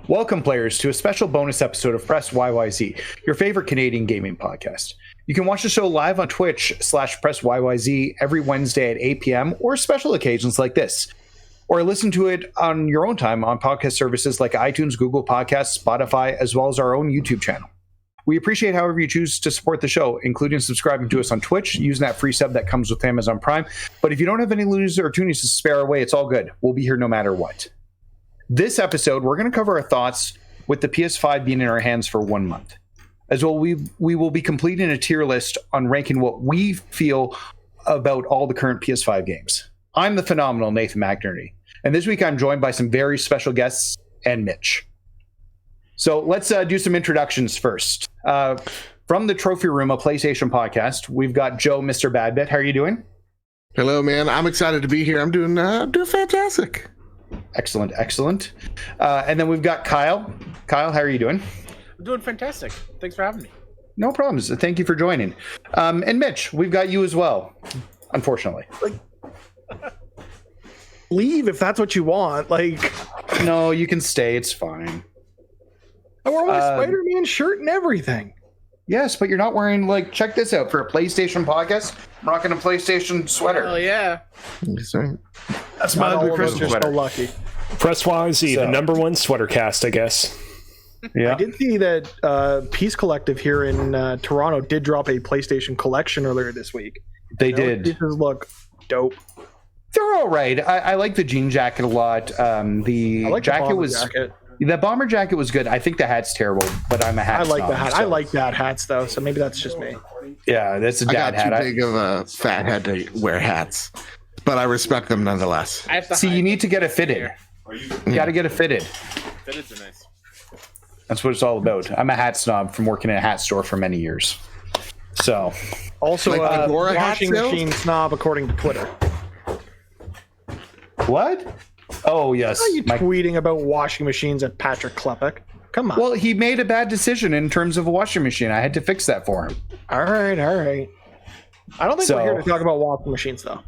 Welcome, players, to a special bonus episode of Press YYZ, your favorite Canadian gaming podcast. You can watch the show live on Twitch/Press YYZ every Wednesday at 8 p.m. or special occasions like this. Or listen to it on your own time on podcast services like iTunes, Google Podcasts, Spotify, as well as our own YouTube channel. We appreciate however you choose to support the show, including subscribing to us on Twitch, using that free sub that comes with Amazon Prime. But if you don't have any losers or toonies to spare away, it's all good. We'll be here no matter what. This episode, we're going to cover our thoughts with the PS5 being in our hands for 1 month. As well, we will be completing a tier list on ranking what we feel about all the current PS5 games. I'm the phenomenal Nathan McInerney, and this week I'm joined by some very special guests and Mitch. So let's do some introductions first. From the Trophy Room, a PlayStation podcast, we've got Joe, Mr. Badbit. How are you doing? Hello, man. I'm excited to be here. I'm doing fantastic. Excellent. And then we've got Kyle. Kyle, how are you doing? I'm doing fantastic. Thanks for having me. No problems. Thank you for joining. And Mitch, we've got you as well, unfortunately. Leave if that's what you want. No, you can stay. It's fine. I wore my Spider-Man shirt and everything. Yes, but you're not wearing, check this out. For a PlayStation podcast, I'm rocking a PlayStation sweater. Oh, yeah. That's right. That's my ugly Christmas sweater. So lucky. Press YYZ, the number one sweater cast, I guess. Yeah. I did see that Peace Collective here in Toronto did drop a PlayStation collection earlier this week. They did. These look dope. They're all right. I like the jean jacket a lot. The jacket the bomber jacket was good. I think the hat's terrible, but I'm a hat snob. The hat. So. I like that hats though, so maybe that's just me. Yeah, that's a dad hat. I got too big of a fat head to wear hats, but I respect them nonetheless. See, you need to get it fitted. You got to get it fitted. Fitteds are nice. That's what it's all about. I'm a hat snob from working in a hat store for many years. So, also a washing machine snob according to Twitter. What? Oh, yes. Why are you tweeting about washing machines at Patrick Klepek? Come on. Well, he made a bad decision in terms of a washing machine. I had to fix that for him. All right. I don't think we're here to talk about washing machines, though.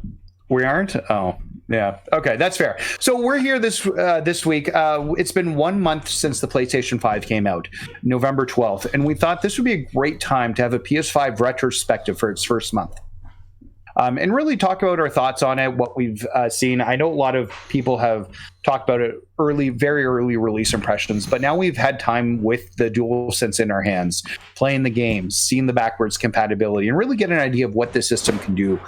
We aren't? Oh, yeah. Okay, that's fair. So we're here this week. It's been 1 month since the PlayStation 5 came out, November 12th, and we thought this would be a great time to have a PS5 retrospective for its first month. And really talk about our thoughts on it, what we've seen. I know a lot of people have talked about it very early release impressions, but now we've had time with the DualSense in our hands, playing the games, seeing the backwards compatibility, and really get an idea of what the system can do.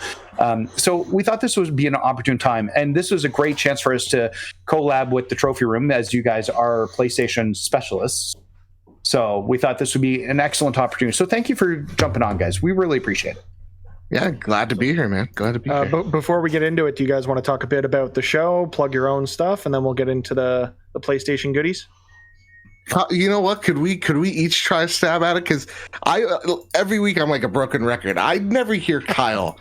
So we thought this would be an opportune time, and this was a great chance for us to collab with the Trophy Room, as you guys are PlayStation specialists. So we thought this would be an excellent opportunity. So thank you for jumping on, guys. We really appreciate it. Yeah, glad to be here, man. Glad to be here. Before we get into it, do you guys want to talk a bit about the show, plug your own stuff, and then we'll get into the PlayStation goodies? You know what? Could we each try a stab at it? Because every week I'm like a broken record. I never hear Kyle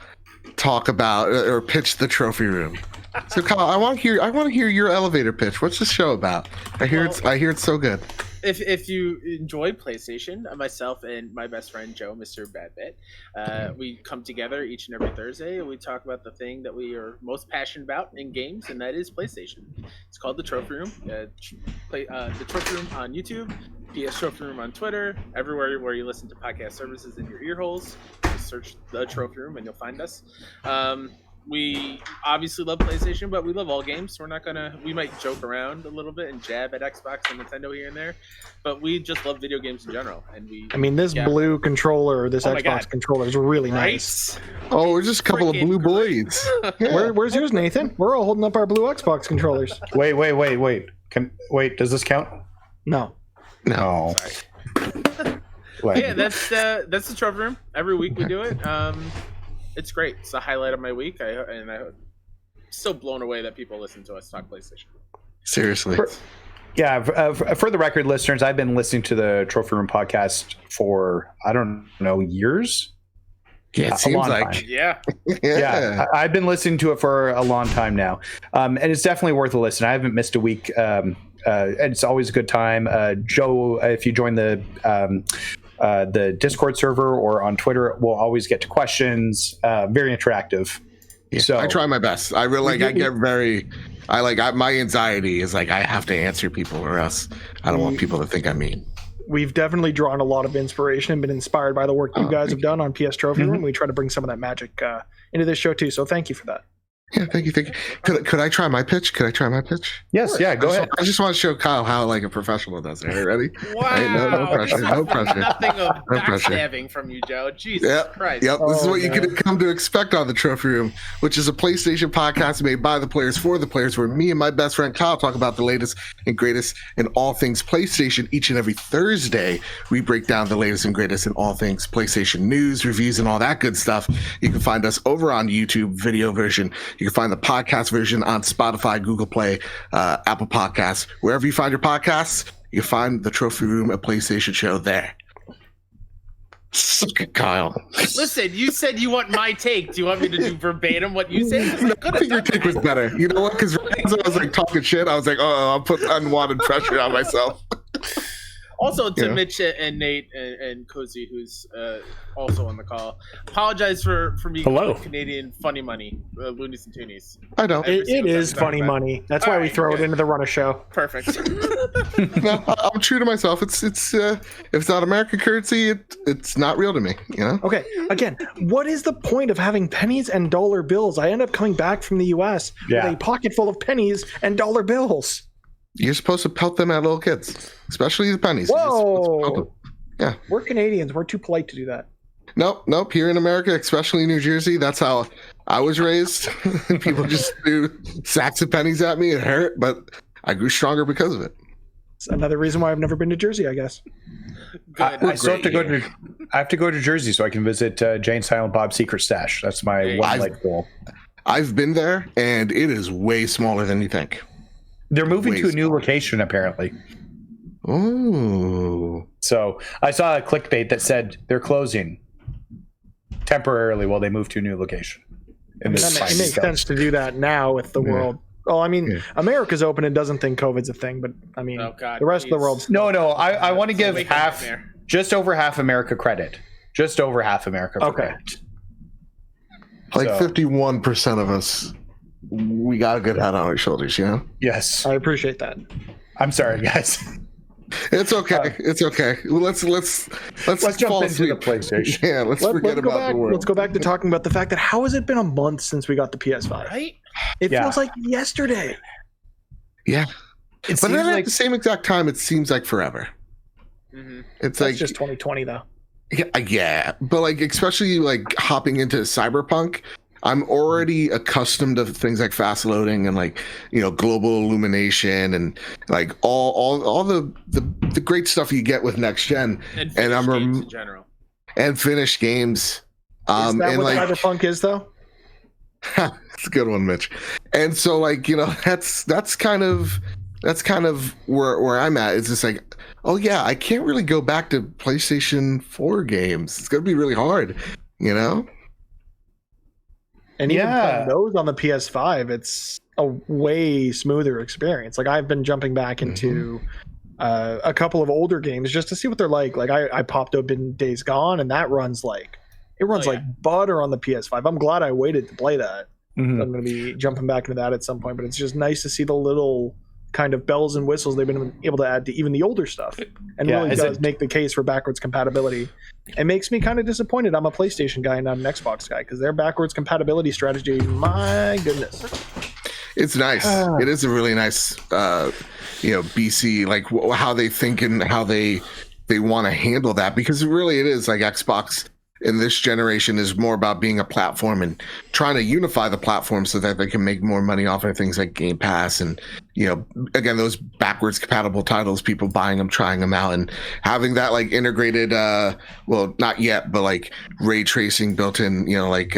talk about or pitch the Trophy Room. So Kyle, I want to hear your elevator pitch. What's the show about? I hear it's so good. If you enjoy PlayStation, myself and my best friend Joe, Mr. Badbit, we come together each and every Thursday and we talk about the thing that we are most passionate about in games, and that is PlayStation. It's called the Trophy Room. The Trophy Room on YouTube, PS Trophy Room on Twitter, everywhere where you listen to podcast services in your ear holes. Just search the Trophy Room and you'll find us. We obviously love PlayStation, but we love all games. So we might joke around a little bit and jab at Xbox and Nintendo here and there, but we just love video games in general. And this blue controller, this Xbox controller is really nice. Oh, we're just a couple of blue boys. Yeah. Where's yours, Nathan? We're all holding up our blue Xbox controllers. Wait. Does this count? No. Yeah, that's the Trophy Room. Every week we do it. It's great. It's the highlight of my week. I'm so blown away that people listen to us talk PlayStation. Seriously. For the record, listeners, I've been listening to the Trophy Room podcast for, I don't know, years? Yeah, it seems like. Time. Yeah. I've been listening to it for a long time now. And it's definitely worth a listen. I haven't missed a week. It's always a good time. Joe, if you join the Discord server or on Twitter, we'll always get to questions. Very interactive. Yeah, so I try my best. I really I get very My anxiety is like I have to answer people, or else I don't want people to think I'm mean. We've definitely drawn a lot of inspiration and been inspired by the work you guys have done on PS Trophy Room. We try to bring some of that magic into this show too. So thank you for that. Yeah, thank you. Could I try my pitch? Yes, yeah, go ahead. I just want to show Kyle how like a professional does it. Are you ready? Wow. Right, no pressure. Nothing of No pressure. backstabbing from you, Joe. Jesus Christ. Yep. This is what you can come to expect on the Trophy Room, which is a PlayStation podcast made by the players for the players, where me and my best friend Kyle talk about the latest and greatest in all things PlayStation. Each and every Thursday, we break down the latest and greatest in all things PlayStation news, reviews, and all that good stuff. You can find us over on YouTube video version. You can find the podcast version on Spotify, Google Play, Apple Podcasts. Wherever you find your podcasts, you can find the Trophy Room, a PlayStation show there. Suck it, Kyle. Listen, you said you want my take. Do you want me to do verbatim what you said? No, I think your take was better. You know what? Because as I was like talking shit, I was like, oh, I'll put unwanted pressure on myself. Also to Mitch and Nate and Cozy, who's also on the call. Apologize for me calling Canadian funny money, loonies and toonies. I don't. It is funny money. That's why we throw it into the run of show. Perfect. No, I'm true to myself. It's if it's not American currency, it's not real to me. You know. Okay. Again, what is the point of having pennies and dollar bills? I end up coming back from the U.S. with a pocket full of pennies and dollar bills. You're supposed to pelt them at little kids, especially the pennies. Whoa! Yeah, we're Canadians. We're too polite to do that. Nope. Here in America, especially New Jersey, that's how I was raised. People just threw sacks of pennies at me. It hurt, but I grew stronger because of it. It's another reason why I've never been to Jersey, I guess. I still have to go to. I have to go to Jersey so I can visit Jane Silent Bob's secret stash. That's my one life goal. I've been there, and it is way smaller than you think. They're moving to a new location, apparently. Ooh. So I saw a clickbait that said they're closing temporarily while they move to a new location. It makes sense to do that now with the world. Well, I mean, America's open and doesn't think COVID's a thing, but I mean, the rest of the world's... No, I want to give just over half America credit. Just over half America credit. Like 51% of us... We got a good head on our shoulders, you know? Yes. I appreciate that. I'm sorry, guys. It's okay. It's okay. Let's jump into the PlayStation. Yeah, let's forget about the world. Let's go back to talking about the fact that how has it been a month since we got the PS5? Right? It feels like yesterday. Yeah. But then at the same exact time, it seems like forever. Mm-hmm. It's like just 2020 though. Yeah. But like, especially like hopping into Cyberpunk, I'm already accustomed to things like fast loading and like, you know, global illumination and like all the great stuff you get with next gen and games in general and finished games. Is that and what like Cyberpunk is though? It's a good one, Mitch. And so like, you know, that's kind of where I'm at. It's just like, oh yeah, I can't really go back to PlayStation 4 games. It's gonna be really hard, you know? And even playing those on the PS5, it's a way smoother experience. Like I've been jumping back into a couple of older games just to see what they're like. Like I popped open Days Gone, and that runs like butter on the PS5. I'm glad I waited to play that. I'm going to be jumping back into that at some point, but it's just nice to see the little kind of bells and whistles they've been able to add to even the older stuff, and really does make the case for backwards compatibility. It makes me kind of disappointed. I'm a PlayStation guy and not an Xbox guy because their backwards compatibility strategy, my goodness, it's nice. It is a really nice, BC, like how they think and how they want to handle that, because really it is like Xbox in this generation is more about being a platform and trying to unify the platform so that they can make more money off of things like Game Pass and, you know, again, those backwards compatible titles, people buying them, trying them out, and having that like integrated, well, not yet, but like ray tracing built in, you know, like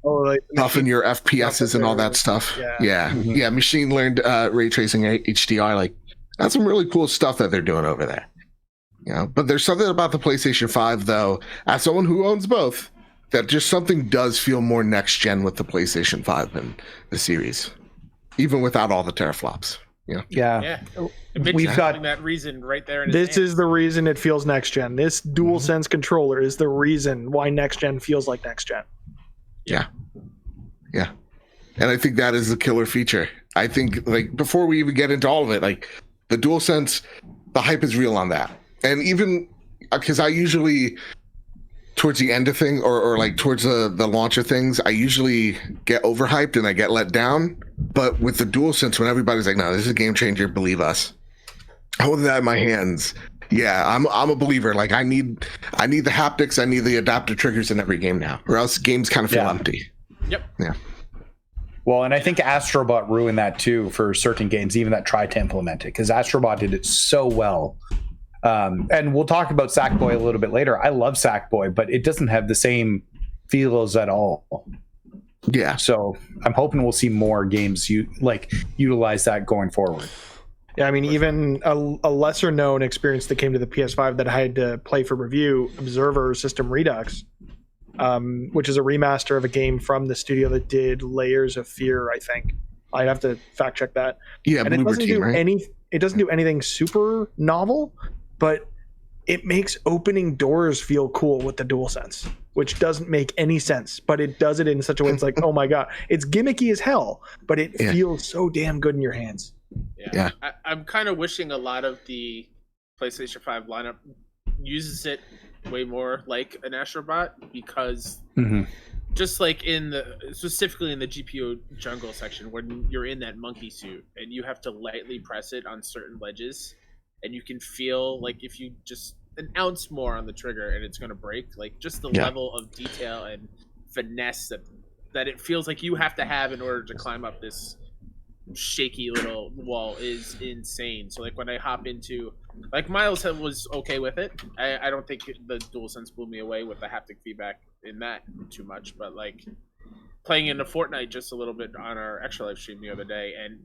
buffing your FPSs and all that stuff. Yeah. Machine learned ray tracing HDR. Like that's some really cool stuff that they're doing over there. Yeah, but there's something about the PlayStation 5, though, as someone who owns both, that just something does feel more next gen with the PlayStation 5 than the series, even without all the teraflops. Yeah. We've got that reason right there. This is the reason it feels next gen. This DualSense controller is the reason why next gen feels like next gen. Yeah. And I think that is the killer feature. I think, like, before we even get into all of it, like, the DualSense, the hype is real on that. And even because I usually, towards the end of things, or like towards the launch of things, I usually get overhyped and I get let down. But with the DualSense, when everybody's like, no, this is a game changer, believe us. Holding that in my hands, yeah, I'm a believer. Like, I need the haptics, I need the adaptive triggers in every game now, or else games kind of feel empty. Yep. Yeah. Well, and I think Astrobot ruined that too for certain games, even that tried to implement it, because Astrobot did it so well. And we'll talk about Sackboy a little bit later. I love Sackboy, but it doesn't have the same feels at all. Yeah. So I'm hoping we'll see more games utilize that going forward. Yeah, I mean, even a lesser known experience that came to the PS5 that I had to play for review, Observer System Redux, which is a remaster of a game from the studio that did Layers of Fear, I think. I'd have to fact check that. Yeah, and it doesn't do anything super novel, but it makes opening doors feel cool with the DualSense, which doesn't make any sense, but it does it in such a way it's like, oh my god, it's gimmicky as hell, but it feels so damn good in your hands. Yeah. I'm kind of wishing a lot of the PlayStation 5 lineup uses it way more like an Astrobot, because just like specifically in the GPU jungle section, when you're in that monkey suit and you have to lightly press it on certain ledges, and you can feel like if you just an ounce more on the trigger and it's going to break, like just the level of detail and finesse that it feels like you have to have in order to climb up this shaky little wall is insane. So like when I hop into, like, Miles was okay with it. I don't think the DualSense blew me away with the haptic feedback in that too much, but like playing into Fortnite just a little bit on our extra live stream the other day, and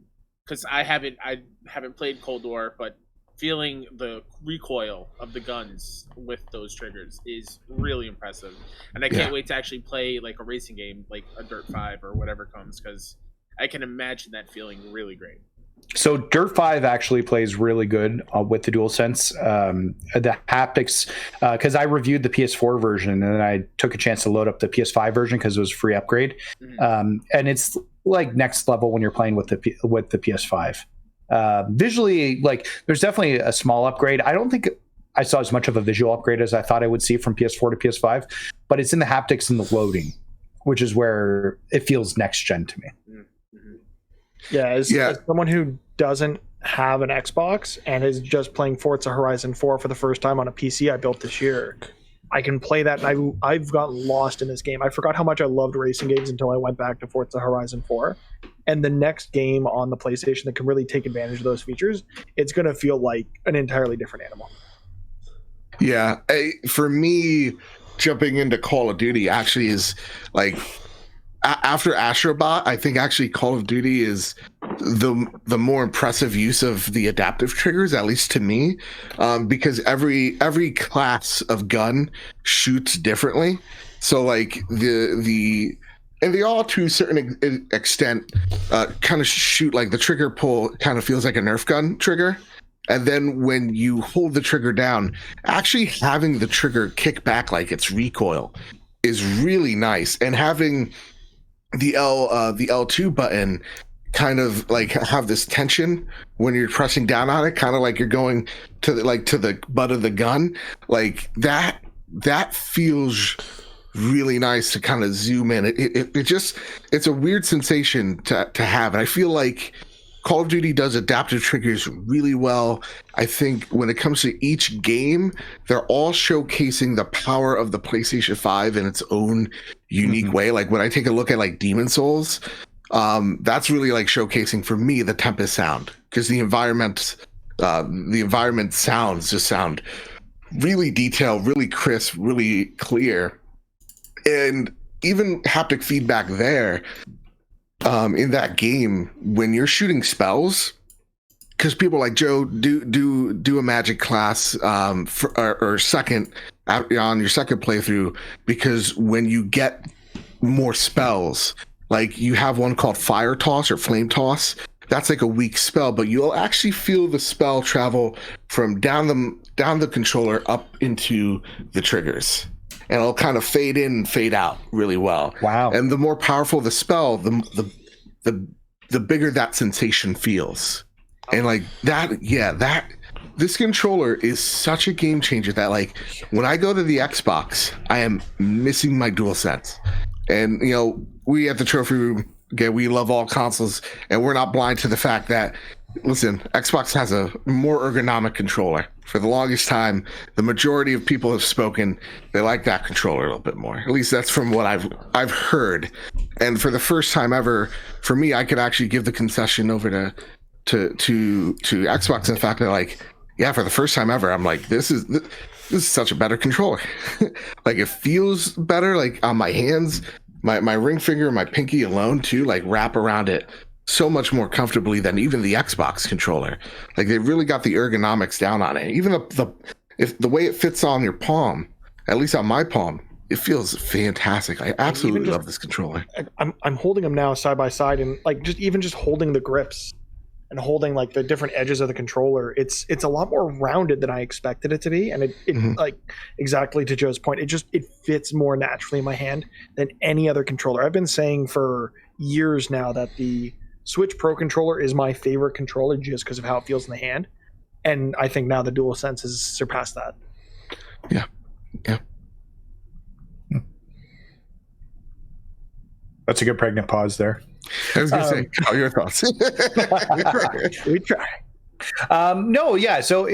because I haven't played Cold War, but feeling the recoil of the guns with those triggers is really impressive, and I can't wait to actually play like a racing game like a Dirt 5 or whatever comes, because I can imagine that feeling really great. So Dirt 5 actually plays really good with the DualSense. The haptics, because I reviewed the PS4 version and then I took a chance to load up the PS5 version because it was a free upgrade. And it's like next level when you're playing with the PS5. Visually, like, there's definitely a small upgrade. I don't think I saw as much of a visual upgrade as I thought I would see from PS4 to PS5, but it's in the haptics and the loading, which is where it feels next gen to me. Yeah, as someone who doesn't have an Xbox and is just playing Forza Horizon 4 for the first time on a PC I built this year, I can play that, and I've gotten lost in this game. I forgot how much I loved racing games until I went back to Forza Horizon 4. And the next game on the PlayStation that can really take advantage of those features, it's going to feel like an entirely different animal. Yeah, for me, jumping into Call of Duty actually is like, after Astrobot, I think actually Call of Duty is the more impressive use of the adaptive triggers, at least to me, because every class of gun shoots differently. So like and they all, to a certain extent, kind of shoot like the trigger pull kind of feels like a Nerf gun trigger. And then when you hold the trigger down, actually having the trigger kick back like it's recoil is really nice. And having the L2 button kind of like have this tension when you're pressing down on it, kind of like you're going to the butt of the gun, like that feels really nice to kind of zoom in. It's a weird sensation to have, and I feel like Call of Duty does adaptive triggers really well. I think when it comes to each game, they're all showcasing the power of the PlayStation 5 in its own unique way. Like when I take a look at like Demon Souls, that's really like showcasing for me the Tempest sound, because the environment sounds just sound really detailed, really crisp, really clear, and even haptic feedback there. In that game, when you're shooting spells, because people like Joe do a magic class or second on your second playthrough, because when you get more spells, like you have one called Fire Toss or Flame Toss, that's like a weak spell, but you'll actually feel the spell travel from down the controller up into the triggers. And it'll kind of fade in and fade out really well. Wow. And the more powerful the spell, the the bigger that sensation feels. And like that this controller is such a game changer that like when I go to the Xbox, I am missing my DualSense. And you know, we at the trophy room, again, we love all consoles, and we're not blind to the fact that, listen, Xbox has a more ergonomic controller. For the longest time, the majority of people have spoken, they like that controller a little bit more. At least that's from what I've heard. And for the first time ever, for me, I could actually give the concession over to Xbox. In fact, they're like, yeah, for the first time ever, I'm like, this is such a better controller. Like, it feels better, like on my hands, my ring finger, my pinky alone too, like wrap around it so much more comfortably than even the Xbox controller. Like, they really got the ergonomics down on it. Even the way it fits on your palm, at least on my palm, it feels fantastic. I absolutely love this controller. I'm holding them now side by side, and like just holding the grips and holding like the different edges of the controller, it's a lot more rounded than I expected it to be. And it like, exactly to Joe's point, it fits more naturally in my hand than any other controller. I've been saying for years now that the Switch Pro controller is my favorite controller just because of how it feels in the hand. And I think now the DualSense has surpassed that. Yeah. That's a good pregnant pause there. I was going to say, how are your thoughts? We try. No, yeah. So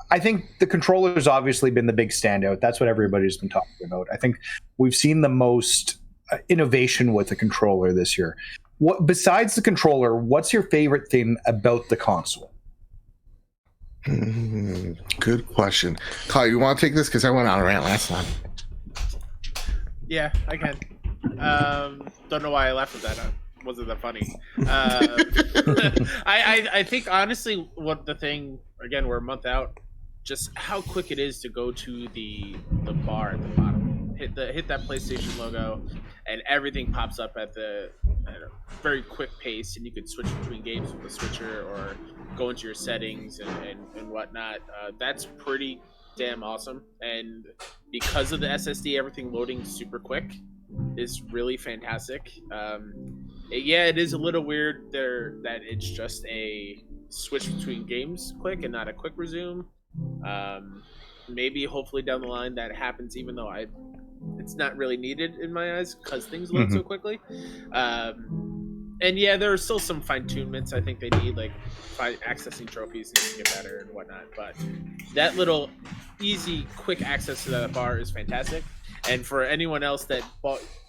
I think the controller's obviously been the big standout. That's what everybody's been talking about. I think we've seen the most innovation with the controller this year. What besides the controller, what's your favorite thing about the console? Good question. Kyle, you want to take this? Because I went on a rant last time. Yeah, I can. Don't know why I laughed at that. Wasn't that funny? I think honestly, what the thing, again, we're a month out, just how quick it is to go to the bar at the bottom, hit that PlayStation logo, and everything pops up at a very quick pace, and you can switch between games with the switcher or go into your settings and whatnot. That's pretty damn awesome, and because of the SSD, everything loading super quick is really fantastic. Yeah, it is a little weird there that it's just a switch between games quick and not a quick resume. Maybe hopefully down the line that happens, even though it's not really needed in my eyes because things load so quickly. And yeah, there are still some fine-tunements I think they need, like accessing trophies needs to get better and whatnot. But that little easy, quick access to that bar is fantastic. And for anyone else that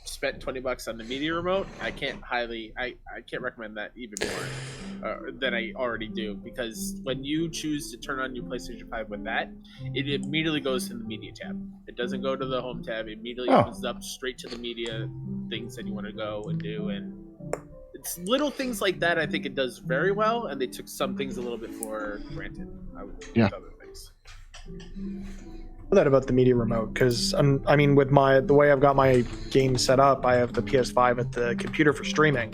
spent $20 on the media remote, I can't recommend that even more than I already do, because when you choose to turn on your PlayStation 5 with that, it immediately goes to the media tab. It doesn't go to the home tab. It immediately opens up straight to the media things that you want to go and do. And it's little things like that I think it does very well, and they took some things a little bit for granted. With other things. That about the media remote, because I mean, with the way I've got my game set up, I have the PS5 at the computer for streaming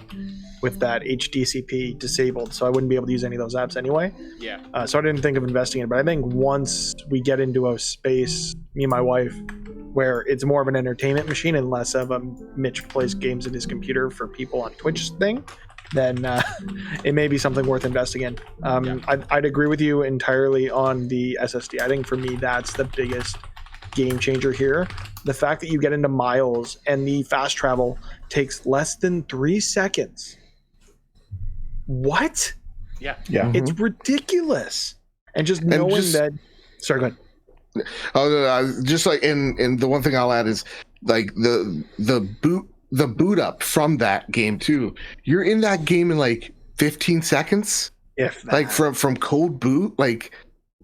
with that HDCP disabled, so I wouldn't be able to use any of those apps anyway. Yeah. So I didn't think of investing in it, but I think once we get into a space, me and my wife, where it's more of an entertainment machine and less of a Mitch plays games at his computer for people on Twitch thing, then it may be something worth investing in. I'd agree with you entirely on the SSD. I think for me, that's the biggest game changer here. The fact that you get into miles and the fast travel takes less than 3 seconds. What? Yeah. It's ridiculous. And just knowing that... Sorry, go ahead. Just like, and the one thing I'll add is like the boot up from that game too. You're in that game in like 15 seconds, if that. Like from cold boot. Like,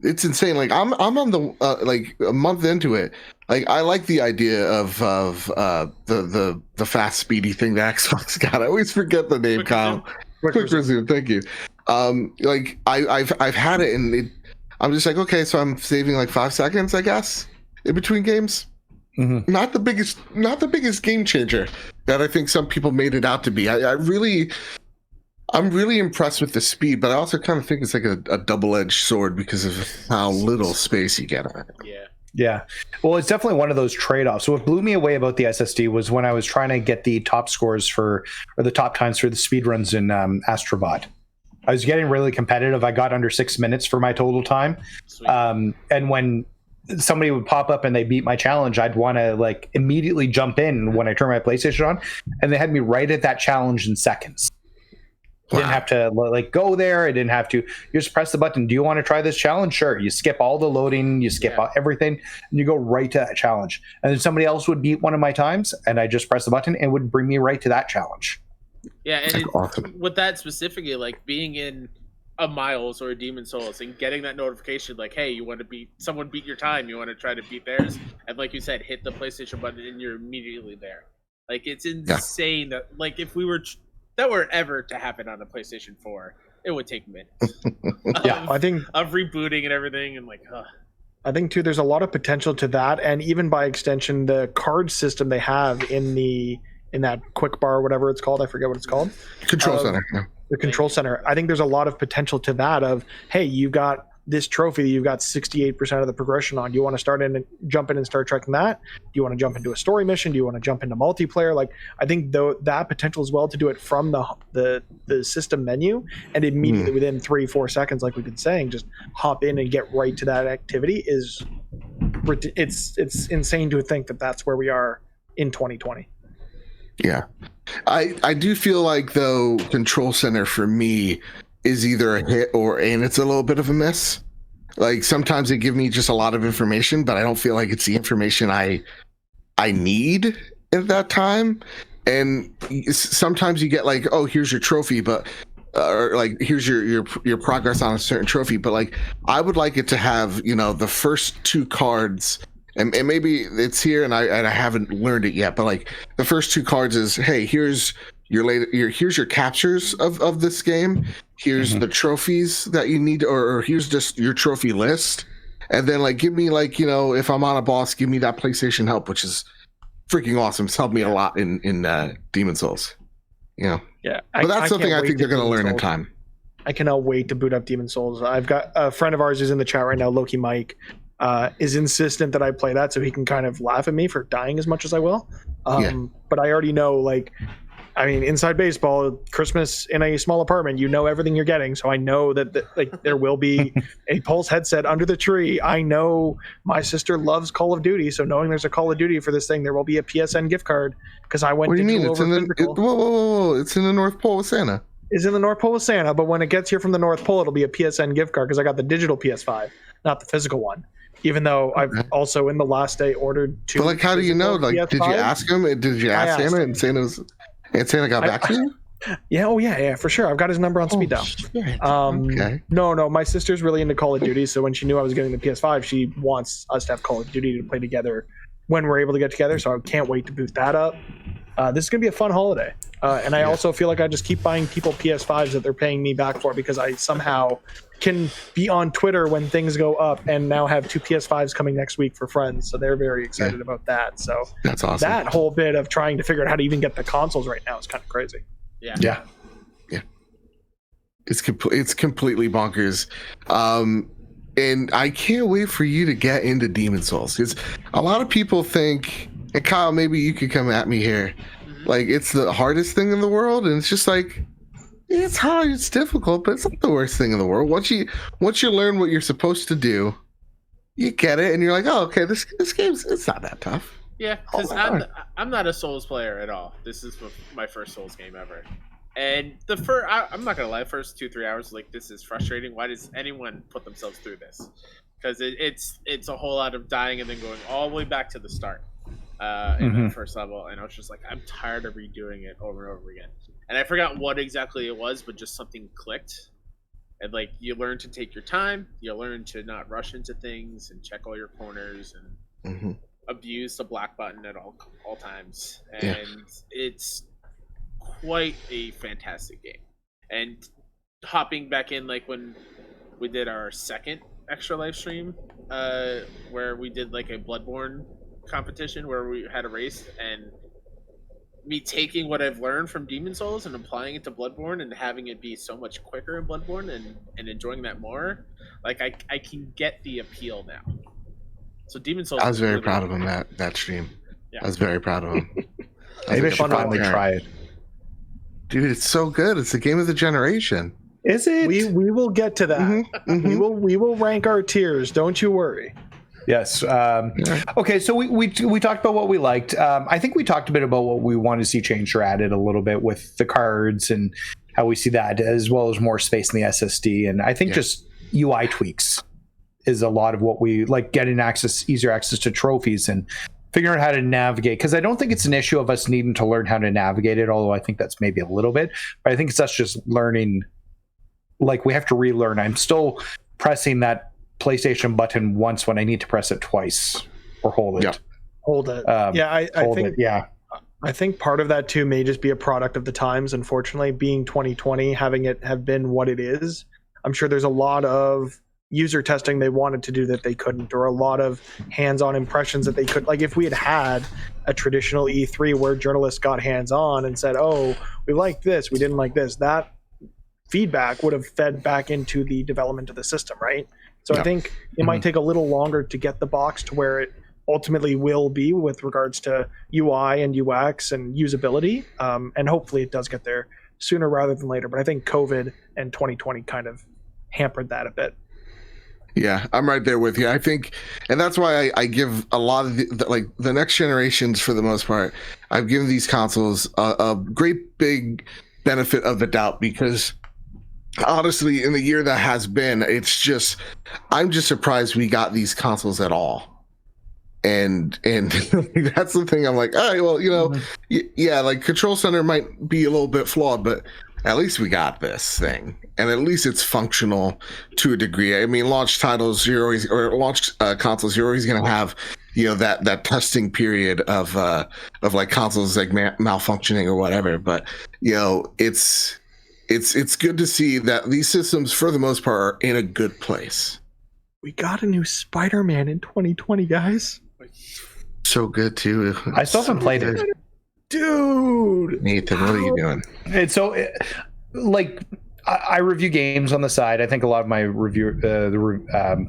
it's insane. Like I'm on the like a month into it. Like, I like the idea of the fast speedy thing that Xbox got. I always forget the name. Kyle. Quick resume. Thank you. Like I've had it, and I'm just like, okay, so I'm saving like 5 seconds, I guess, in between games. Not the biggest game changer that I think some people made it out to be. I'm really impressed with the speed, but I also kind of think it's like a double-edged sword because of how little space you get on it. Yeah. Well, it's definitely one of those trade-offs. So what blew me away about the SSD was when I was trying to get the top scores or the top times for the speedruns in Astrobot. I was getting really competitive. I got under 6 minutes for my total time. And when somebody would pop up and they beat my challenge, I'd want to like immediately jump in when I turn my PlayStation on, and they had me right at that challenge in seconds. Wow. Didn't have to like go there. I didn't have to. You just press the button. Do you want to try this challenge? Sure. You skip all the loading. You skip everything, and you go right to that challenge. And then somebody else would beat one of my times, and I just press the button, and it would bring me right to that challenge. Yeah, and awesome. With that specifically, like being in a Miles or a Demon Souls and getting that notification, like, hey, you want to beat someone, beat your time. You want to try to beat theirs, and like you said, hit the PlayStation button, and you're immediately there. Like it's insane that like if we were. That were ever to happen on the PlayStation 4, it would take minutes. I think of rebooting and everything, and like, I think too, there's a lot of potential to that, and even by extension, the card system they have in that quick bar, whatever it's called, I forget what it's called. Control center. Yeah. The control center. I think there's a lot of potential to that. Of hey, you've got this trophy, you've got 68% of the progression on. Do you want to jump in and start tracking that? Do you want to jump into a story mission? Do you want to jump into multiplayer? Like I think that potential as well to do it from the system menu and immediately within 3-4 seconds, like we've been saying, just hop in and get right to that activity is it's insane to think that that's where we are in 2020. Yeah, I do feel like though Control Center for me is either a hit and it's a little bit of a miss. Like sometimes they give me just a lot of information, but I don't feel like it's the information I need at that time. And sometimes you get like, oh, here's your trophy, but or like here's your progress on a certain trophy. But like I would like it to have, you know, the first 2 cards, and maybe it's here and I haven't learned it yet, but like the first 2 cards is, hey, here's here's your captures of this game. Here's the trophies that you need, or here's just your trophy list. And then like give me like, you know, if I'm on a boss, give me that PlayStation help, which is freaking awesome. It's helped me a lot in Demon Souls. You know. Yeah. But that's something I think they're gonna learn in time. I cannot wait to boot up Demon Souls. I've got a friend of ours who's in the chat right now, Loki Mike, is insistent that I play that so he can kind of laugh at me for dying as much as I will. But I already know, like, I mean, inside baseball, Christmas in a small apartment, you know everything you're getting. So I know that like there will be a Pulse headset under the tree. I know my sister loves Call of Duty, so knowing there's a Call of Duty for this thing, there will be a PSN gift card because I went. What do you mean? It's in whoa! It's in the North Pole with Santa. Is in the North Pole with Santa, but when it gets here from the North Pole, it'll be a PSN gift card because I got the digital PS5, not the physical one. Even though I've also in the last day ordered 2. But like, how do you know? Like, PS5? did you ask him? Did you ask Santa? And Santa got back to you? Yeah, for sure. I've got his number on speed dial. Okay. No, my sister's really into Call of Duty, so when she knew I was getting the PS5, she wants us to have Call of Duty to play together when we're able to get together, so I can't wait to boot that up. This is going to be a fun holiday. And I also feel like I just keep buying people PS5s that they're paying me back for because I somehow can be on Twitter when things go up and now have 2 PS5s coming next week for friends. So they're very excited about that. So that's awesome. That whole bit of trying to figure out how to even get the consoles right now is kind of crazy. Yeah. It's completely bonkers. And I can't wait for you to get into Demon Souls because a lot of people think, and Kyle, maybe you could come at me here, like it's the hardest thing in the world, and it's just like it's hard, it's difficult, but it's not the worst thing in the world. Once you learn what you're supposed to do, you get it, and you're like, oh, okay, this game's it's not that tough. Yeah, because I'm not a Souls player at all. This is my first Souls game ever. And I'm not gonna lie, first 2-3 hours, like this is frustrating. Why does anyone put themselves through this? Because it's a whole lot of dying and then going all the way back to the start in the first level. And I was just like, I'm tired of redoing it over and over again. And I forgot what exactly it was, but just something clicked. And like you learn to take your time, you learn to not rush into things and check all your corners and abuse the black button at all times. And it's quite a fantastic game. And hopping back in, like when we did our second extra live stream, where we did like a Bloodborne competition where we had a race, and me taking what I've learned from Demon Souls and applying it to Bloodborne and having it be so much quicker in Bloodborne and enjoying that more, like I can get the appeal now. So Demon Souls. I was very proud of him that stream. Yeah. I was very proud of him. Maybe I should finally try it. Dude, it's so good. It's the game of the generation. Is it? We will get to that. We will rank our tiers. Don't you worry. Yes. Okay. So we talked about what we liked. I think we talked a bit about what we want to see changed or added a little bit with the cards and how we see that, as well as more space in the SSD. And I think just UI tweaks is a lot of what we like, getting easier access to trophies and figuring out how to navigate. Because I don't think it's an issue of us needing to learn how to navigate it, although I think that's maybe a little bit. But I think it's us just learning. Like, we have to relearn. I'm still pressing that PlayStation button once when I need to press it twice or hold it. Yeah. Hold it. I think part of that too may just be a product of the times. Unfortunately, being 2020, having it have been what it is, I'm sure there's a lot of user testing they wanted to do that they couldn't, or a lot of hands-on impressions that they could. Like, if we had a traditional E3 where journalists got hands-on and said, "Oh, we like this, we didn't like this," that feedback would have fed back into the development of the system, right? So I think it might take a little longer to get the box to where it ultimately will be with regards to UI and UX and usability. And hopefully it does get there sooner rather than later. But I think COVID and 2020 kind of hampered that a bit. Yeah, I'm right there with you. I think, and that's why I give a lot of the next generations, for the most part, I've given these consoles a great big benefit of the doubt, because honestly, in the year that has been, I'm just surprised we got these consoles at all. And that's the thing. I'm like, all right, well, yeah, like Control Center might be a little bit flawed, but at least we got this thing, and at least it's functional to a degree. I mean, launch consoles, you're always going to have, that testing period of like consoles like malfunctioning or whatever. But it's good to see that these systems, for the most part, are in a good place. We got a new Spider-Man in 2020, guys. So good too. I still haven't played it. Dude, Nathan, what are you doing? And so, I review games on the side. I think a lot of my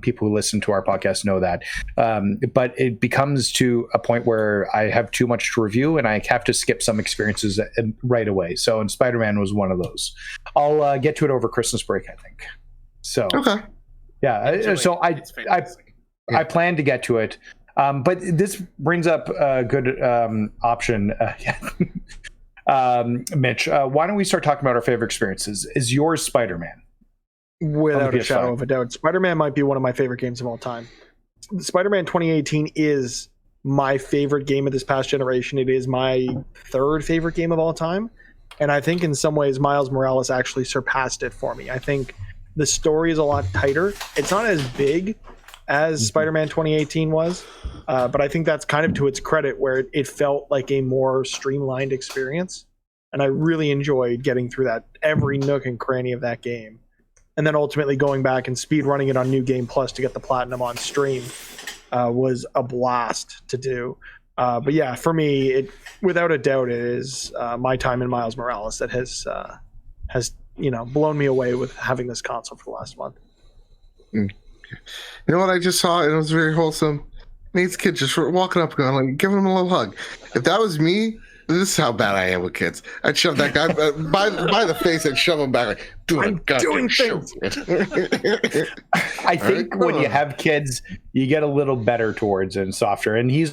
people who listen to our podcast know that. But it becomes to a point where I have too much to review, and I have to skip some experiences right away. So, and Spider-Man was one of those. I'll get to it over Christmas break, I think. So, okay, yeah. So I plan to get to it. But this brings up a good option. Mitch, why don't we start talking about our favorite experiences? Is yours Spider-Man? Without a shadow of a doubt. Spider-Man might be one of my favorite games of all time. Spider-Man 2018 is my favorite game of this past generation. It is my third favorite game of all time. And I think in some ways, Miles Morales actually surpassed it for me. I think the story is a lot tighter. It's not as big as Spider-Man 2018 was, but I think that's kind of to its credit, where it felt like a more streamlined experience, and I really enjoyed getting through that, every nook and cranny of that game, and then ultimately going back and speed running it on New Game Plus to get the platinum on stream was a blast to do. But yeah, for me, it without a doubt is my time in Miles Morales that has blown me away with having this console for the last month. You know what I just saw? It was very wholesome. Nate's kid just walking up, going like, giving him a little hug. If that was me, this is how bad I am with kids. I'd shove that guy by the face and shove him back. Like, doing things. I think when you have kids, you get a little better towards it and softer. And he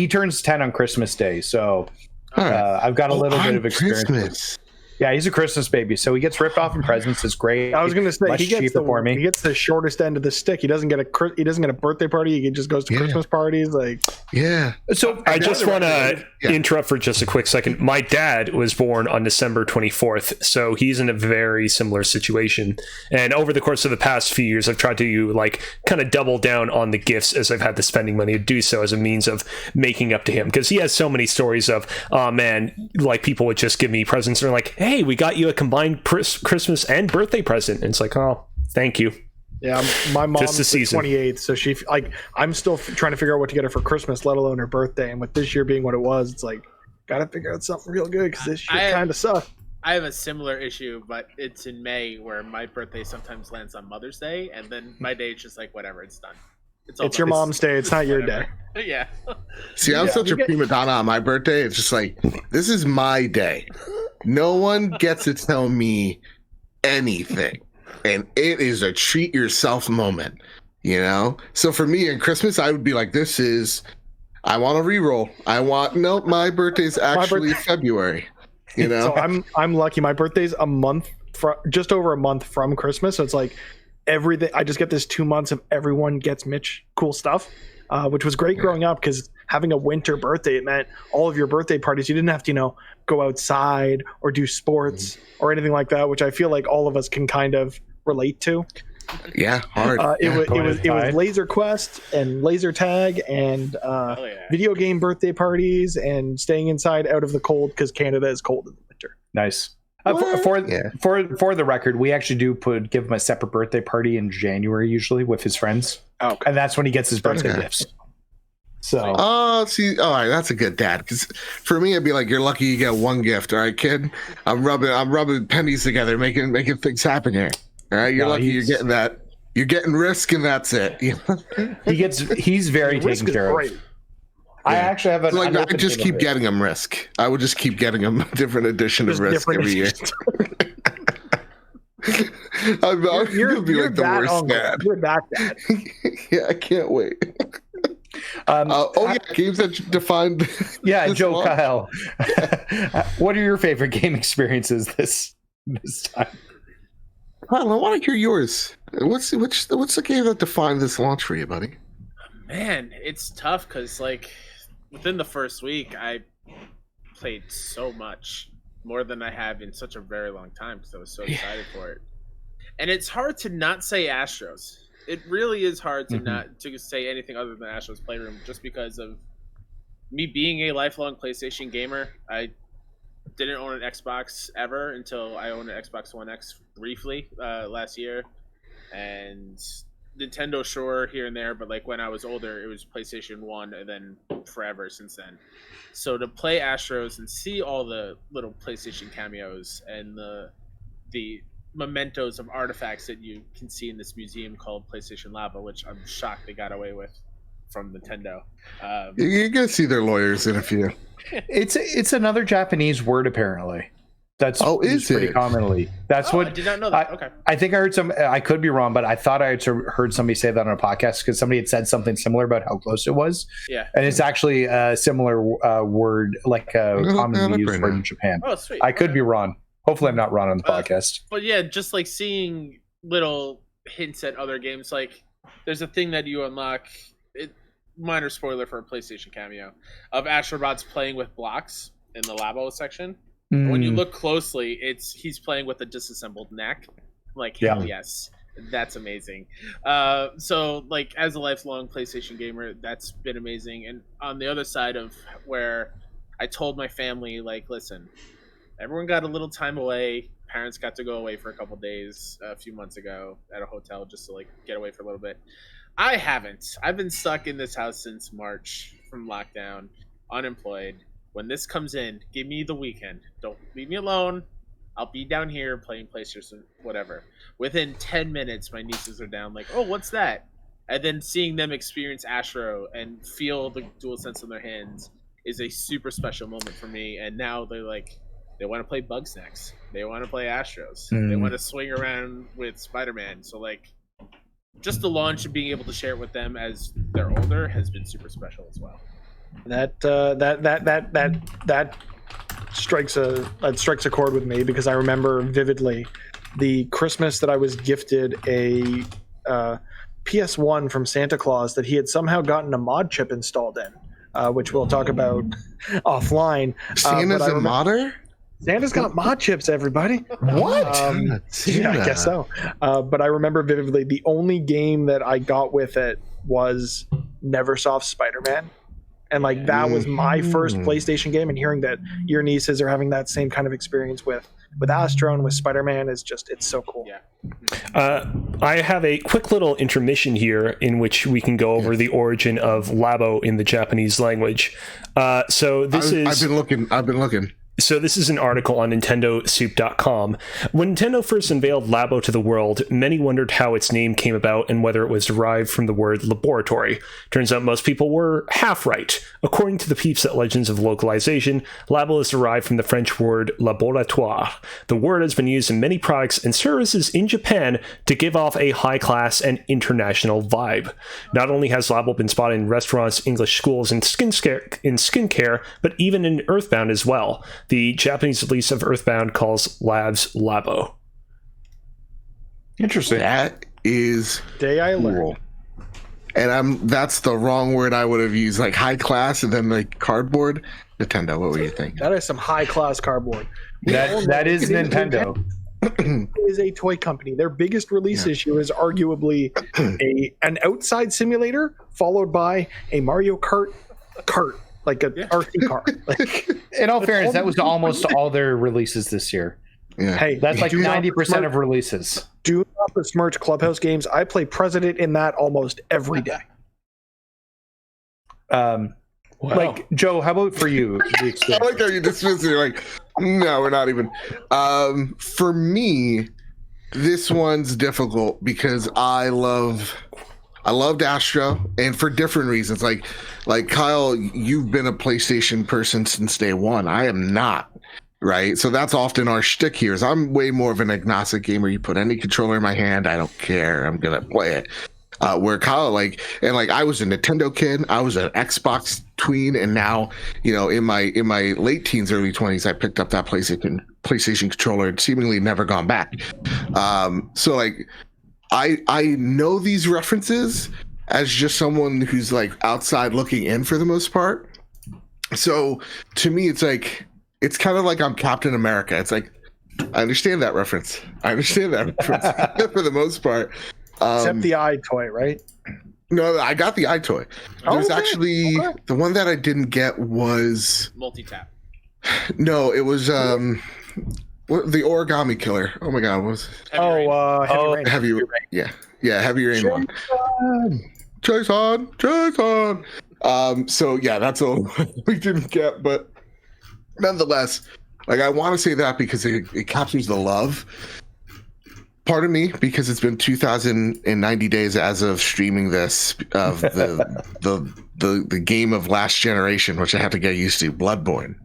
turns 10 on Christmas Day, so I've got a little bit of experience. Christmas. Yeah, he's a Christmas baby, so he gets ripped off in presents. It's great. I was going to say he gets the shortest end of the stick. He doesn't get a birthday party. He just goes to Christmas parties. Like, yeah. So I just want to interrupt for just a quick second. My dad was born on December 24th, so he's in a very similar situation. And over the course of the past few years, I've tried to kind of double down on the gifts as I've had the spending money to do so as a means of making up to him, because he has so many stories of, oh man, like people would just give me presents and they're like, hey, we got you a combined Christmas and birthday present. And it's like, oh, thank you. Yeah, my mom's the 28th, so I'm still trying to figure out what to get her for Christmas, let alone her birthday. And with this year being what it was, it's like, gotta figure out something real good, because this year kind of sucked. I have a similar issue, but it's in May, where my birthday sometimes lands on Mother's Day, and then my day is just like, whatever, it's done. It's your mom's day. It's not your day. Yeah. See, I'm such a prima donna on my birthday. It's just like, this is my day. No one gets to tell me anything. And it is a treat yourself moment, you know? So for me in Christmas, I would be like, I want a reroll. My birthday's actually February, you know? So I'm lucky. My birthday's just over a month from Christmas. So it's like everything. I just get this 2 months of everyone gets Mitch cool stuff. Which was great growing up because having a winter birthday, it meant all of your birthday parties, you didn't have to, go outside or do sports or anything like that, which I feel like all of us can kind of relate to. Yeah, hard. It was Laser Quest and Laser Tag and video game birthday parties and staying inside out of the cold because Canada is cold in the winter. Nice. For the record, we actually do give him a separate birthday party in January usually with his friends. Okay. And that's when he gets his birthday gifts. So all right, that's a good dad. Because for me, I'd be like, you're lucky you get one gift. All right, kid. I'm rubbing pennies together, making things happen here. All right, you're lucky you're getting that. You're getting Risk, and that's it. He's very taken care of. I actually have I just keep getting him Risk. I would just keep getting him a different edition of Risk every year. You'll be like the worst dad. You're that dad. Yeah, I can't wait. Games that defined. Yeah, Joe launch. Kyle. What are your favorite game experiences this time? Kyle, I want to hear yours. What's the game that defined this launch for you, buddy? Man, it's tough because within the first week, I played so much more than I have in such a very long time because I was so excited for it. And it's hard to not say Astros. It really is hard to not to say anything other than Astros Playroom just because of me being a lifelong PlayStation gamer. I didn't own an Xbox ever until I owned an Xbox One X briefly last year. And Nintendo, sure, here and there, but when I was older, it was PlayStation 1 and then forever since then. So to play Astros and see all the little PlayStation cameos and the mementos of artifacts that you can see in this museum called PlayStation Labo, which I'm shocked they got away with from Nintendo. You're going to see their lawyers in a few. It's another Japanese word, apparently. That's is pretty it? commonly. That's what I did not know that. Okay. I think I heard I could be wrong, but I thought I had heard somebody say that on a podcast because somebody had said something similar about how close it was. Yeah. And it's actually a similar word, commonly used word in Japan. Oh, sweet. I could be wrong. Hopefully I'm not wrong on the podcast. But yeah, just seeing little hints at other games. There's a thing that you unlock, minor spoiler for a PlayStation cameo, of Astrobots playing with blocks in the Labo section. When you look closely, he's playing with a disassembled neck. Hell yes, that's amazing. So as a lifelong PlayStation gamer, that's been amazing. And on the other side of where I told my family, listen, everyone got a little time away. Parents got to go away for a couple days a few months ago at a hotel just to get away for a little bit. I haven't. I've been stuck in this house since March from lockdown, unemployed. When this comes in, give me the weekend. Don't leave me alone. I'll be down here playing PlayStation, whatever. Within 10 minutes, my nieces are down oh, what's that? And then seeing them experience Astro and feel the DualSense in their hands is a super special moment for me. And now they want to play Bugsnax. They want to play Astros. They want to swing around with Spider-Man. So just the launch and being able to share it with them as they're older has been super special as well. That strikes a chord with me because I remember vividly the Christmas that I was gifted a PS1 from Santa Claus that he had somehow gotten a mod chip installed in, which we'll talk about offline. Santa's a modder? Santa's got mod chips, everybody. What? Yeah, I guess so. But I remember vividly the only game that I got with it was Neversoft's Spider-Man. And that was my first PlayStation game, and hearing that your nieces are having that same kind of experience with Astro and with Spider-Man is it's so cool. Yeah. I have a quick little intermission here in which we can go over the origin of Labo in the Japanese language. I've been looking. So this is an article on NintendoSoup.com. When Nintendo first unveiled Labo to the world, many wondered how its name came about and whether it was derived from the word laboratory. Turns out most people were half right. According to the peeps at Legends of Localization, Labo is derived from the French word laboratoire. The word has been used in many products and services in Japan to give off a high-class and international vibe. Not only has Labo been spotted in restaurants, English schools, and skincare, but even in Earthbound as well. The Japanese release of Earthbound calls Labs Labo. Interesting. That is Day I cool. learned. And that's the wrong word I would have used, like high class and then like cardboard. Nintendo, what were you thinking? That is some high class cardboard. That is Nintendo. Is a toy company. Their biggest release issue is arguably an outside simulator followed by a Mario Kart cart. Like a RC car. Like, in all fairness, that was almost all their releases this year. Yeah. hey, That's like do not 90% of releases. Do not besmirch Clubhouse games. I play President in that almost every day. Like, Joe, how about for you? The I experience? like how you dismiss it. You're like, no, we're not even. For me, this one's difficult because I loved Astro, and for different reasons. Like Kyle, you've been a PlayStation person since day one. I am not, right? So that's often our shtick here. Is I'm way more of an agnostic gamer. You put any controller in my hand, I don't care. I'm gonna play it. Where Kyle, I was a Nintendo kid. I was an Xbox tween, and now, in my late teens, early 20s, I picked up that PlayStation controller and seemingly never gone back. So I know these references as just someone who's like outside looking in for the most part. So to me, it's kind of like I'm Captain America. It's like, I understand that reference. For the most part. Except the eye toy, right? No, I got the eye toy. There's actually the one that I didn't get was Multi-tap. No, it was the origami killer. Oh my god, what was Heavy Rain. Heavy Rain one. Jason. So yeah, that's all we didn't get, but nonetheless, I want to say that because it captures the love. Part of me, because it's been 2,090 days as of streaming this of the game of last generation, which I have to get used to, Bloodborne.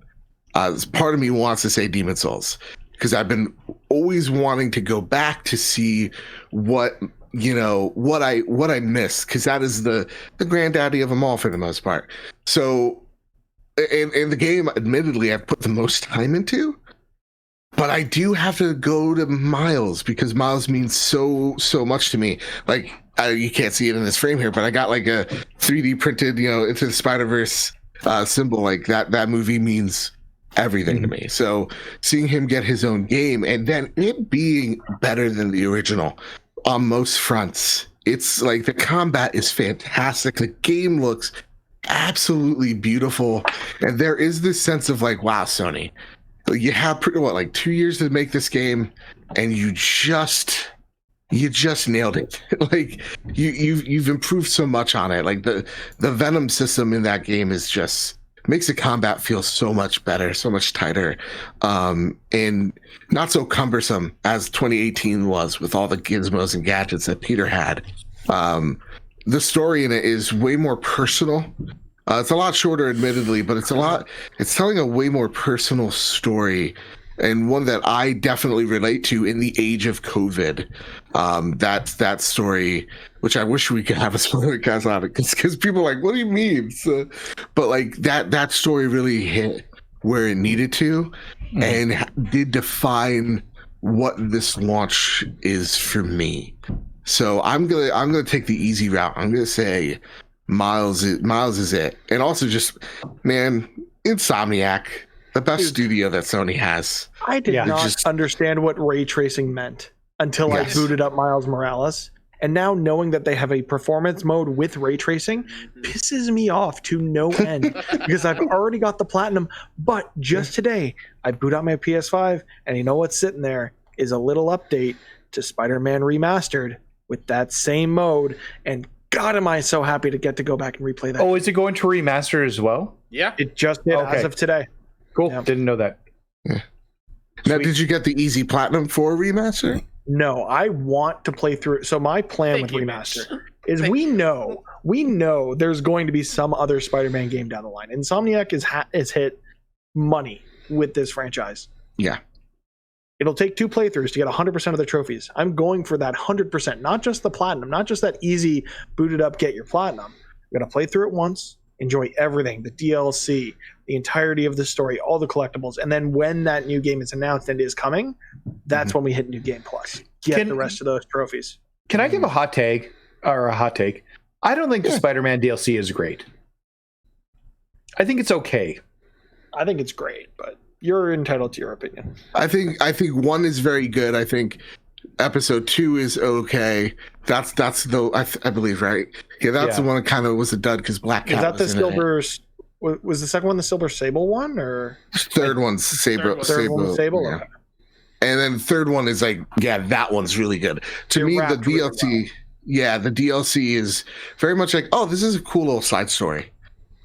Part of me wants to say Demon Souls because I've been always wanting to go back to see what I missed, because that is the granddaddy of them all for the most part. So, and the game, admittedly, I've put the most time into. But I do have to go to Miles because Miles means so much to me. You can't see it in this frame here, but I got like a 3D printed, Into the Spider-Verse symbol. Like that movie means everything to me. So seeing him get his own game and then it being better than the original on most fronts, it's like the combat is fantastic. The game looks absolutely beautiful, and there is this sense of wow, Sony. You have 2 years to make this game, and you just nailed it. You've improved so much on it. The Venom system in that game is just makes the combat feel so much better, so much tighter, and not so cumbersome as 2018 was with all the gizmos and gadgets that Peter had. The story in it is way more personal. It's a lot shorter, admittedly, but it's telling a way more personal story, and one that I definitely relate to in the age of COVID. That story, which I wish we could have a spoiler cast on it, because people are like, what do you mean? So, but that story really hit where it needed to, and did define what this launch is for me. So I'm gonna take the easy route. I'm gonna say Miles is it. And also just, man, Insomniac, the best studio that Sony has. I did not understand what ray tracing meant until I booted up Miles Morales. And now knowing that they have a performance mode with ray tracing pisses me off to no end because I've already got the platinum. But just today, I boot out my PS5, and you know what's sitting there is a little update to Spider-Man Remastered with that same mode. And God, am I so happy to get to go back and replay that. Oh, is it going to remaster as well? Yeah. It just did as of today. Cool. Yeah. Didn't know that. Yeah. Now, did you get the Easy Platinum 4 remaster? No, I want to play through. So my plan with remaster is we know there's going to be some other Spider-Man game down the line. Insomniac is hit money with this franchise. Yeah. It'll take 2 playthroughs to get 100% of the trophies. I'm going for that 100%, not just the platinum, not just that easy boot it up, get your platinum. You're going to play through it once, enjoy everything, the DLC, the entirety of the story, all the collectibles. And then when that new game is announced and is coming, that's when we hit New Game Plus. Get the rest of those trophies. Can I give a hot take? I don't think the Spider-Man DLC is great. I think it's okay. I think it's great, but you're entitled to your opinion. I think 1 is very good. I think episode 2 is okay. That's the I believe, right? Yeah, that's the one that kind of was a dud because Black Cat. Is that the Silver? Was the second one the Silver Sable one, or third one's Sable? Third one was Sable. Yeah. Okay. And then the third one is like, that one's really good. To me, the DLC, really well. The DLC is very much like, this is a cool little side story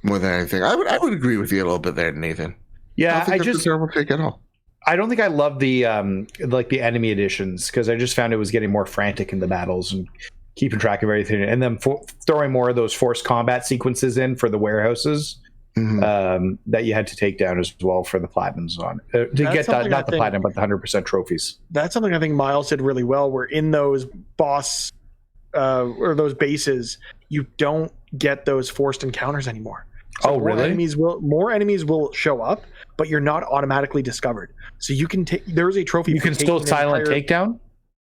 more than anything. I would agree with you a little bit there, Nathan. Yeah, I just terrible take at all. I don't think I love the the enemy editions because I just found it was getting more frantic in the battles and keeping track of everything, and then throwing more of those forced combat sequences in for the warehouses that you had to take down as well for the platinums on to get that, not the platinum but the 100% trophies. That's something I think Miles did really well. Where in those boss or those bases, you don't get those forced encounters anymore. So really? More enemies will show up, but you're not automatically discovered. So you can take. There is a trophy. You can still silent takedown.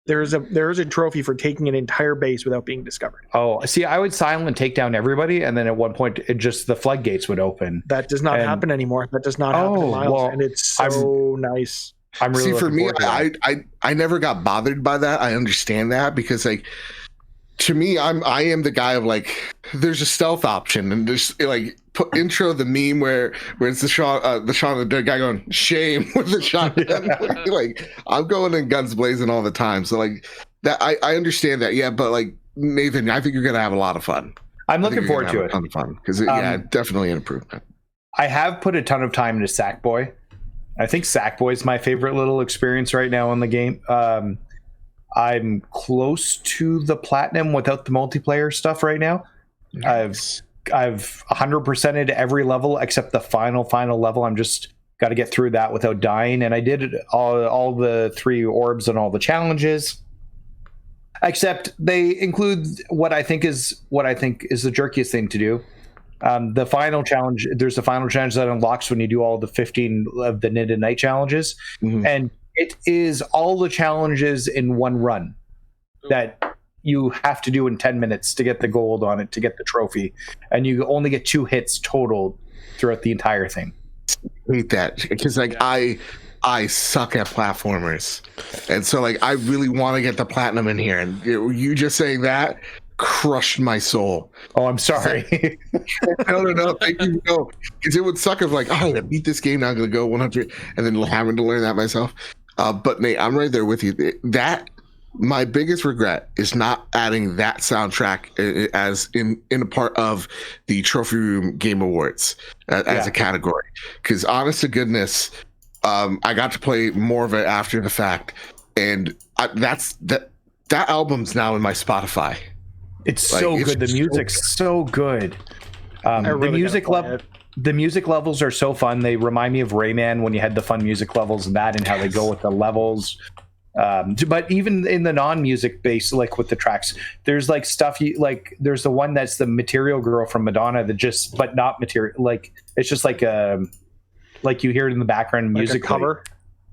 There is a trophy for taking an entire base without being discovered. Oh, see, I would silent take down everybody, and then at one point, the floodgates would open. That does not happen anymore. That does not happen in Miles, and it's so nice. I'm really for me, I never got bothered by that. I understand that because like. To me, I am the guy of like, there's a stealth option, and there's like intro the meme where it's the Shaun the Dead guy going shame with the shotgun. Like I'm going in guns blazing all the time, so like that I understand that, but like Nathan, I think you're gonna have a lot of fun. I'm looking forward to it. A ton of fun because definitely an improvement. I have put a ton of time into Sackboy. I think Sackboy is my favorite little experience right now in the game. I'm close to the platinum without the multiplayer stuff right now. Nice. I've 100%ed every level except the final level. I'm just got to get through that without dying. And I did all the 3 orbs and all the challenges, except they include what I think is the jerkiest thing to do. The final challenge. There's a final challenge that unlocks when you do all the 15 of the Nid and Night challenges, and it is all the challenges in one run that you have to do in 10 minutes to get the gold on it, to get the trophy. And you only get 2 hits total throughout the entire thing. I hate that because like I suck at platformers. And so like I really want to get the platinum in here. And you just saying that crushed my soul. Oh, I'm sorry. No, thank you. No, because it would suck if like, I beat this game, now I'm going to go 100 and then having to learn that myself. But Nate, I'm right there with you. That my biggest regret is not adding that soundtrack as in a part of the Trophy Room Game Awards as a category. Because honest to goodness, I got to play more of it after the fact, and that album's now in my Spotify. It's so good. The music's so good. The music levels are so fun. They remind me of Rayman when you had the fun music levels and that, and how they go with the levels. But even in the non-music base, like with the tracks, there's like stuff there's the one that's the Material Girl from Madonna that but not material. Like it's just like you hear it in the background music cover.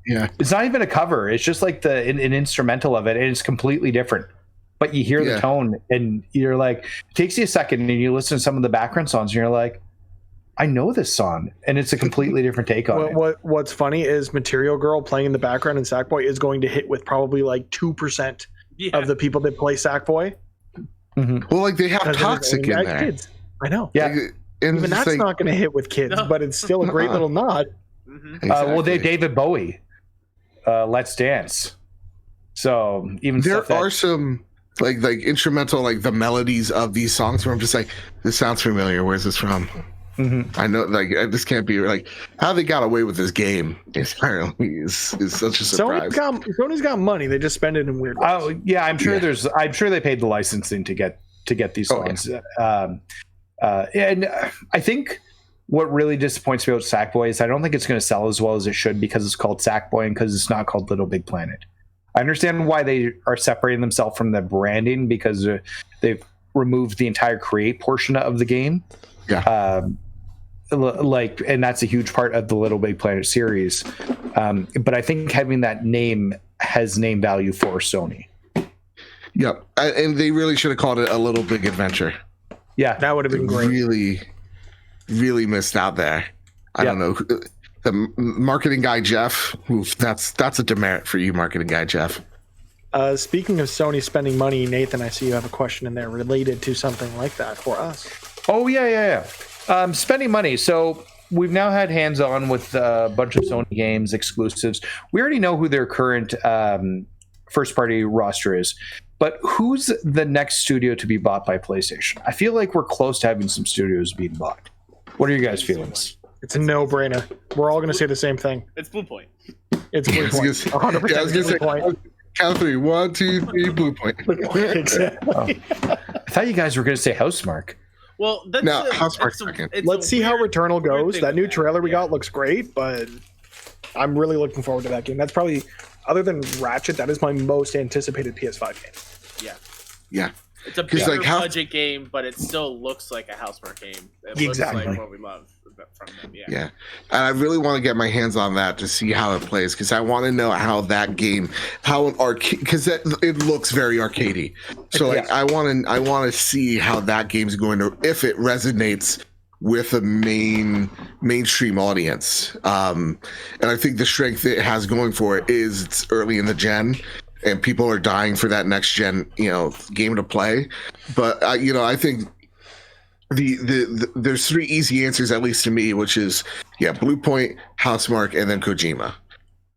Yeah, it's not even a cover. It's just like an instrumental of it, and it's completely different. But you hear the tone, and you're like, it takes you a second, and you listen to some of the background songs, and you're like, I know this song, and it's a completely different take on it. What's funny is Material Girl playing in the background in Sackboy is going to hit with probably like 2% of the people that play Sackboy. Mm-hmm. Well, like they have Toxic in there. Kids. I know. Yeah. Like, even that's like, not going to hit with kids, but it's still a great little nod. Exactly. Well, David Bowie, Let's Dance. So even there are some like instrumental, like the melodies of these songs where I'm just like, this sounds familiar. Where's this from? I know, like, this can't be like how they got away with this game entirely is such a surprise. Sony's got money. They just spend it in weird ways. Oh yeah, I'm sure I'm sure they paid the licensing to get these songs. And I think what really disappoints me about Sackboy is I don't think it's going to sell as well as it should because it's called Sackboy and because it's not called Little Big Planet. I understand why they are separating themselves from the branding because they've removed the entire create portion of the game. Yeah. And that's a huge part of the Little Big Planet series. But I think having that name has name value for Sony. Yep. And they really should have called it A Little Big Adventure. Yeah. That would have been great. Really, really missed out there. I don't know. The marketing guy, Jeff, that's a demerit for you, marketing guy, Jeff. Speaking of Sony spending money, Nathan, I see you have a question in there related to something like that for us. Oh, yeah. Spending money. So we've now had hands-on with a bunch of Sony games, exclusives. We already know who their current first-party roster is. But who's the next studio to be bought by PlayStation? I feel like we're close to having some studios being bought. What are your guys' feelings? It's a no-brainer. We're all going to say the same thing. It's Blue Point. It's Blue Point. 100% I was gonna say, Blue Point. Count 3. 1, 2, 3, Blue Point. Exactly. I thought you guys were going to say Housemarque. Well, that's No, Housemarque's second. Let's see how Returnal goes. That new trailer we got looks great, but I'm really looking forward to that game. That's probably, other than Ratchet, that is my most anticipated PS5 game. Yeah. It's a bigger budget game, but it still looks like a Housemarque game. It looks like what we love from them. Yeah. And I really want to get my hands on that to see how it plays because I want to know how that game, how an arcade, because it looks very arcadey. So like I want to see how that game's going to, if it resonates with a mainstream audience. And I think the strength it has going for it is it's early in the gen. And people are dying for that next gen, game to play. But I think there's 3 easy answers, at least to me, which is Blue Point, Housemarque, and then Kojima.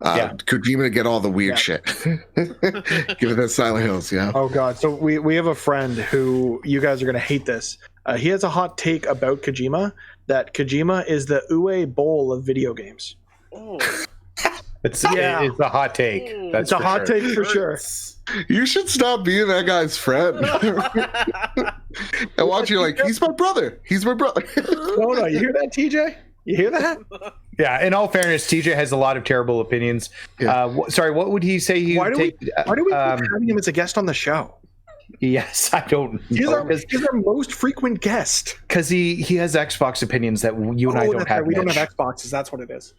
Kojima to get all the weird shit. Give it that Silent Hills, yeah. Oh god. So we have a friend who you guys are gonna hate this. He has a hot take about Kojima that Kojima is the Ue Bowl of video games. Oh. It's a hot take. It's a hot take for sure. You should stop being that guy's friend. And watch, you're like, he's my brother. He's my brother. No, you hear that, TJ? You hear that? Yeah, in all fairness, TJ has a lot of terrible opinions. Yeah. Sorry, what would he say? Why do we keep having him as a guest on the show? Yes, I don't know. He's our most frequent guest. Because he has Xbox opinions that you and I don't have. Right. We don't have Xboxes. That's what it is.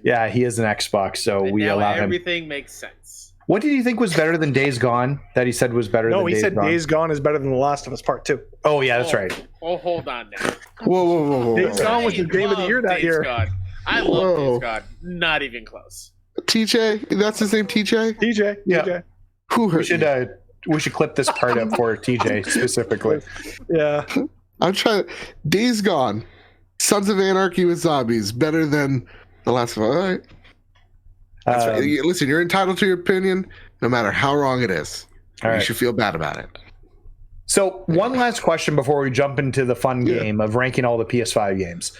Yeah, he has an Xbox, so we allow him. Everything makes sense. What did you think was better than Days Gone? That he said was better than Days Gone? No, he said Days Gone is better than The Last of Us Part 2. Oh, yeah, that's right. Oh, hold on now. Whoa. Days Gone was the game of the year that year. I love Days Gone. Not even close. TJ? That's his name, TJ? TJ. Yeah. TJ. Who hurt you? We should clip this part up for TJ specifically. Yeah. I'm trying. Days Gone, Sons of Anarchy with zombies, better than The Last of Us. All right. That's right. Listen, you're entitled to your opinion, no matter how wrong it is. You should feel bad about it. So, one last question before we jump into the fun game of ranking all the PS5 games.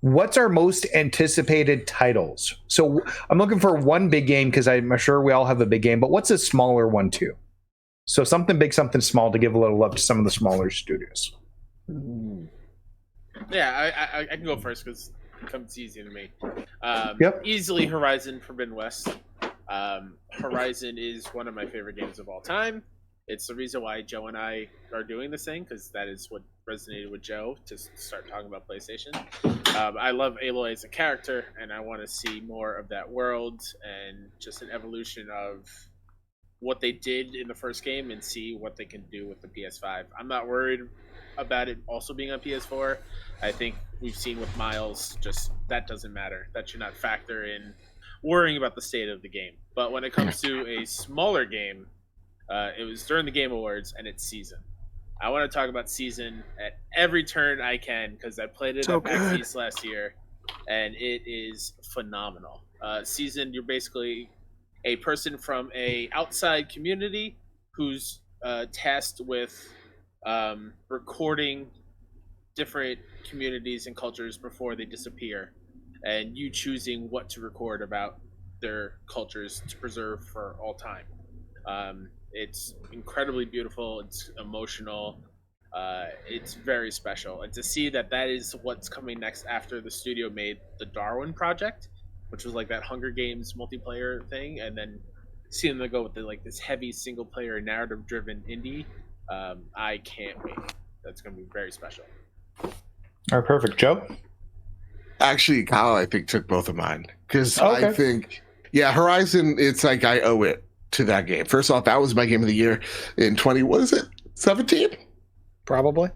What's our most anticipated titles? So, I'm looking for one big game because I'm sure we all have a big game, but what's a smaller one too? So something big, something small to give a little love to some of the smaller studios. Yeah, I can go first because it comes easy to me. Easily Horizon Forbidden West. Horizon is one of my favorite games of all time. It's the reason why Joe and I are doing this thing because that is what resonated with Joe to start talking about PlayStation. I love Aloy as a character, and I want to see more of that world and just an evolution of what they did in the first game and see what they can do with the PS5. I'm not worried about it also being on PS4. I think we've seen with Miles, just that doesn't matter. That should not factor in worrying about the state of the game. But when it comes to a smaller game, it was during the Game Awards and it's Season. I want to talk about Season at every turn I can because I played it at PAX East last year and it is phenomenal. Season, you're basically a person from a outside community who's tasked with recording different communities and cultures before they disappear, and you choosing what to record about their cultures to preserve for all time. It's incredibly beautiful. It's emotional. It's very special, and to see that is what's coming next after the studio made the Darwin Project, which was like that Hunger Games multiplayer thing, and then seeing them go with this heavy single player narrative driven indie. I can't wait. That's going to be very special. All right, perfect. Joe? Actually, Kyle, I think, took both of mine. Because Okay. I think, Horizon, it's like I owe it to that game. First off, that was my game of the year in 17? Probably.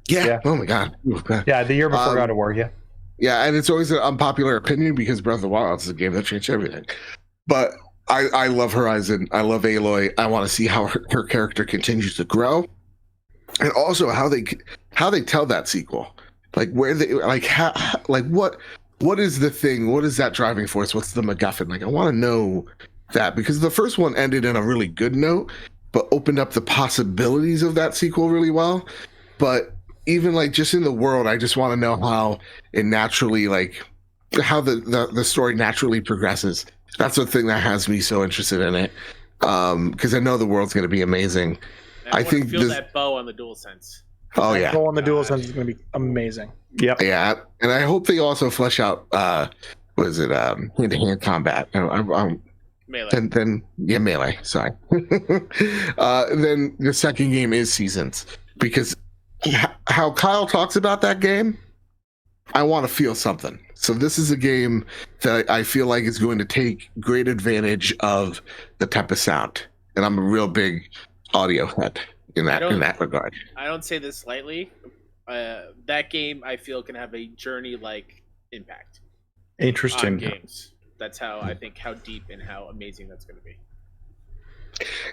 Yeah. Oh, my God. Ooh, God. Yeah, the year before God of War, yeah. Yeah, and it's always an unpopular opinion because Breath of the Wild is a game that changed everything. But I love Horizon. I love Aloy. I want to see how her character continues to grow. And also how they tell that sequel. Like where they what is the thing? What is that driving force? What's the MacGuffin? Like I want to know that because the first one ended in a really good note, but opened up the possibilities of that sequel really well. But even like just in the world, I just want to know how it naturally how the story naturally progresses. That's the thing that has me so interested in it. Because I know the world's going to be amazing. And I think feel that bow on the DualSense. Oh yeah, Bow on the DualSense is going to be amazing. Yep. Yeah, and I hope they also flesh out hand-to-hand combat. Melee. Melee. Sorry. Then the second game is Seasons because how Kyle talks about that game, I want to feel something. So this is a game that I feel like is going to take great advantage of the Tempest sound, and I'm a real big audio head in that regard. I don't say this lightly. That game I feel can have a journey-like impact. Interesting. On games. That's how I think how deep and how amazing that's going to be.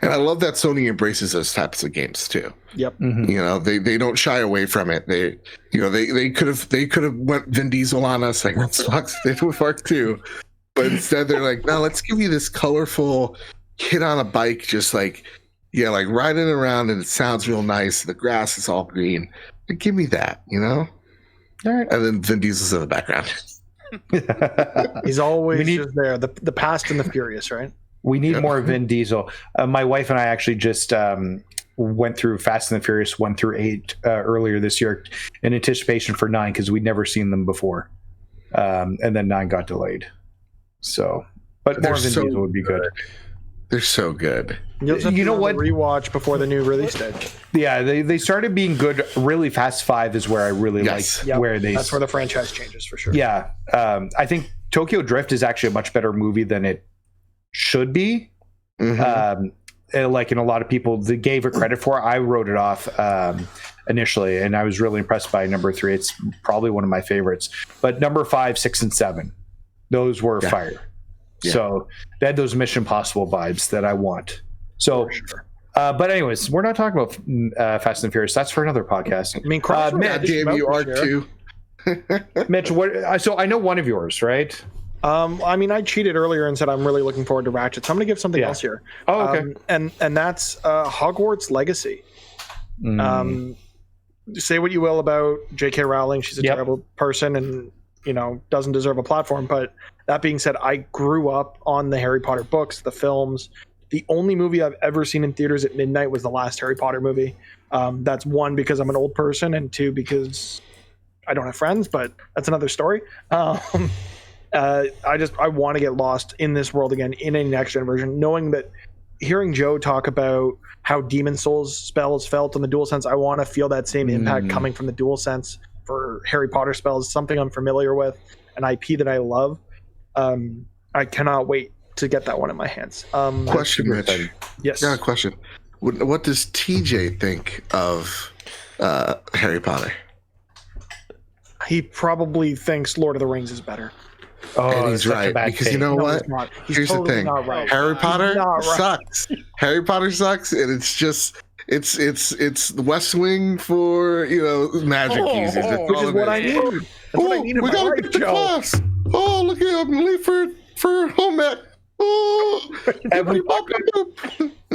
And I love that Sony embraces those types of games too. Yep. Mm-hmm. They don't shy away from it. They could have went Vin Diesel on us like that sucks. They would work too, but instead they're like, no, let's give you this colorful kid on a bike, just like riding around, and it sounds real nice. The grass is all green. Give me that, All right. And then Vin Diesel's in the background. He's always just there. The Fast and the Furious, right? We need more Vin Diesel. My wife and I actually just went through Fast and the Furious 1 through 8 earlier this year in anticipation for 9 because we'd never seen them before. And then 9 got delayed. So, but more Vin Diesel would be good. They're so good. You know what? Rewatch before the new release date. Yeah, they started being good. Really, Fast 5 is where I really like where they. That's where the franchise changes for sure. Yeah, I think Tokyo Drift is actually a much better movie than it should be. Mm-hmm. And a lot of people that gave it credit for. I wrote it off initially, and I was really impressed by number 3. It's probably one of my favorites. But number 5, 6, and 7, those were fire. Yeah. So they had those Mission Impossible vibes that I want. So, but anyways, we're not talking about Fast and Furious. That's for another podcast. I mean, damn, you are too. Mitch, what? So I know one of yours, right? I mean, I cheated earlier and said I'm really looking forward to Ratchet. So I'm going to give something else here. Oh, okay. And that's Hogwarts Legacy. Say what you will about J.K. Rowling. She's a terrible person and, doesn't deserve a platform. But that being said, I grew up on the Harry Potter books, the films. The only movie I've ever seen in theaters at midnight was the last Harry Potter movie. That's 1, because I'm an old person, and 2, because I don't have friends, but that's another story. I want to get lost in this world again in a next gen version, knowing that hearing Joe talk about how Demon Souls spells felt on the DualSense, I want to feel that same impact coming from the DualSense for Harry Potter spells, something I'm familiar with, an IP that I love. I cannot wait to get that one in my hands. Question, Mitch. Yes. Yeah, question. What does TJ think of Harry Potter? He probably thinks Lord of the Rings is better. Oh, and he's right, because you know what? Here's totally the thing. Right. Harry Potter sucks. Harry Potter sucks, and it's just it's the West Wing for magic users. Which is what I need. That's what I need in we my gotta life, get to Joe. class. Oh, look at I'm late for home ec. Oh,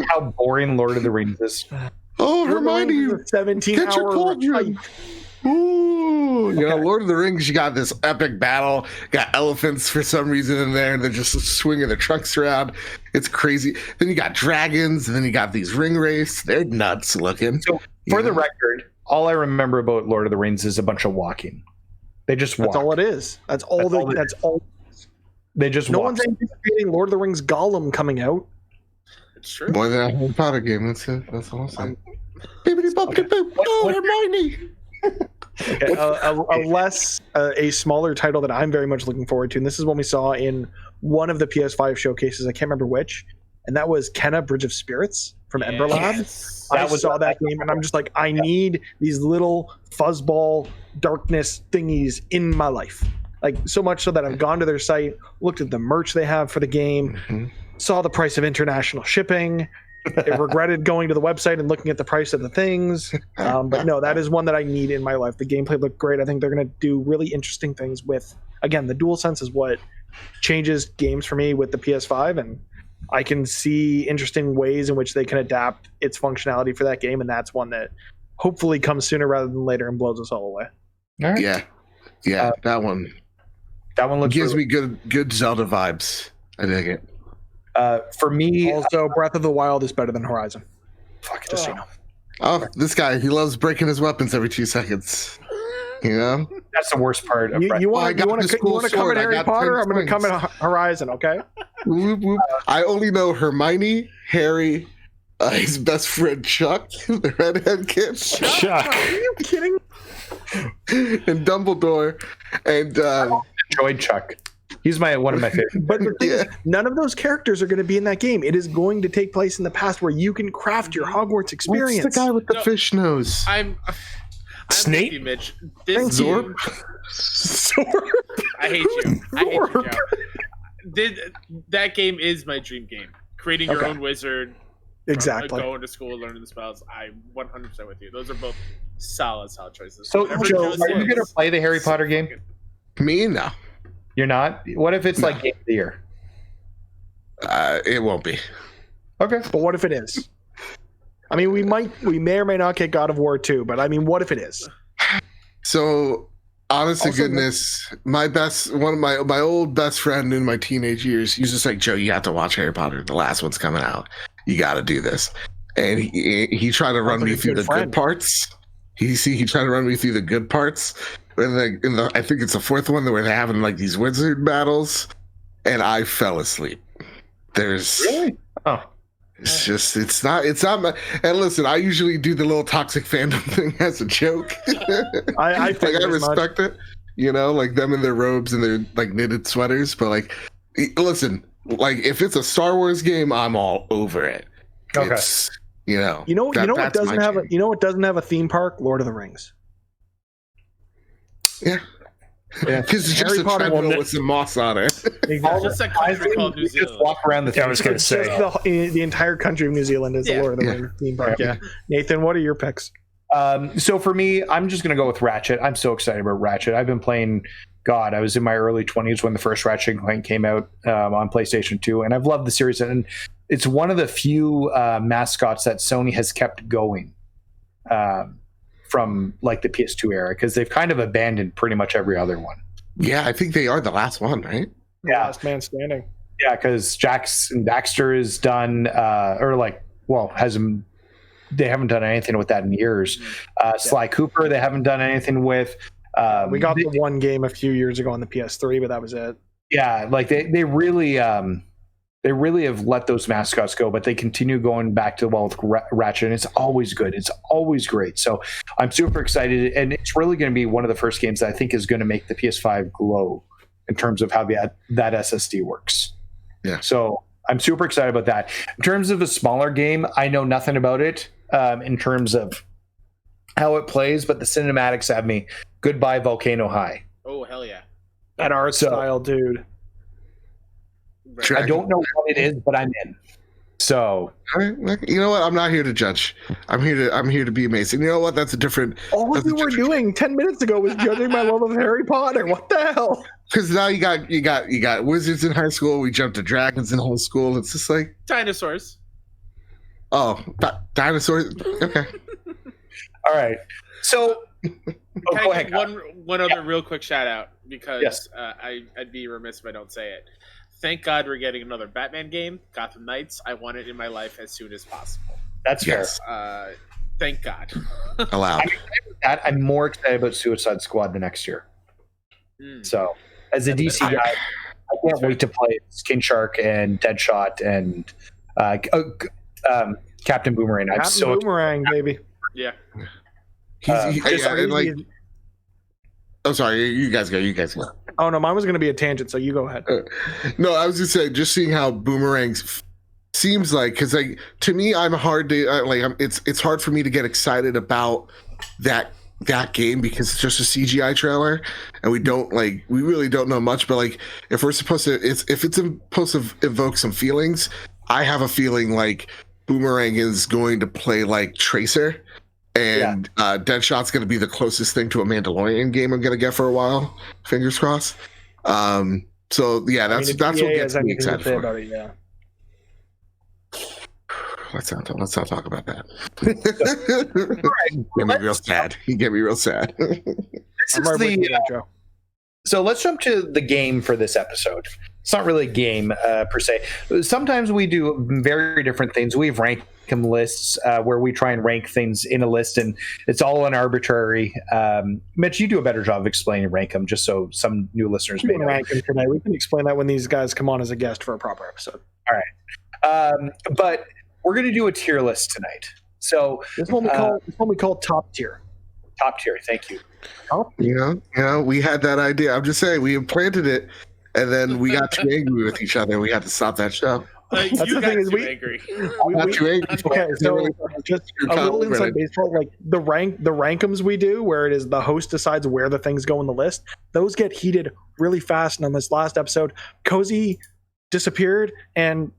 how boring Lord of the Rings is. Oh, Hermione, 17 get your cauldron. Ooh. Ooh, you know, Lord of the Rings, you got this epic battle, got elephants for some reason in there, and they're just swinging their trunks around. It's crazy. Then you got dragons, and then you got these ring wraiths. They're nuts looking. So, for the record, all I remember about Lord of the Rings is a bunch of walking. They just walk. That's all it is. That's all. That's all. They just no walk. one's anticipating Lord of the Rings Gollum coming out. It's true. More than a Harry Potter game. That's it. That's all I'm saying. Hermione. Okay, a smaller title that I'm very much looking forward to, and this is one we saw in one of the PS5 showcases. I can't remember which, and that was Kenna Bridge of Spirits from Ember Lab. Yes. I saw that game, and I'm just like, I need these little fuzzball darkness thingies in my life. Like, so much so that I've gone to their site, looked at the merch they have for the game, saw the price of international shipping. I regretted going to the website and looking at the price of the things. But no, that is one that I need in my life. The gameplay looked great. I think they're going to do really interesting things with, again, the DualSense is what changes games for me with the PS5. And I can see interesting ways in which they can adapt its functionality for that game. And that's one that hopefully comes sooner rather than later and blows us all away. All right. Yeah, that one. That one looks gives me good Zelda vibes. I dig it. For me, also, Breath of the Wild is better than Horizon. Fuck, just so you know. Oh, this guy, he loves breaking his weapons every 2 seconds. You know? That's the worst part of You want to come at Harry Potter? I'm going to come at Horizon, okay? Whoop, whoop. I only know Hermione, Harry, his best friend Chuck, the redhead kid. Chuck. Are you kidding? And Dumbledore. And enjoyed Chuck. He's one of my favorites. But the thing is, none of those characters are going to be in that game. It is going to take place in the past where you can craft your Hogwarts experience. What's the guy with the fish nose? I'm Snape? with you, Mitch. This Zorb? game, Zorb. I hate you. I hate you, Joe. That game is my dream game. Creating your own wizard. Exactly. Going to school, learning the spells. I'm 100% with you. Those are both solid choices. So, Joe, are you going to play the Harry Potter game? Me? No. You're not? What if it's like Game of the Year? It won't be. Okay. But what if it is? I mean, we may or may not get God of War 2, but I mean, what if it is? So, honest to goodness, one of my old best friend in my teenage years, he's just like, Joe, you have to watch Harry Potter. The last one's coming out. You got to do this. And he tried to run me through the good parts. He tried to run me through the good parts. And I think it's the fourth one where they're having like these wizard battles, and I fell asleep. Really? Oh. It's not my, and listen, I usually do the little toxic fandom thing as a joke. I respect it, you know, like them in their robes and their like knitted sweaters, but like, listen, like if it's a Star Wars game, I'm all over it. Okay. It's, you know what doesn't have a theme park? Lord of the Rings. Yeah. Because it's just a treadmill with some moss on it. Just a country called New Zealand. Just walk around the. I was going to say the entire country of New Zealand is the Lord of the Rings theme park. Yeah. Nathan, what are your picks? So for me, I'm just going to go with Ratchet. I'm so excited about Ratchet. I've been playing. God, I was in my early 20s when the first Ratchet & Clank came out on PlayStation 2, and I've loved the series. And it's one of the few mascots that Sony has kept going. From like the PS2 era, because they've kind of abandoned pretty much every other one. Yeah, I think they are the last one, right? Last man standing. Yeah, because Jax and Daxter is done, they haven't done anything with that in years. Sly Cooper, they haven't done anything with. We got the one game a few years ago on the PS3, but that was it. Yeah, like they really have let those mascots go, but they continue going back to the well with Ratchet, and it's always good. It's always great. So I'm super excited, and it's really going to be one of the first games that I think is going to make the PS5 glow in terms of how that SSD works. Yeah. So I'm super excited about that. In terms of a smaller game, I know nothing about it in terms of how it plays, but the cinematics have me. Goodbye, Volcano High. Oh, hell yeah. That art style, dude. I don't know what it is, but I'm in. So you know what? I'm not here to judge. I'm here to be amazing. You know what? That's a different. All you were doing 10 minutes ago was judging my love of Harry Potter. What the hell? Because now you got wizards in high school. We jumped to dragons in whole school. It's just like dinosaurs. Oh, dinosaurs. Okay. All right. So Go ahead. One other real quick shout out because Yes. I'd be remiss if I don't say it. Thank God we're getting another Batman game, Gotham Knights. I want it in my life as soon as possible. That's Yes. fair. Thank God. Allowed. I'm more excited about Suicide Squad the next year. So, as a DC guy, I can't wait to play King Shark and Deadshot and Captain Boomerang. I'm so Boomerang, baby. Yeah. Oh, sorry. You guys go. Oh no, mine was going to be a tangent, so you go ahead. No, I was just saying, just seeing how Boomerangs seems like, because like to me, I'm hard to it's hard for me to get excited about that game because it's just a CGI trailer and we really don't know much. But like, if we're supposed to, if it's supposed to evoke some feelings, I have a feeling like Boomerang is going to play like Tracer. And Deadshot's going to be the closest thing to a Mandalorian game I'm going to get for a while. Fingers crossed. So yeah, that's what gets me excited for. About it, yeah. Let's not talk about that. Get me real sad. You get me real sad. So let's jump to the game for this episode. It's not really a game per se. Sometimes we do very different things. We have rank lists where we try and rank things in a list, and it's all an arbitrary. Mitch, you do a better job of explaining rank them, just so some new listeners may know. Rank them today. We can explain that when these guys come on as a guest for a proper episode. All right, but we're going to do a tier list tonight. So this one we call top tier. Top tier. Thank you. You know, we had that idea. I'm just saying, we implanted it, and then we got too angry with each other. We had to stop that show. You got too angry. Okay, so just a little inside baseball, like the rankums we do, where it is the host decides where the things go in the list. Those get heated really fast. And on this last episode, Cozy disappeared, and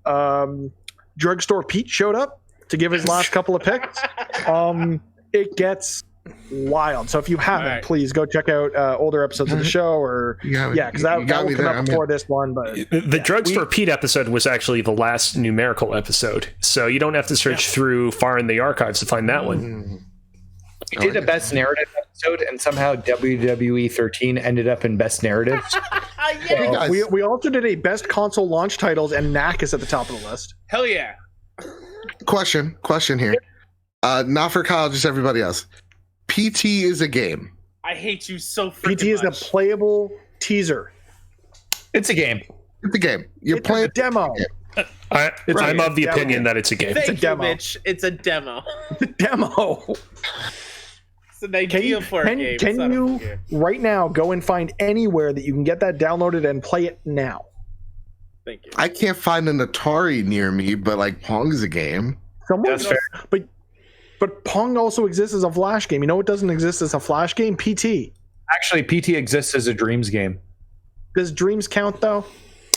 Drugstore Pete showed up to give his last couple of picks. It gets wild. So if you haven't, please go check out older episodes of the show, or because that will come up before this one. But the Drugstore Pete episode was actually the last numerical episode, so you don't have to search through far in the archives to find that one. We did a best narrative episode, and somehow WWE 13 ended up in best narrative. We also did a best console launch titles, and Knack is at the top of the list. Hell yeah. Question here. Not for Kyle, just everybody else. PT is a game. I hate you so freaking PT is much. a playable teaser. It's a game. It's a game. You're It's playing a demo. I'm of the opinion that it's a game. Thank It's a demo. you, Mitch. It's a demo. It's a demo. It's an idea for a game. Can you right now go and find anywhere that you can get that downloaded and play it now? Thank you. I can't find an Atari near me, but like Pong is a game. That's fair. But Pong also exists as a flash game. You know what doesn't exist as a flash game? PT. Actually, PT exists as a Dreams game. Does Dreams count though?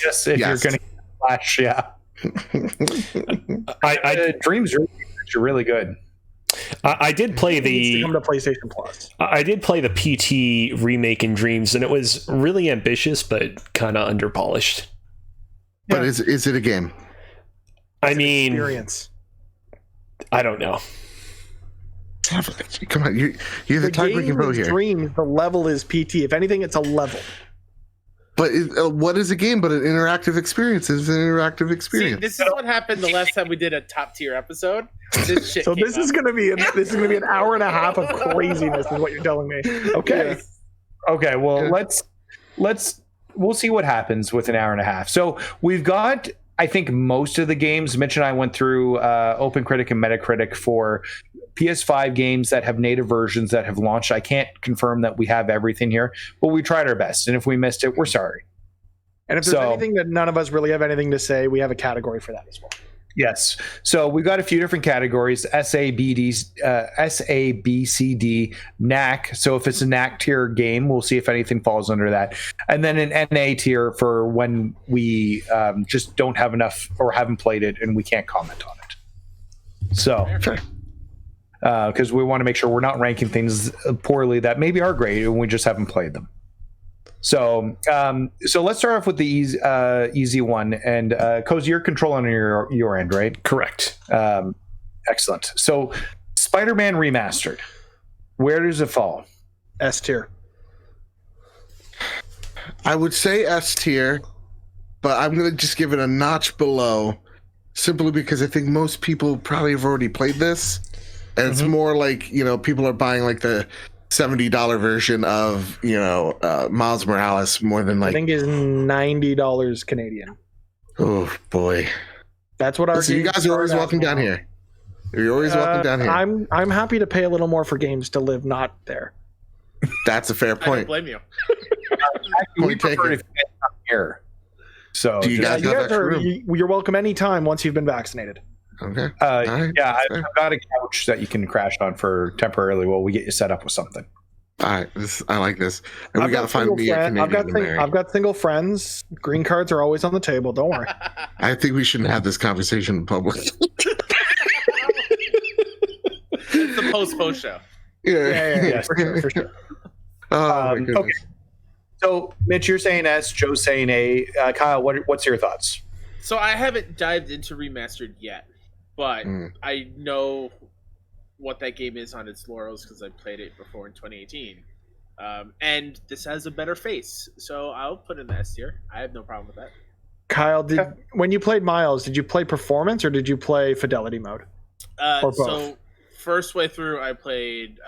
Yes, if you're going to flash, yeah. Dreams are really good. I did play to come to PlayStation Plus. I did play the PT remake in Dreams, and it was really ambitious, but kind of underpolished. But is it a game? I mean, experience. I don't know. Come on, you're the type we can vote here. Dreams, the level is PT. If anything, it's a level. But what is a game but an interactive experience? It's an interactive experience. See, this is what happened the last time we did a top tier episode. This shit. So this is gonna be an hour and a half of craziness, is what you're telling me. Okay. Yes. Okay. Well, we'll see what happens with an hour and a half. So we've got, I think, most of the games. Mitch and I went through OpenCritic and Metacritic for PS5 games that have native versions that have launched. I can't confirm that we have everything here, but we tried our best. And if we missed it, we're sorry. And if there's anything that none of us really have anything to say, we have a category for that as well. Yes. So we've got a few different categories: A, B, C, D, NAC. So if it's a NAC tier game, we'll see if anything falls under that. And then an NA tier for when we just don't have enough or haven't played it and we can't comment on it. So, because we want to make sure we're not ranking things poorly that maybe are great and we just haven't played them. So let's start off with the easy one. And Cozy, you're controlling your end, right? Correct. Excellent. So Spider-Man Remastered, where does it fall? S tier. I would say S tier, but I'm gonna just give it a notch below, simply because I think most people probably have already played this, and it's more like, you know, people are buying like the $70 version of, you know, Miles Morales more than like. I think is $90 Canadian. Oh boy, that's what our. So you guys are always welcome down here. You're always welcome down here. I'm happy to pay a little more for games to live not there. That's a fair point. I don't blame you. We prefer if you guys come here. So do you guys have extra room? You're welcome anytime once you've been vaccinated. Okay. Right, yeah, I've got a couch that you can crash on for temporarily while we get you set up with something. All right, I like this. And we got to find me a Canadian. I've got single friends. Green cards are always on the table. Don't worry. I think we shouldn't have this conversation in public. It's the post show. Yeah, for sure. Okay. So, Mitch, you're saying S, Joe's saying A. Kyle, what's your thoughts? So I haven't dived into Remastered yet, but I know what that game is on its laurels because I played it before in 2018. And this has a better face, so I'll put it in the S tier. I have no problem with that. Kyle, when you played Miles, did you play performance or did you play fidelity mode? Or both? So first way through, I played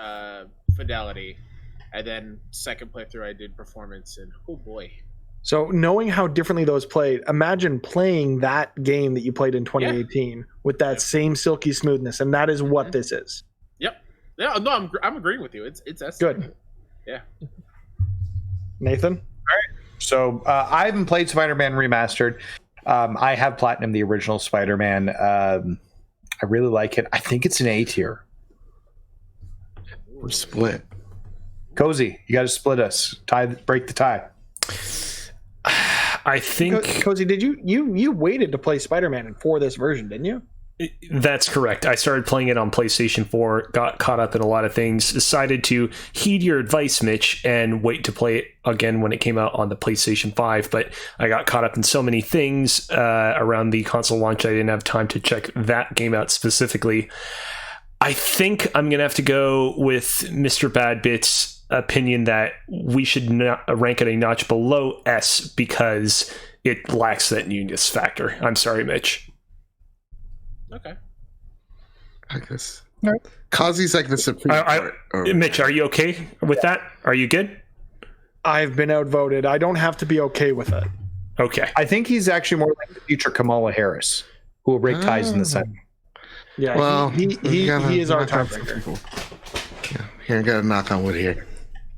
fidelity. And then second playthrough, I did performance, and oh boy. So knowing how differently those played, imagine playing that game that you played in 2018 with that same silky smoothness, and that is what this is. Yep. Yeah. No, I'm agreeing with you. It's S. Good. Yeah. Nathan. All right. So I haven't played Spider-Man Remastered. I have platinum the original Spider-Man. I really like it. I think it's an A tier. We're split. Cozy, you got to split us. Break the tie. I think Cozy, did you waited to play Spider-Man for this version, didn't you? That's correct. I started playing it on PlayStation 4, got caught up in a lot of things, decided to heed your advice, Mitch, and wait to play it again when it came out on the PlayStation 5. But I got caught up in so many things around the console launch, I didn't have time to check that game out specifically. I think I'm going to have to go with Mr. Badbit's opinion that we should not rank it a notch below S because it lacks that newness factor. I'm sorry, Mitch. Okay. I guess. All right. Kazi's like the supreme. Mitch, are you okay with that? Are you good? I've been outvoted. I don't have to be okay with it. Okay. I think he's actually more like the future Kamala Harris, who will break ties in the Senate. Yeah, well, he is our tiebreaker. Yeah, here, I got a knock on wood here.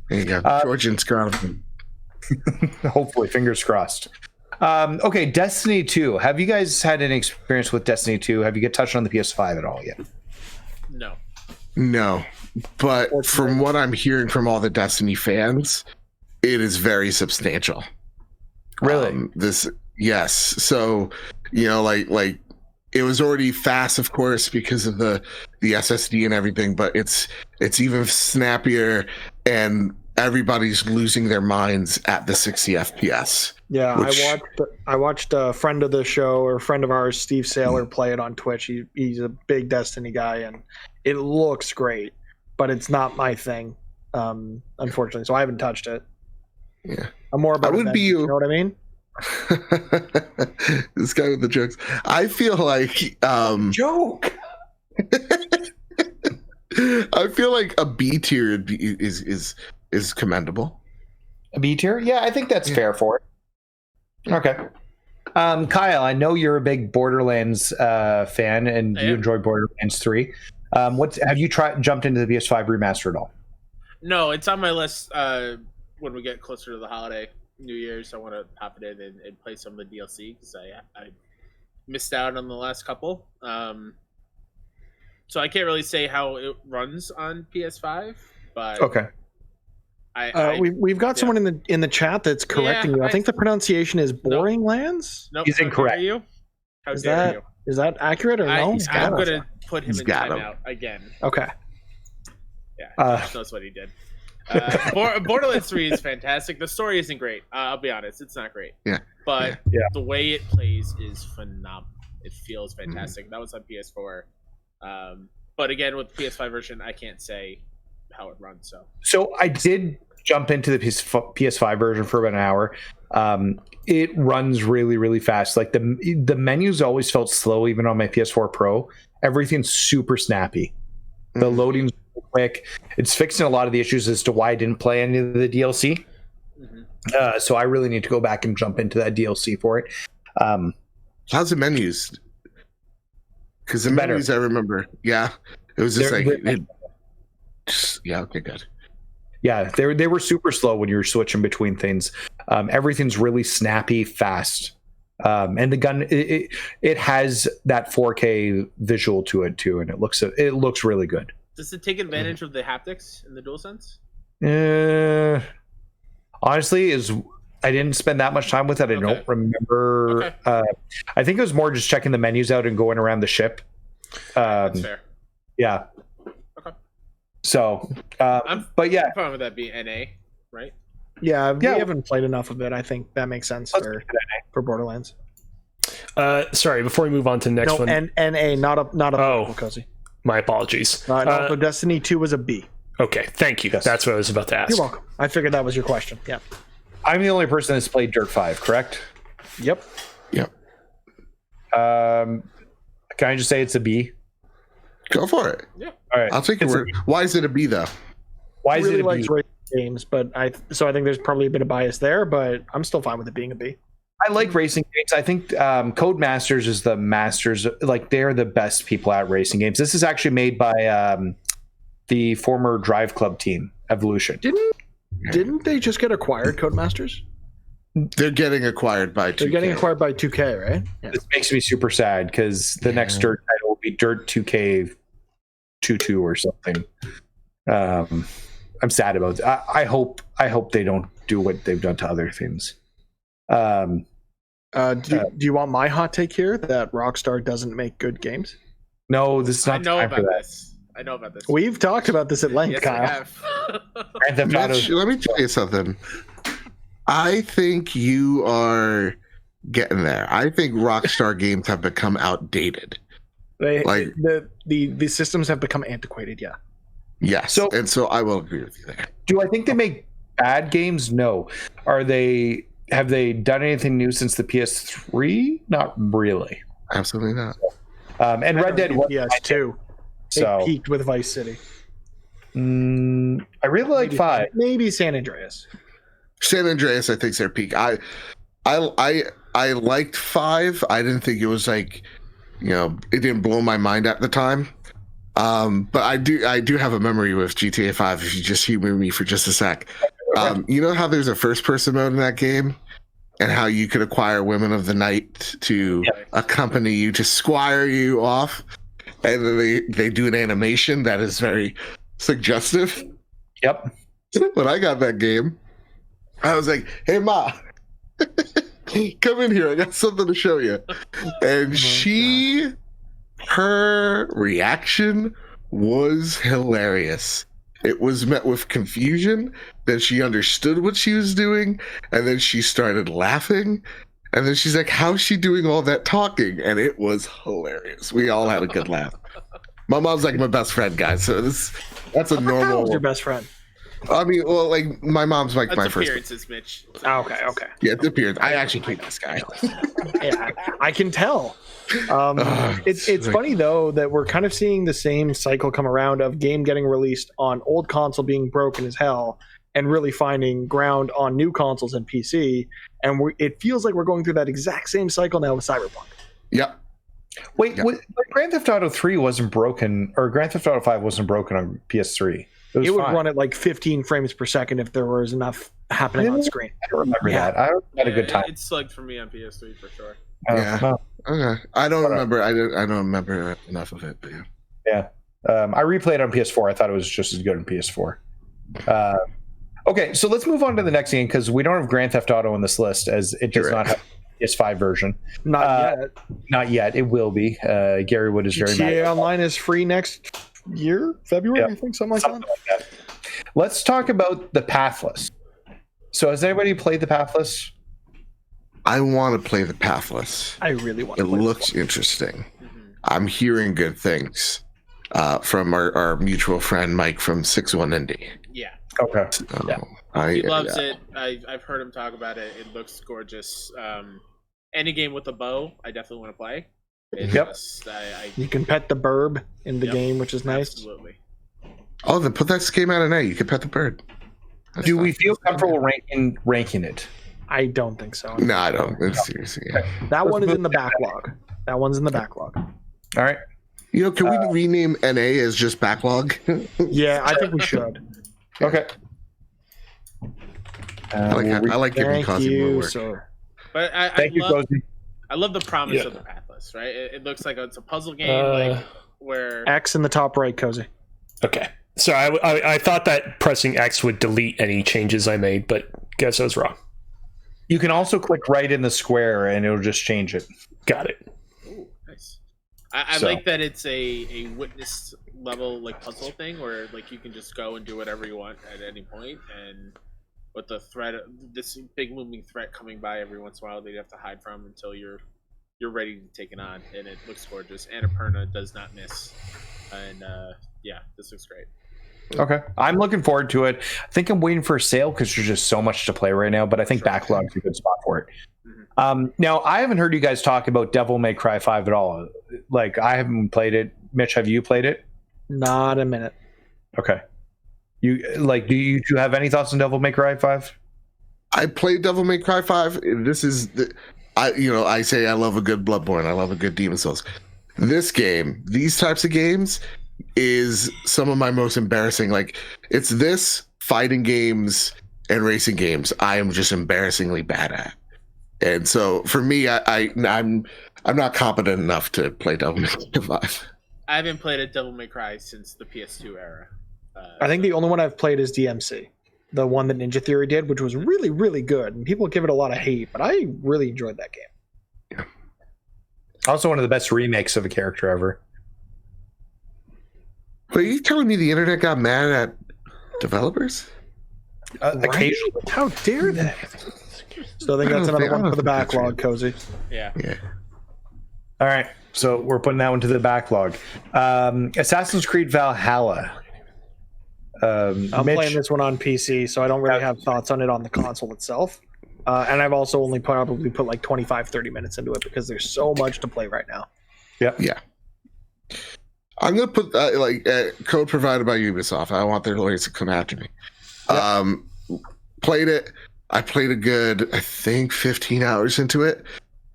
There you go. Georgian Scotland. Hopefully, fingers crossed. Okay, Destiny 2. Have you guys had any experience with Destiny 2? Have you get touched on the PS5 at all yet? No. But from what I'm hearing from all the Destiny fans, it is very substantial. Really? Yes. So, you know, like it was already fast, of course, because of the SSD and everything, but it's even snappier, and everybody's losing their minds at the 60 FPS. Yeah, I watched a friend of the show, or a friend of ours, Steve Saylor, play it on Twitch. He's a big Destiny guy, and it looks great, but it's not my thing, unfortunately. So I haven't touched it. Yeah, I'm more about. You know what I mean? This guy with the jokes. I feel like joke. I feel like a B tier is commendable. A B tier? Yeah, I think that's fair for it. Okay. Kyle, I know you're a big Borderlands fan, and you enjoy Borderlands 3. Have you jumped into the PS5 remaster at all? No, it's on my list. When we get closer to the holiday, New Year's, I want to pop it in and play some of the DLC because I missed out on the last couple. So I can't really say how it runs on PS5, but okay. We've got someone in the chat that's correcting you. I think the pronunciation is Boring Lands. Nope, he's incorrect. Is that accurate or no? I'm going to put him in timeout again. Okay. Yeah, he knows what he did. Borderlands 3 is fantastic. The story isn't great. I'll be honest, it's not great. Yeah. But the way it plays is phenomenal. It feels fantastic. That was on PS4. But again, with the PS5 version, I can't say how it runs. So I did jump into the PS5 version for about an hour. It runs really, really fast. Like the menus always felt slow, even on my PS4 Pro. Everything's super snappy. The loading's quick. It's fixing a lot of the issues as to why I didn't play any of the DLC. So I really need to go back and jump into that DLC for it. How's the menus? Because the menus, I remember, it was just okay, good. Yeah, they were super slow when you were switching between things. Everything's really snappy, fast, and the gun it has that 4K visual to it too, and it looks really good. Does it take advantage of the haptics in the DualSense? Honestly, I didn't spend that much time with it. I don't remember. Okay. I think it was more just checking the menus out and going around the ship. That's fair. Yeah. Okay. So, I'm fine with that being NA, right? Yeah, we haven't played enough of it. I think that makes sense for Borderlands. Sorry, before we move on to the next one. NA, not a cozy. My apologies. Also, Destiny 2 was a B. Okay, thank you. Yes. That's what I was about to ask. You're welcome. I figured that was your question. Yeah. I'm the only person that's played Dirt 5, correct? Yep. Can I just say it's a B? Go for it. Yeah. All right. I'll take your word. Why is it a B though? Why is it a B? Racing games, but I think there's probably a bit of bias there, but I'm still fine with it being a B. I like racing games. I think Codemasters is the masters. Like, they're the best people at racing games. This is actually made by the former Drive Club team, Evolution. Didn't they just get acquired, Codemasters? They're getting acquired by 2K. They're getting acquired by 2K, right? Yeah. This makes me super sad because the next Dirt title will be Dirt 2K 22 or something. I'm sad about it. I hope they don't do what they've done to other things. Do you want my hot take here that Rockstar doesn't make good games? No, this is not. I know about this. We've talked about this at length, yes, Kyle. Mitch, let me tell you something. I think you are getting there. I think Rockstar games have become outdated. The systems have become antiquated. Yeah. Yes. So I will agree with you there. Do I think they make bad games? No. Have they done anything new since the PS3? Not really. Absolutely not. And Red Dead was PS2. They peaked with Vice City. I really like 5. Maybe San Andreas. San Andreas, I think, is their peak. I liked 5. I didn't think it was it didn't blow my mind at the time. But I do have a memory with GTA 5. If you just humor me for just a sec, you know how there's a first-person mode in that game, and how you could acquire women of the night to accompany you, to squire you off, and then they do an animation that is very suggestive. Yep. When I got that game, I was like, "Hey, Ma, come in here. I got something to show you." And her reaction was hilarious. It was met with confusion. Then she understood what she was doing, and then she started laughing. And then she's like, "How's she doing all that talking?" And it was hilarious. We all had a good laugh. My mom's like my best friend, guys. So that's a normal. How's your best friend? I mean, well, my mom's like my first. Appearances, Mitch. Okay. Yeah, it's appearance. I actually hate this guy. Yeah, I can tell. It's funny though that we're kind of seeing the same cycle come around of game getting released on old console being broken as hell, and really finding ground on new consoles and PC. And it feels like we're going through that exact same cycle now with Cyberpunk. Yep. Wait, Grand Theft Auto 3 wasn't broken, or Grand Theft Auto 5 wasn't broken on PS3. It would run at like 15 frames per second if there was enough happening on screen. I don't remember that. I had a good time. It slugged for me on PS3 for sure. Okay. I don't remember. I don't remember enough of it. But yeah. I replayed on PS4. I thought it was just as good on PS4. Okay, so let's move on to the next game because we don't have Grand Theft Auto on this list as it does not have a PS5 version. Not yet. It will be. Gary Wood is very mad. Online is free next year, February, I think, something like that. Let's talk about the Pathless. So has anybody played the Pathless? I want to play the Pathless. I really want to. It looks interesting. I'm hearing good things. from our mutual friend Mike from 61 Indie. Yeah. Okay. So, Yeah. He loves it. I've heard him talk about it. It looks gorgeous. Any game with a bow, I definitely want to play. Yep. You can pet the burb in the game, which is nice. Absolutely. Oh, then put that game out at night. You can pet the bird. That's Do fine. we feel comfortable ranking it? I don't think so. No, I don't. It's seriously. Yeah. That one is in the backlog. That one's in the backlog. All right. You know, can we rename NA as just backlog? Yeah, I think we should. Okay. I like giving Thank Kazi more you, work. sir. But I Thank you, love, Cozy. I love the promise Yeah. of the pathless, right? It looks like it's a puzzle game, like where X in the top right, Cozy. Okay. So I thought that pressing X would delete any changes I made, but guess I was wrong. You can also click right in the square and it'll just change it. Got it. Ooh, nice. I So. like that it's a witness level like puzzle thing where like you can just go and do whatever you want at any point, and with the threat, this big looming threat coming by every once in a while that you have to hide from until you're ready to take it on, and it looks gorgeous. Annapurna does not miss, and yeah, this looks great. Okay. I'm looking forward to it. I think I'm waiting for a sale because there's just so much to play right now, but I think Backlog's a good spot for it. Now, I haven't heard you guys talk about Devil May Cry 5 at all. Like, I haven't played it. Mitch, have you played it? Not a minute. Okay. Do you have any thoughts on Devil May Cry 5? I played Devil May Cry 5. This is I say I love a good Bloodborne. I love a good Demon Souls. This game, these types of games, is some of my most embarrassing. Like, it's this, fighting games and racing games I am just embarrassingly bad at. And so for me, I'm not competent enough to play Devil May Cry 5. I haven't played a Devil May Cry since the PS2 era. I think the only one I've played is DMC, the one that Ninja Theory did, which was really, really good. And people give it a lot of hate, but I really enjoyed that game. Also, one of the best remakes of a character ever. But are you telling me the internet got mad at developers? Occasionally. How dare they? So I think that's another one for the backlog, Cozy. Yeah. All right. So we're putting that one to the backlog. Assassin's Creed Valhalla. I'm Mitch, playing this one on PC, so I don't really have thoughts on it on the console itself. And I've also only probably put like 25-30 minutes into it because there's so much to play right now. Yeah. I'm gonna put code provided by Ubisoft. I want their lawyers to come after me. Played it. I played a good, I think, 15 hours into it.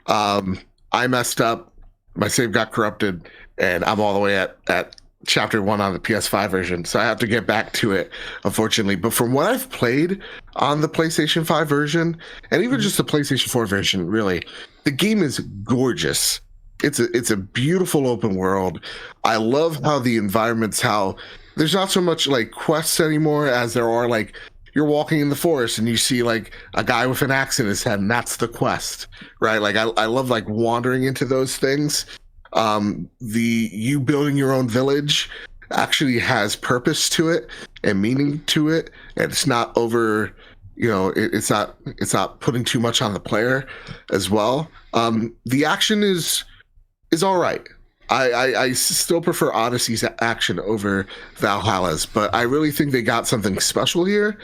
I messed up. My save got corrupted, and I'm all the way at chapter 1 on the PS5 version, so I have to get back to it, unfortunately. But from what I've played on the PlayStation 5 version, and even just the PlayStation 4 version, really, the game is gorgeous. It's a beautiful open world. I love how the environments, how there's not so much like quests anymore as there are like you're walking in the forest and you see like a guy with an axe in his head, and that's the quest, right? Like I love like wandering into those things. You building your own village actually has purpose to it and meaning to it, and it's not over. It's not putting too much on the player as well. The action is all right. I still prefer Odyssey's action over Valhalla's, but I really think they got something special here.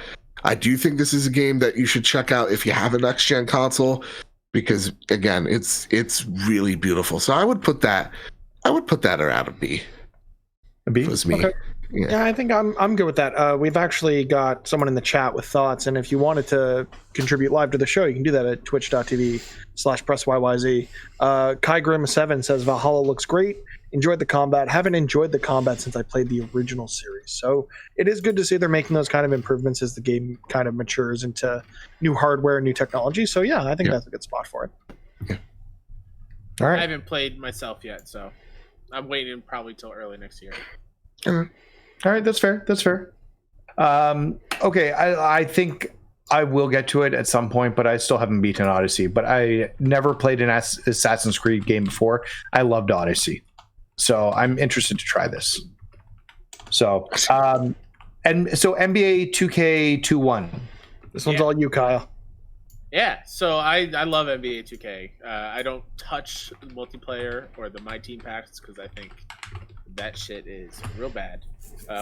I do think this is a game that you should check out if you have a next gen console, because again, it's really beautiful. So I would put that around a B. A B? If it was me. Okay. Yeah, I think I'm good with that. We've actually got someone in the chat with thoughts, and if you wanted to contribute live to the show, you can do that at twitch.tv/Press YYZ. Kai Grimm 7 says Valhalla looks great. Enjoyed the combat. Haven't enjoyed the combat since I played the original series. So it is good to see they're making those kind of improvements as the game kind of matures into new hardware and new technology. So yeah, I think that's a good spot for it. Yeah. All I right. haven't played myself yet, so I'm waiting probably till early next year. All right, that's fair. Okay, I think I will get to it at some point, but I still haven't beaten Odyssey. But I never played an Assassin's Creed game before. I loved Odyssey, so I'm interested to try this. So, and so NBA 2K21. This one's all you, Kyle. Yeah, so I love NBA 2K. I don't touch the multiplayer or the My Team packs because I think that shit is real bad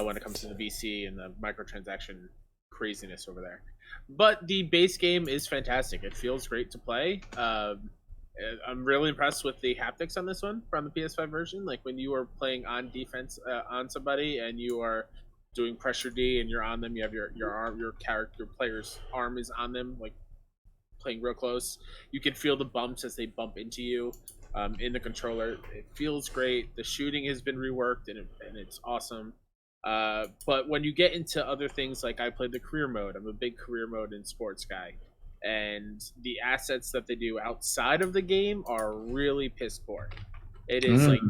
when it comes to the VC and the microtransaction craziness over there. But the base game is fantastic. It feels great to play. I'm really impressed with the haptics on this one from the PS5 version. Like when you are playing on defense on somebody and you are doing pressure D and you're on them, you have your arm, your player's arm is on them, like playing real close. You can feel the bumps as they bump into you in the controller. It feels great. The shooting has been reworked and it's awesome. But when you get into other things, like I played the career mode, I'm a big career mode and sports guy, and the assets that they do outside of the game are really piss poor. It is like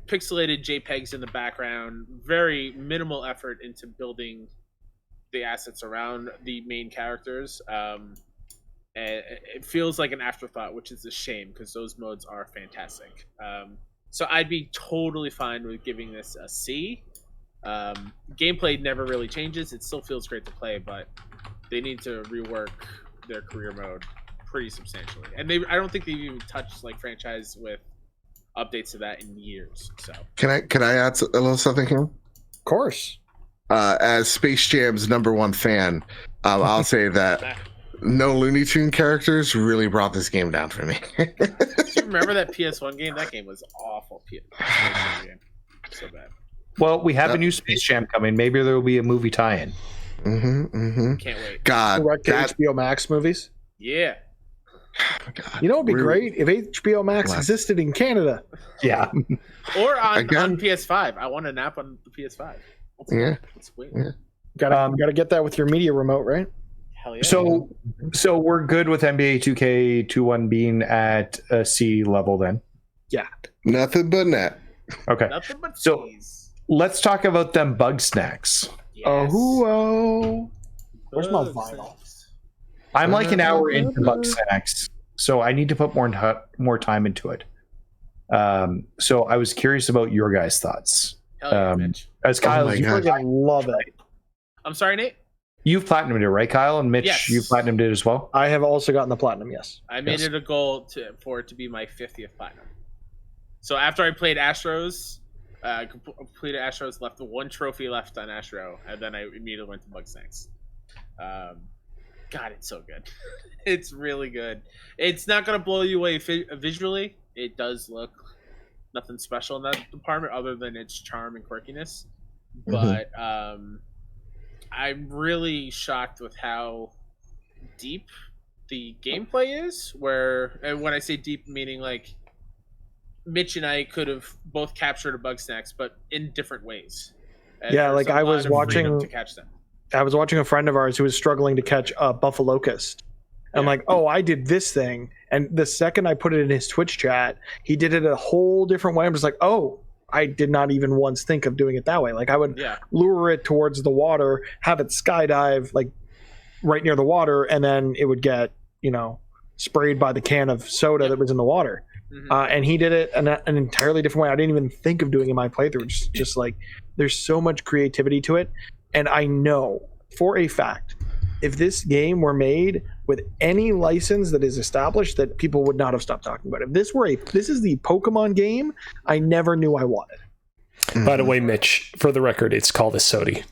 pixelated JPEGs in the background, very minimal effort into building the assets around the main characters. And it feels like an afterthought, which is a shame because those modes are fantastic. So I'd be totally fine with giving this a C. Gameplay never really changes. It still feels great to play, but they need to rework their career mode pretty substantially. And I don't think they've even touched like franchise with updates to that in years. So Can I add a little something here? Of course. As Space Jam's #1 fan, I'll say that no Looney Tune characters really brought this game down for me. do you remember that PS1 game? That game was awful. PS1 game. So bad. Well, we have a new Space Jam coming. Maybe there will be a movie tie-in. Can't wait. God, Direct to HBO Max movies. Yeah. God. You know, it'd be great if HBO Max existed in Canada. Yeah. Or on PS5. I want an app on the PS5. That's sweet. Yeah. Gotta get that with your media remote, right? Hell yeah. So we're good with NBA 2K21 being at a C level then. Yeah. Nothing but net. Okay. Nothing but So C's. let's talk about them bug snacks. Yes. Where's my vinyl? I'm like an hour into bug snacks, so I need to put more time into it. So I was curious about your guys' thoughts. Hell yeah, Mitch. As Kyle, my God. I love it. I'm sorry, Nate. you've platinumed it, right, Kyle? And Mitch, Yes. you've platinumed it as well? I have also gotten the platinum, yes. I made it a goal for it to be my 50th platinum. So after I played Astros, completed Astros, left the one trophy left on Astro, and then I immediately went to Bugsnax. God, it's so good. It's really good. It's not going to blow you away visually. It does look nothing special in that department other than its charm and quirkiness. But I'm really shocked with how deep the gameplay is. And when I say deep, meaning like Mitch and I could have both captured a Bugsnax, but in different ways. And Yeah, there's like a I lot was of freedom watching to catch them. I was watching a friend of ours who was struggling to catch a buffalocust. I'm like, oh, I did this thing. And the second I put it in his Twitch chat, he did it a whole different way. I'm just like, oh, I did not even once think of doing it that way. Like I would lure it towards the water, have it skydive like right near the water, and then it would get, sprayed by the can of soda that was in the water. And he did it an entirely different way. I didn't even think of doing it in my playthrough. Just like there's so much creativity to it. And I know for a fact, if this game were made with any license that is established, that people would not have stopped talking about it. If this is the Pokemon game I never knew I wanted. By the way, Mitch, for the record, it's called a Sodi.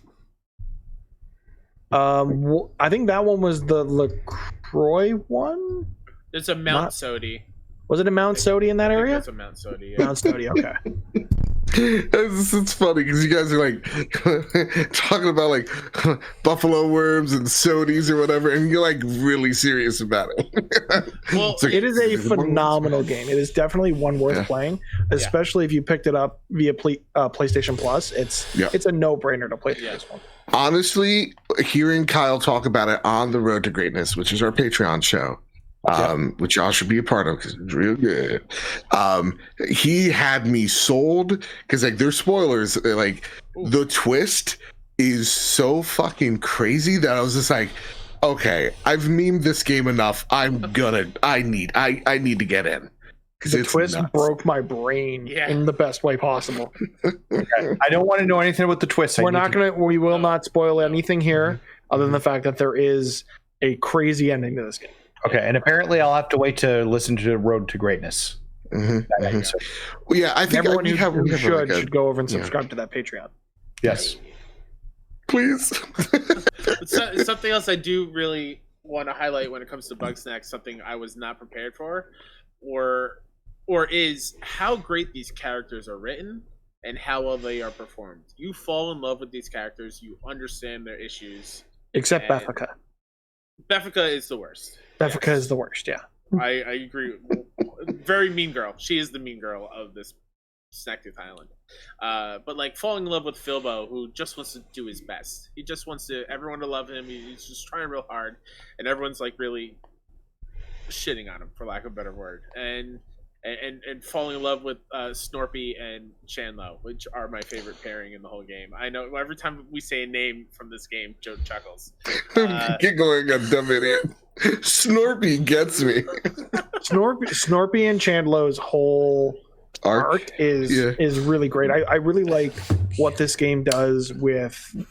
I think that one was the LaCroix one. It's a Mount Sodi. Was it a Mount Sodi in that area? It's a Mount Sodi. Mount Sodi, okay. It's funny because you guys are like talking about like buffalo worms and sodies or whatever, and you're like really serious about it. Well, like, it is a phenomenal game. It is definitely one worth playing, especially if you picked it up via PlayStation Plus. It's a no-brainer to play through this one. Honestly, hearing Kyle talk about it on the Road to Greatness, which is our Patreon show, which y'all should be a part of because it's real good. He had me sold because like there's spoilers. Like the twist is so fucking crazy that I was just like, okay, I've memed this game enough. I need to get in. The twist broke my brain in the best way possible. I don't want to know anything about the twist. We will not spoil anything here other than the fact that there is a crazy ending to this game. Okay, and apparently I'll have to wait to listen to Road to Greatness. So, Well, yeah, I think Everyone we have should go over and subscribe to that Patreon. yes. please. Something else I do really want to highlight when it comes to Bugsnax, something I was not prepared for, or is how great these characters are written and how well they are performed. You fall in love with these characters, you understand their issues. Except Beffica. Beffica is the worst. Beffica is the worst, yeah. I agree. Very mean girl. She is the mean girl of this Snacktooth Island. But like falling in love with Philbo, who just wants to do his best. He just wants everyone to love him. He's just trying real hard, and everyone's like really shitting on him, for lack of a better word. And falling in love with Snorpy and Chandlo, which are my favorite pairing in the whole game. I know every time we say a name from this game, Joe chuckles. Get going, a dumb idiot. Snorpy gets me. Snorpy and Chandlo's whole arc is really great. I really like what this game does with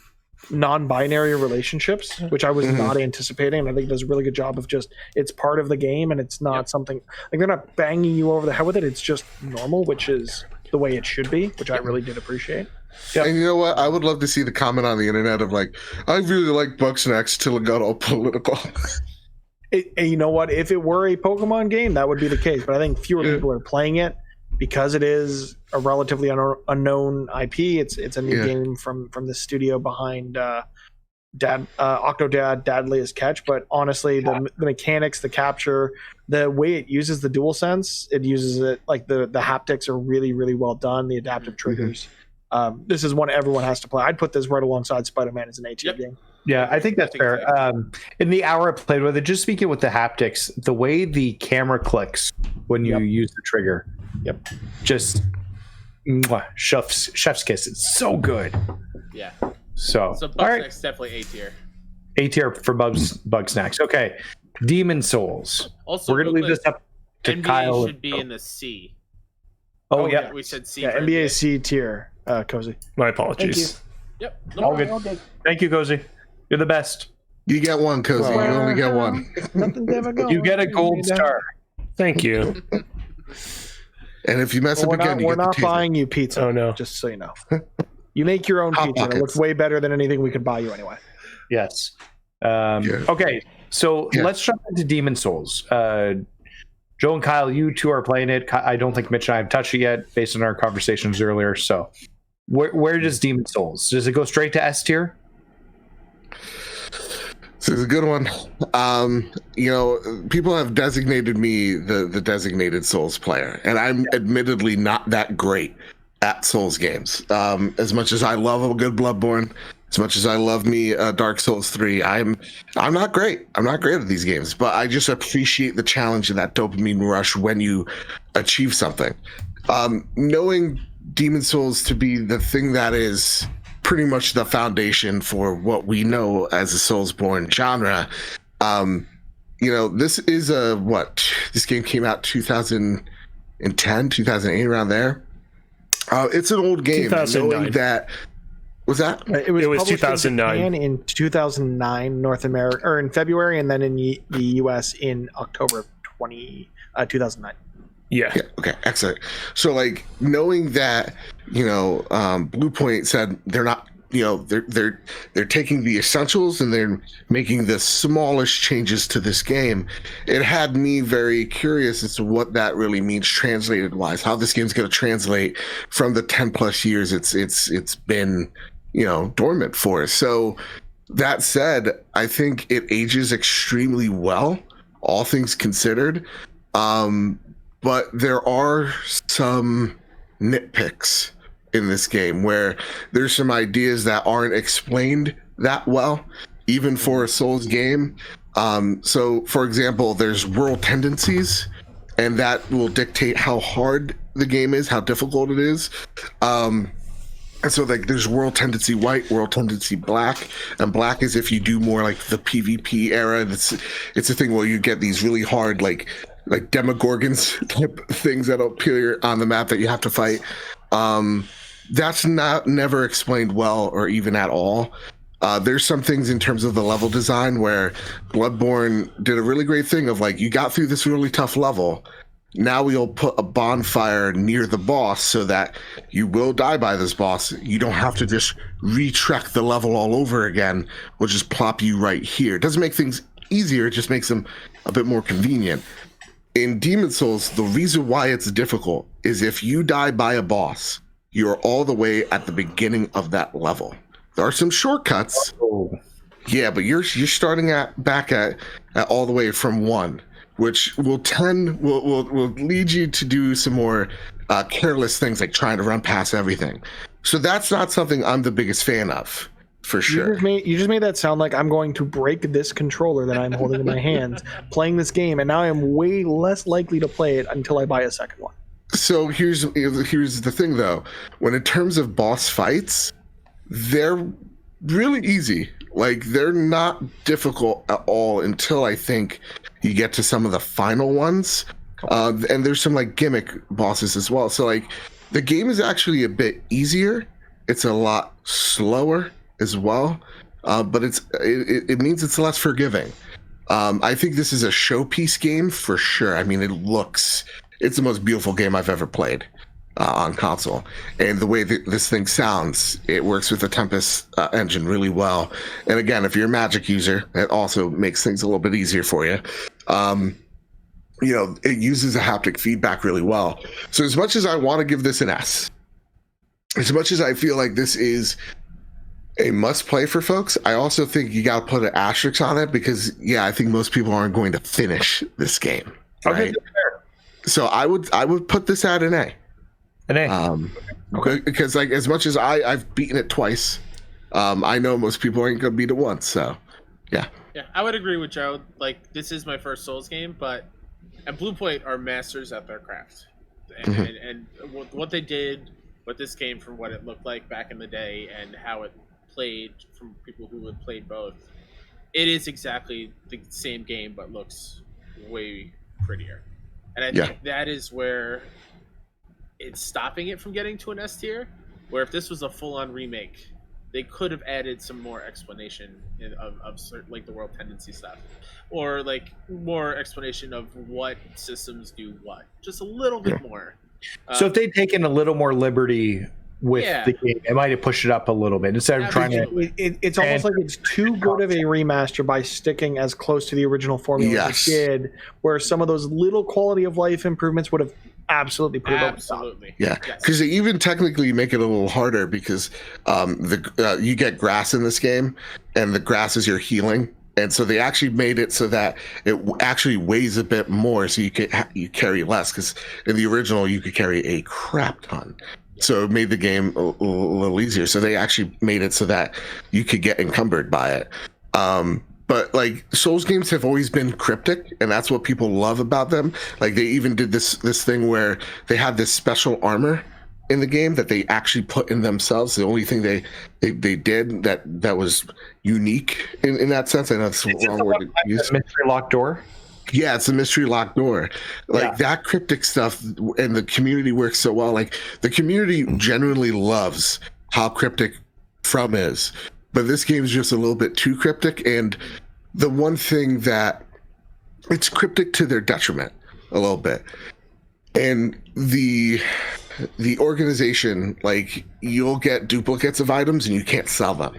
non-binary relationships, which I was not anticipating. I think it does a really good job of just, it's part of the game and it's not something like they're not banging you over the head with it. It's just normal, which is the way it should be, which I really did appreciate. Yep. And you know what? I would love to see the comment on the internet of like, I really like Bugsnax till it got all political. You know what? If it were a Pokemon game, that would be the case. But I think fewer people are playing it because it is a relatively unknown IP. It's a new game from the studio behind Octodad, Dadliest Catch. But honestly, the mechanics, the capture, the way it uses the DualSense, it uses it like the haptics are really, really well done. The adaptive triggers. This is one everyone has to play. I'd put this right alongside Spider-Man as an A-tier game. Yeah, I think that's fair. In the hour I played with it, just speaking with the haptics, the way the camera clicks when you use the trigger, just chef's kiss. It's so good. Yeah. So Bugsnax definitely A-tier. A-tier for Bugsnax. Okay, Demon Souls. Also, we're gonna leave this up to NBA Kyle. Should be in the C. Oh yeah, we said C. Yeah, NBA C tier. Cozy. My apologies. Yep. All good. Thank you, Cozy. You're the best. You get one, Cozy. You only get one. You get a gold star. Thank you. And if you mess up again, we're not buying you pizza. Oh no! Just so you know, you make your own pizza. It looks way better than anything we could buy you anyway. Yes. Okay, so let's jump into Demon Souls. Joe and Kyle, you two are playing it. I don't think Mitch and I have touched it yet, based on our conversations earlier. So, where does Demon Souls? Does it go straight to S tier? This is a good one. People have designated me the designated Souls player, and I'm admittedly not that great at Souls games. As much as I love a good Bloodborne, as much as I love me Dark Souls 3, I'm not great. I'm not great at these games, but I just appreciate the challenge and that dopamine rush when you achieve something. Knowing Demon Souls to be the thing that is pretty much the foundation for what we know as a Soulsborne genre. This is this game came out 2010, 2008, around there. It's an old game. 2009. Was that? It was 2009 in 2009 North America, or in February, and then in the US in October of 2009. Yeah. Okay. Excellent. So, like, knowing that, Bluepoint said they're not, they're taking the essentials and they're making the smallest changes to this game. It had me very curious as to what that really means translated wise, how this game's going to translate from the 10 plus years it's been, dormant for. So that said, I think it ages extremely well, all things considered. But there are some nitpicks in this game where there's some ideas that aren't explained that well, even for a Souls game. So, for example, there's world tendencies, and that will dictate how hard the game is, how difficult it is. And so, like, there's world tendency white, world tendency black, and black is if you do more like the PvP era. And it's a thing where you get these really hard, like Demogorgons type things that appear on the map that you have to fight. That's never explained well or even at all. There's some things in terms of the level design where Bloodborne did a really great thing of, like, you got through this really tough level Now we'll put a bonfire near the boss so that you will die by this boss. You don't have to just retrek the level all over again. We'll just plop you right here. It doesn't make things easier, it just makes them a bit more convenient. In Demon Souls, the reason why it's difficult is if you die by a boss, you're all the way at the beginning of that level. There are some shortcuts. Yeah, but you're starting back at all the way from 1, which will lead you to do some more careless things like trying to run past everything. So that's not something I'm the biggest fan of, for sure. You just made that sound like I'm going to break this controller that I'm holding in my hands playing this game, and now I'm way less likely to play it until I buy a second one. So here's the thing, though. When in terms of boss fights, they're really easy. Like, they're not difficult at all until I think you get to some of the final ones. And there's some like gimmick bosses as well. So like the game is actually a bit easier. It's a lot slower as well. But it means it's less forgiving. I think this is a showpiece game for sure. I mean, it's the most beautiful game I've ever played on console. And the way that this thing sounds, it works with the Tempest engine really well. And again, if you're a Magic user, it also makes things a little bit easier for you. It uses a haptic feedback really well. So as much as I want to give this an S, as much as I feel like this is a must play for folks, I also think you got to put an asterisk on it because, I think most people aren't going to finish this game. Right? Okay, so I would put this at an A. An A. Okay. Because like as much as I've beaten it twice, I know most people ain't gonna beat it once. So, yeah. Yeah, I would agree with Joe. Like, this is my first Souls game, and Bluepoint are masters at their craft, and what they did with this game, from what it looked like back in the day, and how it played from people who had played both, it is exactly the same game, but looks way prettier. And I think that is where it's stopping it from getting to an S tier, where if this was a full-on remake, they could have added some more explanation of certain, like the world tendency stuff, or like more explanation of what systems do what, just a little bit more. So if they'd taken a little more liberty with the game, it might have pushed it up a little bit instead of trying to. It's almost like it's too good of a remaster by sticking as close to the original formula as it did, where some of those little quality of life improvements would have absolutely put it over the top. Yeah, because they even technically make it a little harder because you get grass in this game, and the grass is your healing. And so they actually made it so that it actually weighs a bit more, so you carry less. Because in the original, you could carry a crap ton. So it made the game a little easier. So they actually made it so that you could get encumbered by it. But like Souls games have always been cryptic, and that's what people love about them. Like they even did this thing where they had this special armor in the game that they actually put in themselves. The only thing they did that was unique in that sense. I know it's the wrong word to use. Mystery locked door. Yeah, it's a mystery locked door. Like that cryptic stuff, and the community works so well. Like the community genuinely loves how cryptic From is, but this game is just a little bit too cryptic. And the one thing that it's cryptic to their detriment a little bit, and the organization, like you'll get duplicates of items and you can't sell them.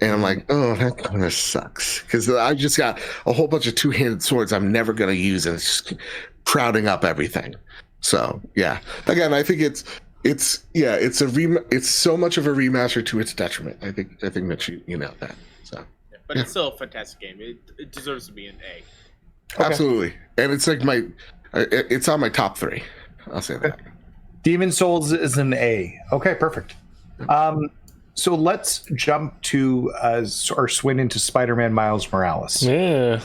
And I'm like, oh, that kind of sucks. Because I just got a whole bunch of two-handed swords I'm never going to use, and it's just crowding up everything. So, yeah. Again, I think it's so much of a remaster to its detriment. I think Mitch, you know that. So, but it's still a fantastic game. It deserves to be an A. Okay. Absolutely. And it's like it's on my top 3. I'll say that. Demon Souls is an A. Okay, perfect. So let's jump to or swing into Spider-Man Miles Morales. Yeah.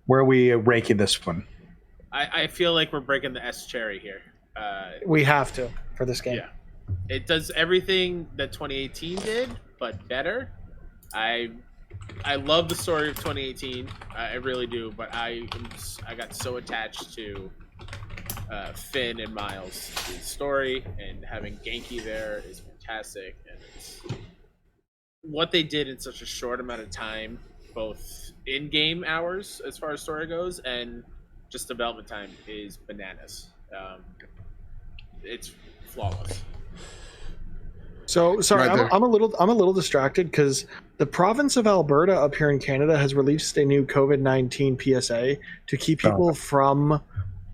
Where are we ranking this one? I feel like we're breaking the S cherry here. We have to for this game. Yeah. It does everything that 2018 did, but better. I love the story of 2018. I really do, but I got so attached to Finn and Miles' story, and having Genki there is fantastic. And it's what they did in such a short amount of time, both in-game hours as far as story goes, and just development time is bananas. It's flawless. So sorry, Right there. I'm a little distracted because the province of Alberta up here in Canada has released a new COVID-19 PSA to keep people from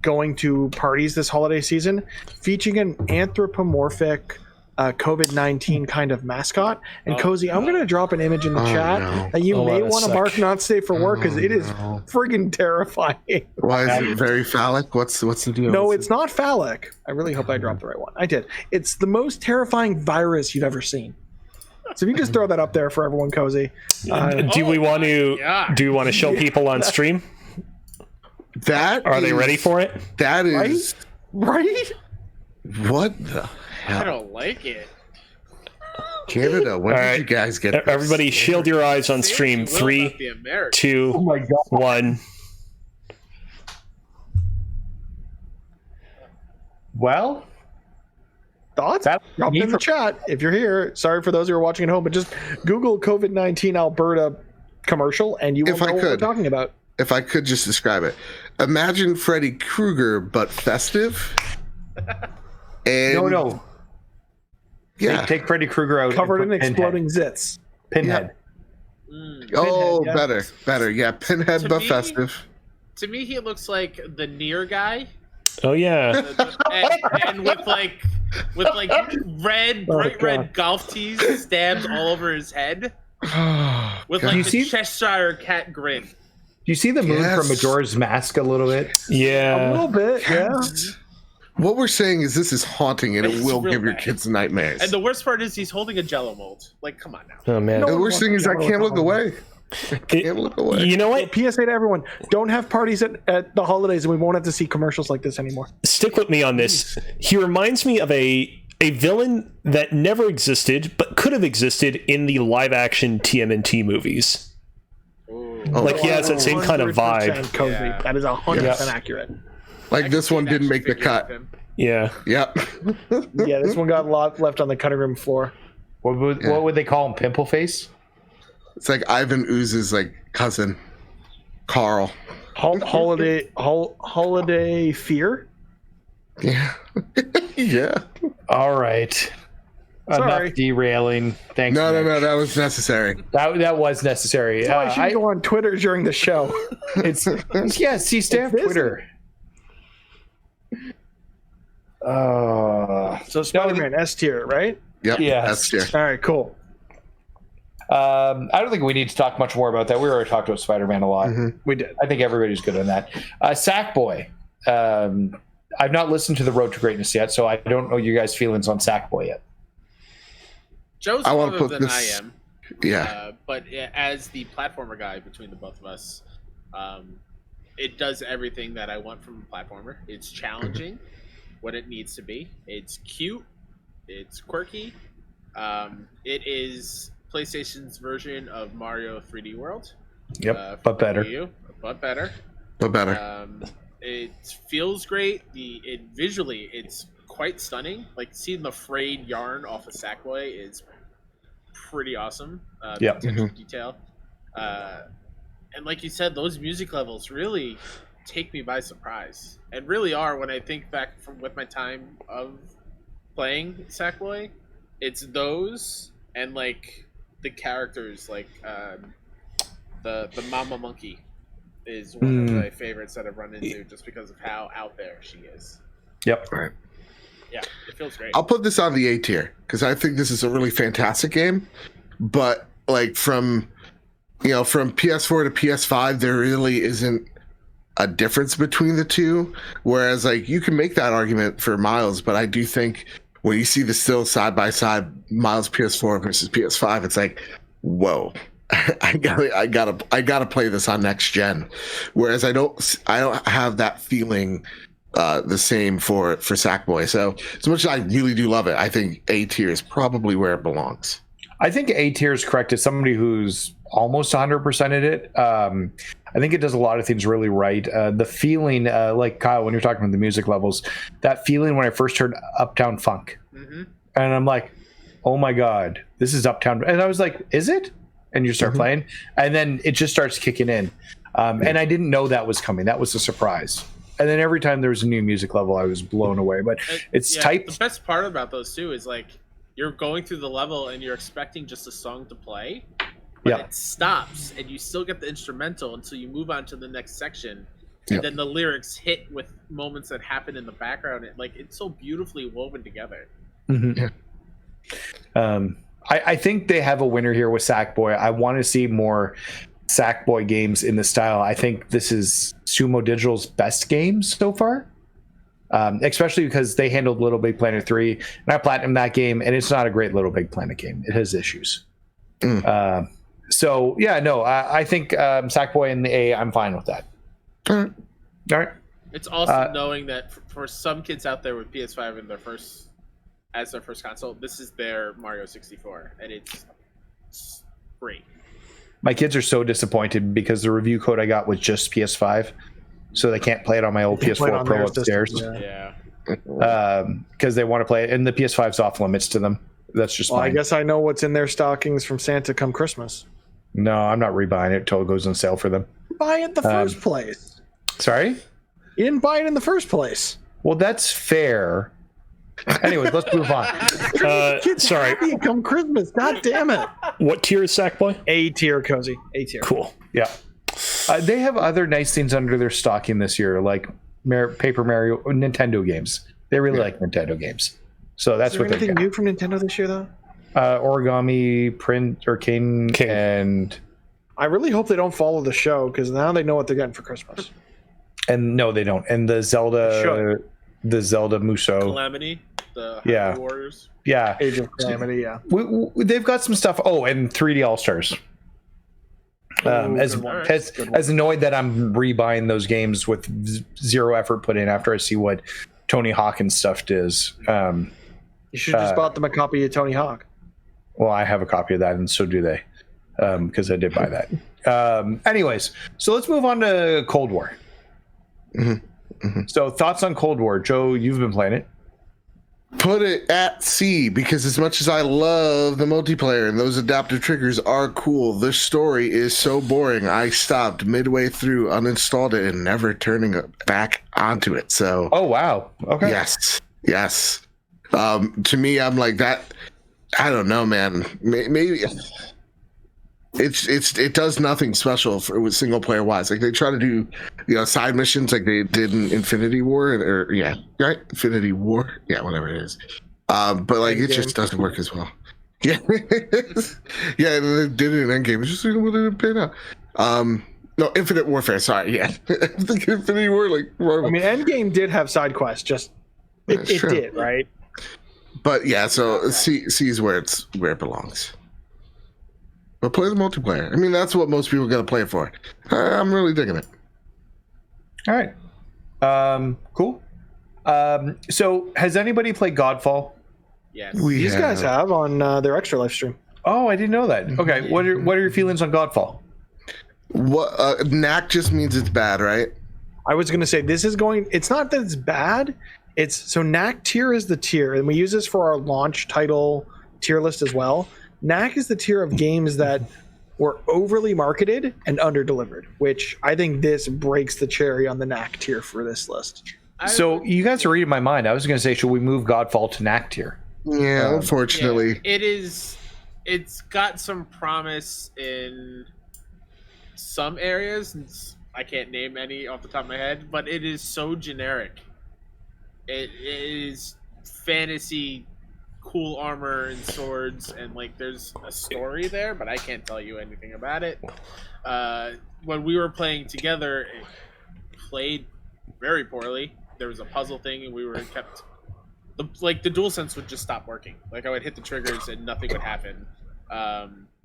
going to parties this holiday season, featuring an anthropomorphic COVID-19 kind of mascot. And Cozy, I'm going to drop an image in the chat that you may want to mark not safe for work because it is friggin' terrifying. Why is it very phallic? What's the deal? No, it's not phallic. I really hope I dropped the right one. I did. It's the most terrifying virus you've ever seen. So if you just throw that up there for everyone, Cozy. Do we want to show people on stream? Are they ready for it? That is right. What the hell? I don't like it. Canada, when did you guys get this? Everybody shield your eyes on stream. 3, 2, 1. Well, thoughts? Drop in the chat if you're here. Sorry for those who are watching at home, but just Google COVID-19 Alberta commercial and you will know what we're talking about. If I could just describe it, imagine Freddy Krueger but festive. And no. Yeah, take Freddy Krueger out, covered in exploding zits. Pinhead. Oh, Pinhead, better. Yeah, Pinhead but festive. To me, he looks like the Nier guy. Oh yeah, and with bright red golf tees stabbed all over his head, with like the Cheshire cat grin. Do you see the mood from Majora's Mask a little bit? Yeah, a little bit. Yeah. What we're saying is this is haunting, and it will give your kids nightmares. And the worst part is he's holding a Jello mold. Like, come on now. Oh man. The worst thing is I can't look away. Can't look away. You know what? PSA to everyone: don't have parties at the holidays, and we won't have to see commercials like this anymore. Stick with me on this. He reminds me of a villain that never existed, but could have existed in the live-action TMNT movies. Like he has that same kind of vibe. Cozy. Yeah. That is 100% accurate. Like this one didn't make the cut. Yeah. Yep. Yeah, this one got left on the cutting room floor. What would they call him? Pimple face? It's like Ivan Ooze's like cousin, Carl. Holiday fear. Yeah. Yeah. All right. Sorry. Enough derailing. Thanks. No. That was necessary. That was necessary. I should go on Twitter during the show. It's C-Staff Twitter. So Spider-Man S tier, right? Yep. Yeah. S tier. All right. Cool. I don't think we need to talk much more about that. We already talked about Spider-Man a lot. Mm-hmm. We did. I think everybody's good on that. Sackboy. I've not listened to the Road to Greatness yet, so I don't know you guys' feelings on Sackboy yet. Joe's farther than I am. Yeah. But as the platformer guy between the both of us, it does everything that I want from a platformer. It's challenging, what it needs to be. It's cute. It's quirky. It is PlayStation's version of Mario 3D World. Yep, but better. But better. It feels great. Visually, it's quite stunning. Like seeing the frayed yarn off of Sackboy is pretty awesome. Yeah. Attention to detail. And like you said, those music levels really take me by surprise, and really are when I think back with my time of playing Sackboy. It's those and like the characters, like the Mama Monkey is one of my favorites that I've run into just because of how out there she is. Yep. Right. Yeah, it feels great. I'll put this on the A tier because I think this is a really fantastic game. But like from PS4 to PS5, there really isn't a difference between the two. Whereas like you can make that argument for Miles, but I do think when you see the still side by side Miles PS4 versus PS5, it's like, whoa. I gotta play this on next gen. Whereas I don't have that feeling the same for Sackboy. So as much as I really do love it, I think A tier is probably where it belongs. I think A tier is correct as somebody who's almost 100%ed it. I think it does a lot of things really right. The feeling, like Kyle, when you're talking about the music levels, that feeling when I first heard Uptown Funk, and I'm like, oh my God, this is Uptown. And I was like, is it? And you start playing, and then it just starts kicking in. And I didn't know that was coming. That was a surprise. And then every time there was a new music level, I was blown away. But it's type. The best part about those too is like you're going through the level and you're expecting just a song to play, but it stops and you still get the instrumental until you move on to the next section. And then the lyrics hit with moments that happen in the background. It's so beautifully woven together. Mm-hmm. Yeah. I think they have a winner here with Sackboy. I want to see more Sackboy games in the style. I think this is Sumo Digital's best game so far, especially because they handled Little Big Planet 3, and I platinumed that game, and it's not a great Little Big Planet game. It has issues. I think Sackboy and the A, I'm fine with that. All right. It's also knowing that for some kids out there with PS5 and their first console, this is their Mario 64, and it's great. My kids are so disappointed because the review code I got was just PS5, so they can't play it on my old PS4 Pro upstairs. Because they want to play it, and the PS5's off limits to them. That's just fine. I guess I know what's in their stockings from Santa come Christmas. No, I'm not rebuying it until it goes on sale for them. Buy it in the first place. Sorry? You didn't buy it in the first place. Well, that's fair. Anyways, let's move on. Sorry. Come Christmas. God damn it. What tier is Sackboy? A tier, Cozy. A tier. Cool. Yeah. They have other nice things under their stocking this year, like Paper Mario, Nintendo games. They really like Nintendo games. So that's what they're anything new from Nintendo this year, though? Origami, Print, or King, and... I really hope they don't follow the show, because now they know what they're getting for Christmas. And no, they don't. And the Zelda Muso. Calamity, the Warriors. Yeah. Age of Calamity, yeah. They've got some stuff. Oh, and 3D All-Stars. As annoyed that I'm rebuying those games with zero effort put in after I see what Tony Hawk and stuff is. You should have just bought them a copy of Tony Hawk. Well, I have a copy of that, and so do they. Because I did buy that. Anyways, so let's move on to Cold War. Mm-hmm. Mm-hmm. So thoughts on Cold War. Joe, you've been playing it. Put it at C, because as much as I love the multiplayer and those adaptive triggers are cool, the story is so boring. I stopped midway through, uninstalled it, and never turning it back onto it. So, oh wow, okay, yes. To me, I'm like that. I don't know, man. Maybe it does nothing special with single player wise. Like they try to do, side missions like they did in Infinity War, Infinity War, whatever it is. But like it just doesn't work as well. Yeah, yeah, they did it in Endgame. It's just what it didn't pan out. No, Infinite Warfare. Sorry, yeah, I think Infinity War. I mean, Endgame did have side quests. Just it did, right? But yeah, so C is where it belongs. But play the multiplayer. I mean, that's what most people are going to play it for. I'm really digging it. All right. Cool. So has anybody played Godfall? Yes. These guys have on their extra live stream. Oh, I didn't know that. Okay. What are your feelings on Godfall? What knack just means it's bad, right? I was going to say it's not that it's bad. So knack tier is the tier, and we use this for our launch title tier list as well. Knack is the tier of games that were overly marketed and underdelivered, which I think this breaks the cherry on the Knack tier for this list. So you guys are reading my mind. I was going to say, should we move Godfall to Knack tier? Yeah, unfortunately. Yeah, it's got some promise in some areas. I can't name any off the top of my head, but it is so generic. It is fantasy, cool armor and swords, and there's a story there, but I can't tell you anything about it. When we were playing together, it played very poorly. There was a puzzle thing, and we were kept the DualSense would just stop working. I would hit the triggers and nothing would happen.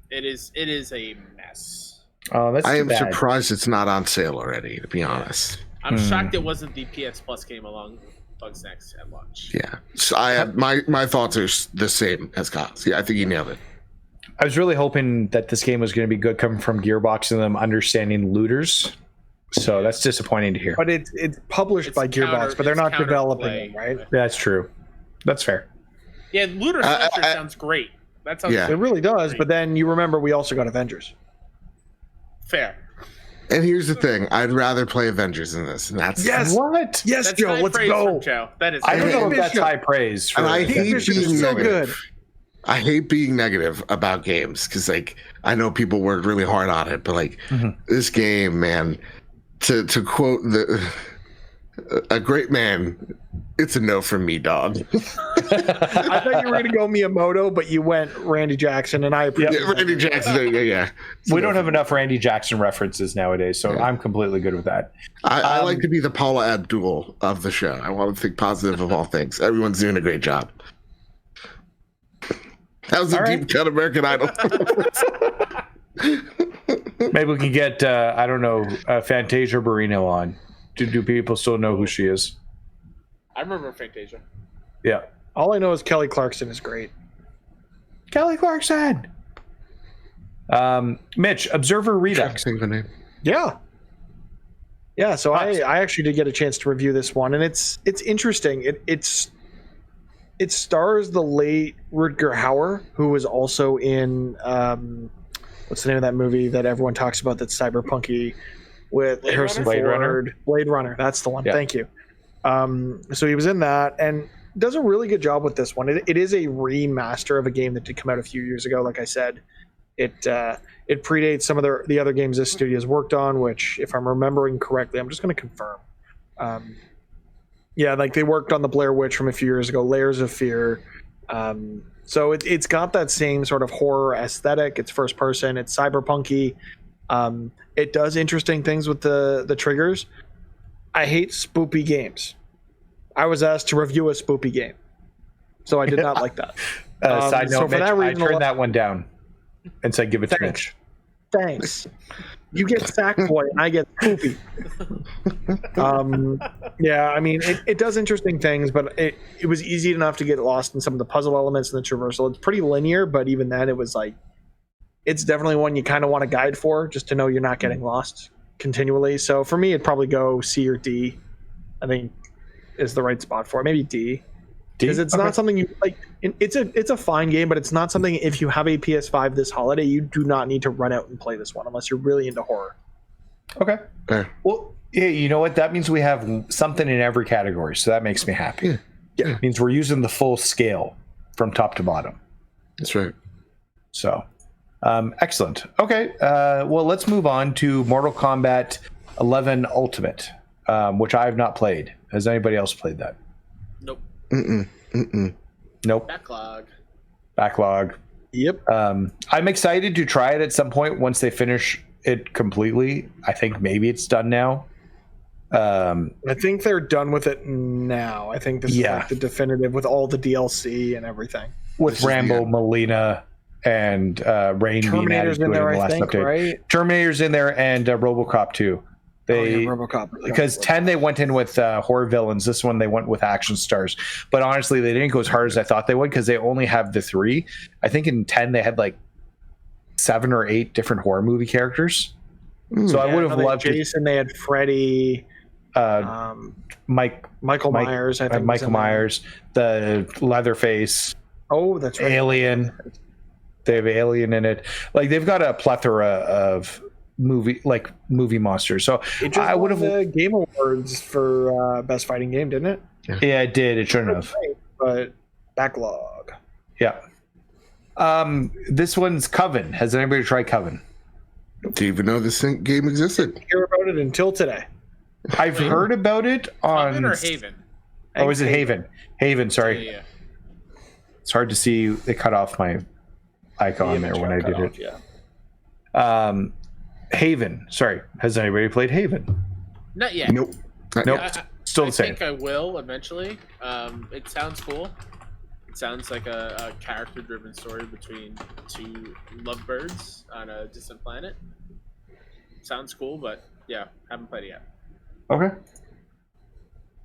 It is a mess. Oh, that's I am surprised it's not on sale already, to be honest. I'm shocked it wasn't the PS Plus came along Bugsnax at launch. Yeah, so I have my thoughts are the same as Kyle's. Yeah, I think you nailed it. I was really hoping that this game was going to be good, coming from Gearbox and them understanding looters. So that's disappointing to hear. But it's published by Gearbox, but they're not developing it, right? That's true. That's fair. Yeah, Looter Slasher sounds great. That sounds It really does. Great. But then you remember we also got Avengers. Fair. And here's the thing: I'd rather play Avengers than this. And that's What? Yes, That's Joe, high let's praise go. from Joe. That is. I don't know if Mission. that's high praise. For And I hate Mission being is so negative. good. I hate being negative about games because, like, I know people work really hard on it, but like this game, man, to quote a great man, it's a no from me, dog. I thought you were going to go Miyamoto, but you went Randy Jackson, and I appreciate Yeah, Randy Jackson, yeah. We don't have enough Randy Jackson references nowadays, so I'm completely good with that. I like to be the Paula Abdul of the show. I want to think positive of all things. Everyone's doing a great job. That was a deep cut American Idol. Maybe we can get, I don't know, Fantasia Barrino on. Do people still know who she is? I remember Fantasia. Yeah. All I know is Kelly Clarkson is great. Kelly Clarkson. Mitch, Observer Redux. Think of a name. Yeah. Yeah, so I actually did get a chance to review this one, and it's interesting. It stars the late Rutger Hauer, who was also in what's the name of that movie that everyone talks about that's cyberpunky with Harrison Ford? Blade Runner. That's the one. Yeah. Thank you. So he was in that and does a really good job with this one. It is a remaster of a game that did come out a few years ago. Like I said, it predates some of the other games this studio's worked on, which, if I'm remembering correctly, I'm just going to confirm. Yeah, like they worked on the Blair Witch from a few years ago, Layers of Fear. So it's got that same sort of horror aesthetic. It's first person. It's cyberpunky. It does interesting things with the triggers. I hate spoopy games. I was asked to review a spoopy game, so I did not like that. Side note, so Mitch, I turned that one down and said give it to Mitch. Thanks. You get Sackboy and I get Spoopy. Yeah, I mean, it does interesting things, but it was easy enough to get lost in some of the puzzle elements and the traversal. It's pretty linear, but even then, it was like, it's definitely one you kind of want to guide for, just to know you're not getting lost continually. So for me, it'd probably go C or D, I think is the right spot for it. Maybe D. Because it's not something you like. It's a fine game, but it's not something. If you have a PS5 this holiday, you do not need to run out and play this one unless you're really into horror. Okay. Well, yeah, you know what? That means we have something in every category, so that makes me happy. Yeah. It means we're using the full scale from top to bottom. That's right. So, excellent. Okay. Well, let's move on to Mortal Kombat 11 Ultimate, which I have not played. Has anybody else played that? Nope. Nope. Backlog. Yep. I'm excited to try it at some point once they finish it completely. I think maybe it's done now. I think they're done with it now. I think this is like the definitive with all the DLC and everything. With Rambo, Molina, and Rain being added to it in the last update. Right? Terminator's in there and RoboCop 2. RoboCop. Because 10 they went in with horror villains. This one they went with action stars. But honestly, they didn't go as hard as I thought they would because they only have the 3. I think in 10 they had like 7 or 8 different horror movie characters. So I would have loved Jason. They had Freddy, Michael Myers. I think Michael Myers, the Leatherface. Oh, that's right. Alien. They have Alien in it. Like they've got a plethora of movie monsters. So I would have the Game Awards for best fighting game, didn't it? Yeah, it did. It shouldn't have. But backlog. Yeah. This one's Coven. Has anybody tried Coven? Didn't even know this game existed. Didn't hear about it until today. I've heard about it on. Coven or Haven? Oh, is it Haven? Haven. Sorry. Yeah. It's hard to see. They cut off my icon there when I did it. Yeah. Haven. Sorry. Has anybody played Haven? Not yet. Nope. Still the same. I think I will eventually. It sounds cool. It sounds like a character-driven story between 2 lovebirds on a distant planet. Sounds cool, but yeah, haven't played it yet. Okay.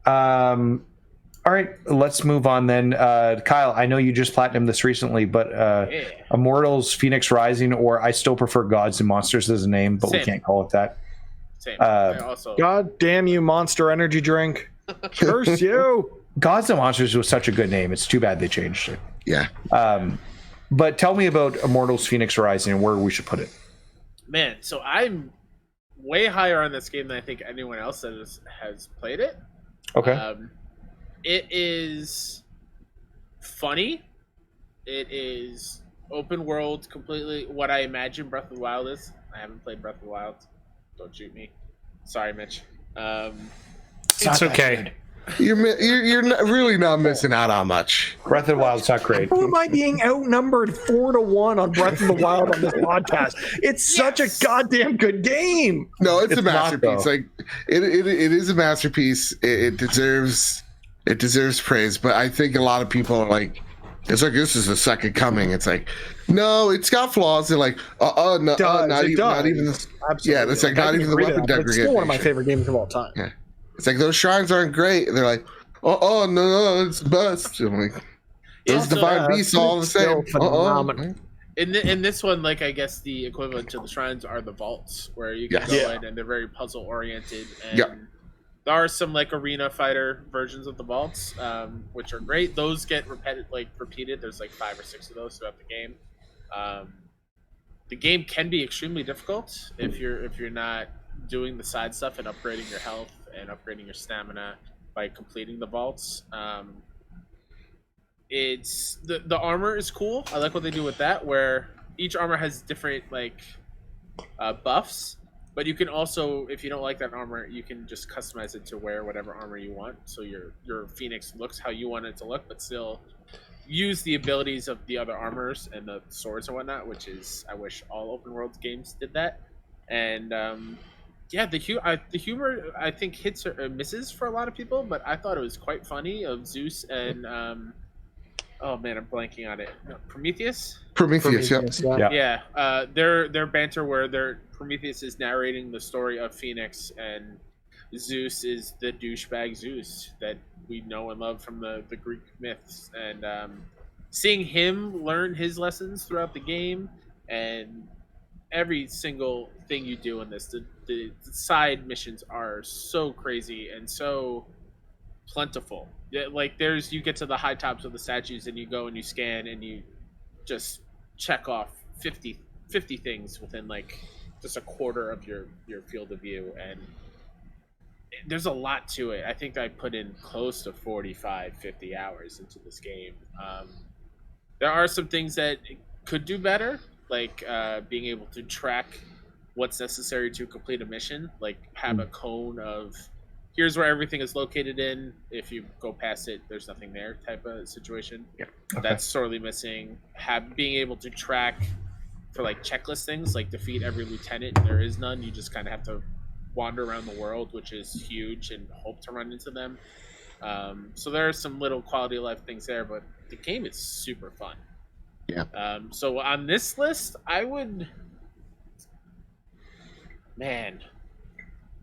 All right, let's move on then. Kyle, I know you just platinumed this recently, but Immortals, Phoenix Rising, or I still prefer Gods and Monsters as a name, but we can't call it that. Same. God damn you, Monster Energy drink. Curse you. Gods and Monsters was such a good name. It's too bad they changed it. Yeah. But tell me about Immortals, Phoenix Rising, and where we should put it. Man, so I'm way higher on this game than I think anyone else that has played it. Okay. It is funny. It is open world, completely what I imagine Breath of the Wild is. I haven't played Breath of the Wild. Don't shoot me. Sorry, Mitch. It's okay. You're really not missing out on much. Breath of the Wild's not great. Who am I being outnumbered 4-1 on Breath of the Wild on this podcast? It's such a goddamn good game. No, it's a not, masterpiece. though. Like it is a masterpiece. It deserves praise. But I think a lot of people are like, it's like this is the second coming. It's like, no, it's got flaws. They're like, not even this. Absolutely. Yeah, it's like not even the weapon degradation. It's still one of my favorite games of all time. Yeah. It's like those shrines aren't great. They're like, no, it's the best. I'm like, those divine beasts are all the same. In this one, like I guess the equivalent to the shrines are the vaults, where you can go in and they're very puzzle oriented. And there are some like arena fighter versions of the vaults, which are great. Those get repeated. There's like 5 or 6 of those throughout the game. The game can be extremely difficult if you're not doing the side stuff and upgrading your health and upgrading your stamina by completing the vaults. It's the armor is cool. I like what they do with that, where each armor has different buffs, but you can also, if you don't like that armor, you can just customize it to wear whatever armor you want, so your Phoenix looks how you want it to look, but still use the abilities of the other armors and the swords and whatnot, which is, I wish all open world games did that. And the humor I think hits or misses for a lot of people, but I thought it was quite funny of Zeus and oh man, I'm blanking on it. Prometheus. Yeah. Their banter where Prometheus is narrating the story of Phoenix and Zeus is the douchebag Zeus that we know and love from the Greek myths, and seeing him learn his lessons throughout the game, and every single thing you do in this, the side missions are so crazy and so plentiful. Like you get to the high tops of the statues and you go and you scan and you just check off 50 things within like just a quarter of your field of view, and there's a lot to it. I think I put in close to 45-50 hours into this game. There are some things that could do better, like being able to track what's necessary to complete a mission, like have a cone of here's where everything is located in. If you go past it, there's nothing there type of situation. Yeah. Okay. That's sorely missing. Being able to track for like checklist things, like defeat every lieutenant. There is none. You just kind of have to wander around the world, which is huge, and hope to run into them. So there are some little quality of life things there, but the game is super fun. Yeah. So on this list, I would, man,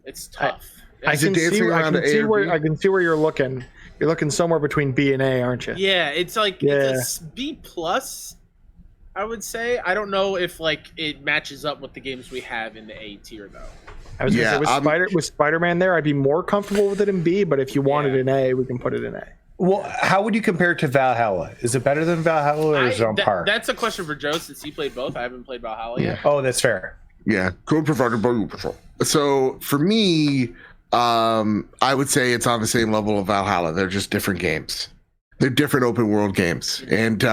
it's tough. I can see where you're looking. You're looking somewhere between B and A, aren't you? Yeah, it's like it's a B plus. I would say. I don't know if like it matches up with the games we have in the A tier though. I was gonna say with Spider-Man there, I'd be more comfortable with it in B, but if you want it in A, we can put it in A. Well, how would you compare it to Valhalla? Is it better than Valhalla, or is it on par? That's a question for Joe, since he played both. I haven't played Valhalla yet. Oh, that's fair. Yeah, code provided by Ubisoft. So for me, I would say it's on the same level of Valhalla. They're just different games. They're different open world games, and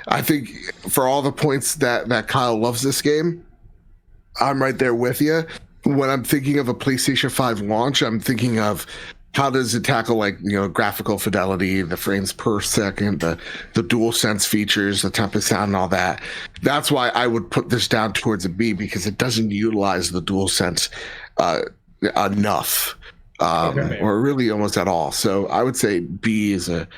I think for all the points that Kyle loves this game, I'm right there with you. When I'm thinking of a PlayStation 5 launch, I'm thinking of how does it tackle graphical fidelity, the frames per second, the DualSense features, the Tempest sound, and all that. That's why I would put this down towards a B, because it doesn't utilize the DualSense enough, or really almost at all. So I would say B is a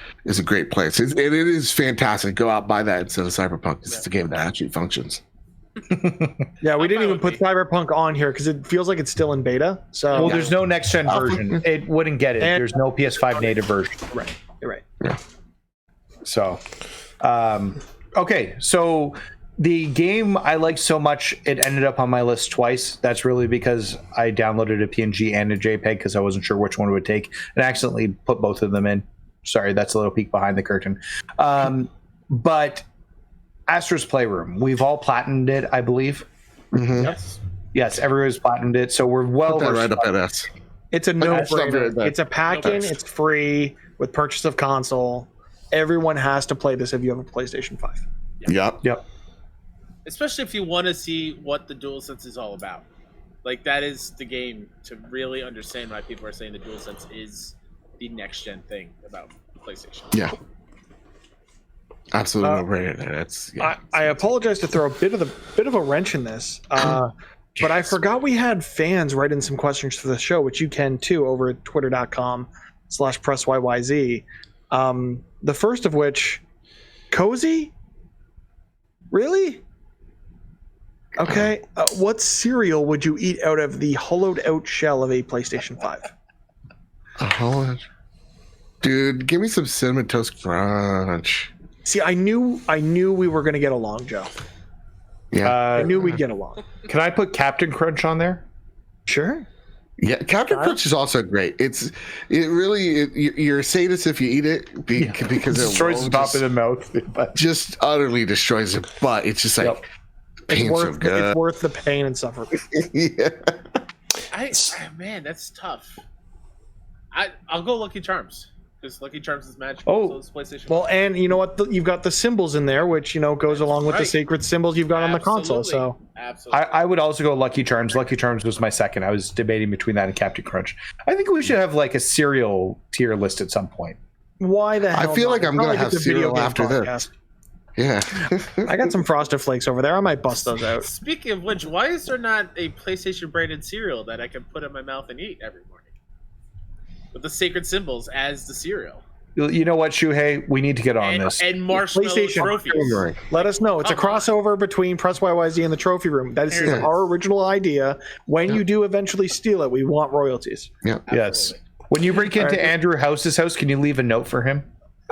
great place. It is fantastic. Go out, buy that instead of Cyberpunk. It's a game that actually functions. Yeah, we didn't even put Cyberpunk on here because it feels like it's still in beta. So there's no next gen version. It wouldn't get it. There's no PS5 native version. Right. You're right. Yeah. So, okay. So the game I liked so much, it ended up on my list twice. That's really because I downloaded a PNG and a JPEG because I wasn't sure which one it would take, and accidentally put both of them in. Sorry, that's a little peek behind the curtain. But Astro's Playroom, we've all platinumed it, I believe. Mm-hmm. Yes. Yes, everyone's platinumed it, so we're well Put that versed. right up at us. It's a no-brainer. It's a pack-in. Okay. It's free with purchase of console. Everyone has to play this if you have a PlayStation 5. Yep. Especially if you want to see what the DualSense is all about. Like, that is the game to really understand why people are saying the DualSense is the next-gen thing about PlayStation. Yeah. Absolutely no brainer. That's. Yeah. I apologize to throw a bit of a wrench in this, but I forgot we had fans write in some questions for the show, which you can too over at twitter.com/Press YYZ. The first of which, Cozy? Really? Okay. What cereal would you eat out of the hollowed out shell of a PlayStation 5? Dude, give me some Cinnamon Toast Crunch. See, I knew we were going to get along, Joe. Yeah. I knew we'd get along. Can I put Captain Crunch on there? Sure. Yeah, Captain Crunch is also great. You're a sadist if you eat it because it destroys the top of the mouth, but just utterly destroys it. But it's just like it's worth the pain and suffering. Yeah. Man, that's tough. I'll go Lucky Charms because Lucky Charms is magical. So it's PlayStation. Well, and you know what? You've got the symbols in there, which goes along with the sacred symbols you've got on the console. So absolutely, I would also go Lucky Charms. Lucky Charms was my second. I was debating between that and Captain Crunch. I think we should have like a cereal tier list at some point. Why the hell? I feel like I'm gonna have cereal after this. Yeah. I got some Frosted Flakes over there. I might bust those out. Speaking of which, why is there not a PlayStation branded cereal that I can put in my mouth and eat every morning? With the sacred symbols as the cereal. You know what, Shuhei? We need to get on this. And marshmallow trophies. Let us know. It's a crossover between Press YYZ and the Trophy Room. That is our original idea. When you do eventually steal it, we want royalties. Yeah. Yes. When you break into Andrew House's house, can you leave a note for him?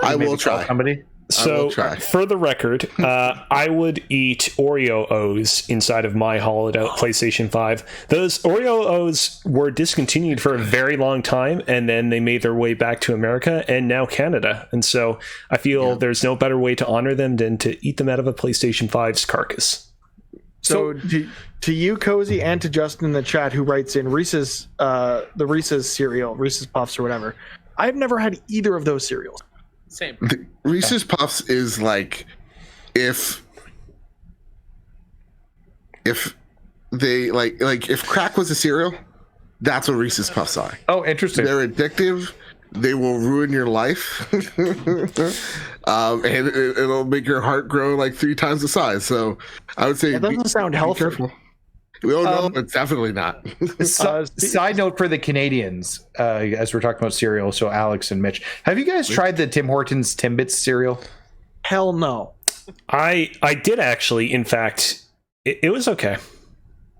I will try. Somebody. So, for the record, I would eat Oreo O's inside of my hollowed out PlayStation 5. Those Oreo O's were discontinued for a very long time, and then they made their way back to America and now Canada. And so I feel there's no better way to honor them than to eat them out of a PlayStation 5's carcass. So to you, Cozy, and to Justin in the chat who writes in Reese's, the Reese's cereal, Reese's Puffs or whatever, I've never had either of those cereals. Same. Reese's Puffs is like if they like if crack was a cereal, that's what Reese's Puffs are. Oh, interesting. They're addictive. They will ruin your life, and it'll make your heart grow like 3 times the size. So I would say that doesn't sound healthy. Careful. No, it's definitely not. Side note for the Canadians, as we're talking about cereal, so Alex and Mitch, have you guys tried the Tim Hortons Timbits cereal? Hell no. I did actually. In fact, it was okay.